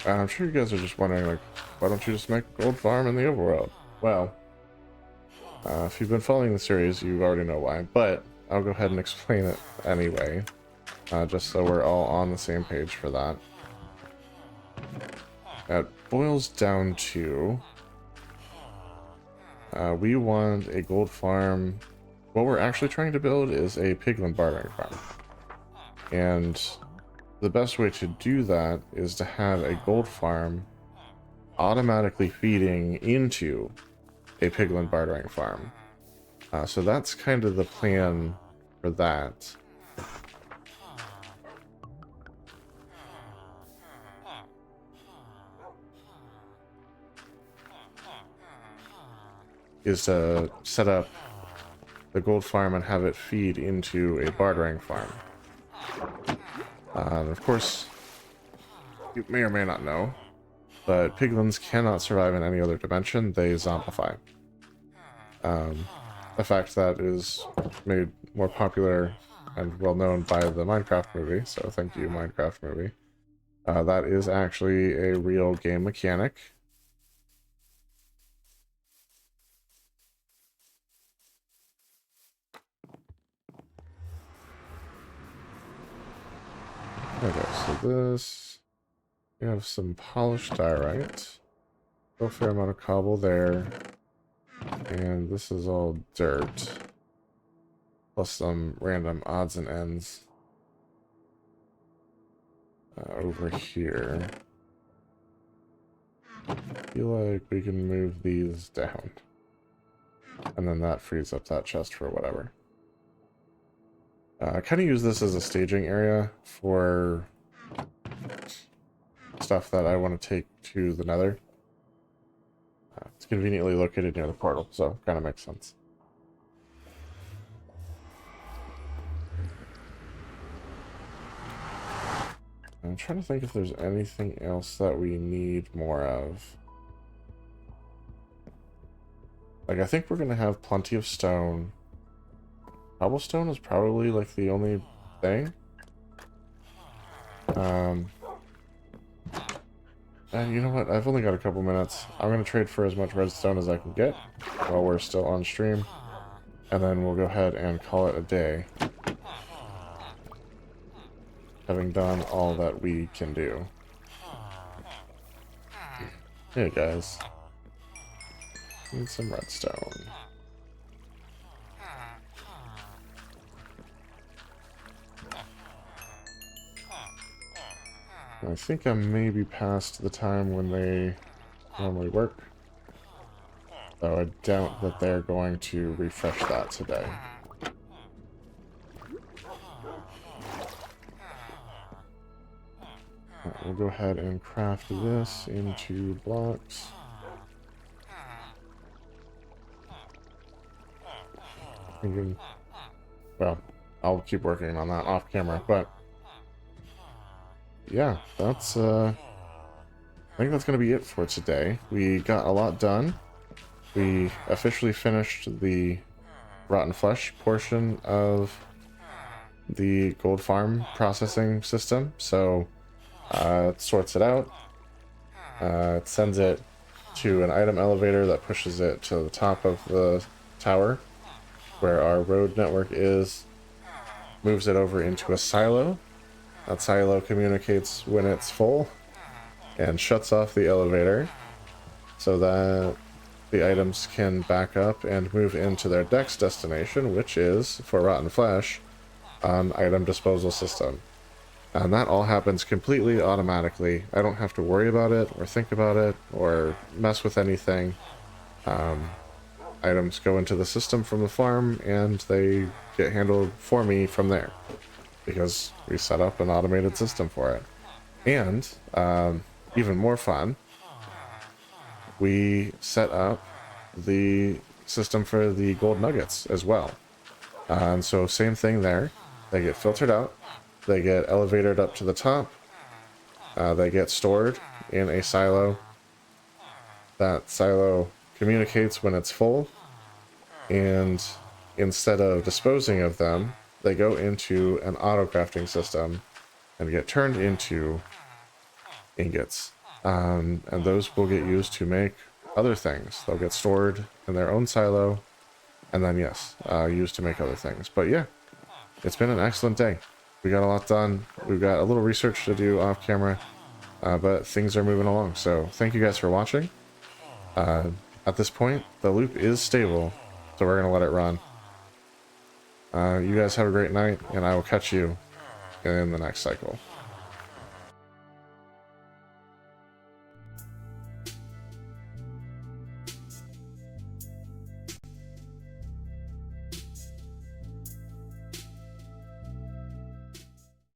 Speaker 1: I'm sure you guys are just wondering, like, why don't you just make a gold farm in the overworld? Well, if you've been following the series, you already know why, but I'll go ahead and explain it anyway, just so we're all on the same page for that. It boils down to, we want a gold farm. What we're actually trying to build is a piglin bartering farm. And the best way to do that is to have a gold farm automatically feeding into a piglin bartering farm. So that's kind of the plan for that. Is to set up the gold farm and have it feed into a bartering farm. Of course, you may or may not know, but piglins cannot survive in any other dimension. They zombify. A fact that is made more popular and well known by the Minecraft movie, so thank you, Minecraft movie. That is actually a real game mechanic. Okay, so this, we have some polished diorite, a fair amount of cobble there, and this is all dirt, plus some random odds and ends over here. I feel like we can move these down. And then that frees up that chest for whatever. I kind of use this as a staging area for stuff that I want to take to the Nether. It's conveniently located near the portal, so kind of makes sense. I'm trying to think if there's anything else that we need more of. Like, I think we're going to have plenty of stone. Cobblestone is probably, like, the only thing. And you know what? I've only got a couple minutes. I'm going to trade for as much redstone as I can get while we're still on stream. And then we'll go ahead and call it a day. Having done all that we can do. Hey guys. Need some redstone. I think I'm maybe past the time when they normally work. Though I doubt that they're going to refresh that today. We'll go ahead and craft this into blocks. Well, I'll keep working on that off camera, but yeah, that's I think that's going to be it for today. We got a lot done. We officially finished the rotten flesh portion of the gold farm processing system, so it sorts it out. It sends it to an item elevator that pushes it to the top of the tower where our road network is, moves it over into a silo. That silo communicates when it's full and shuts off the elevator so that the items can back up and move into their next destination, which is, for rotten flesh, an item disposal system. And that all happens completely automatically. I don't have to worry about it or think about it or mess with anything. Items go into the system from the farm and they get handled for me from there because we set up an automated system for it. And even more fun, we set up the system for the gold nuggets as well. And so same thing there. They get filtered out. They get elevated up to the top. They get stored in a silo. That silo communicates when it's full. And instead of disposing of them, they go into an auto-crafting system and get turned into ingots. And those will get used to make other things. They'll get stored in their own silo. And then, yes, used to make other things. But yeah, it's been an excellent day. We got a lot done. We've got a little research to do off camera, but things are moving along. So thank you guys for watching. At this point, the loop is stable, so we're going to let it run. You guys have a great night, and I will catch you in the next cycle.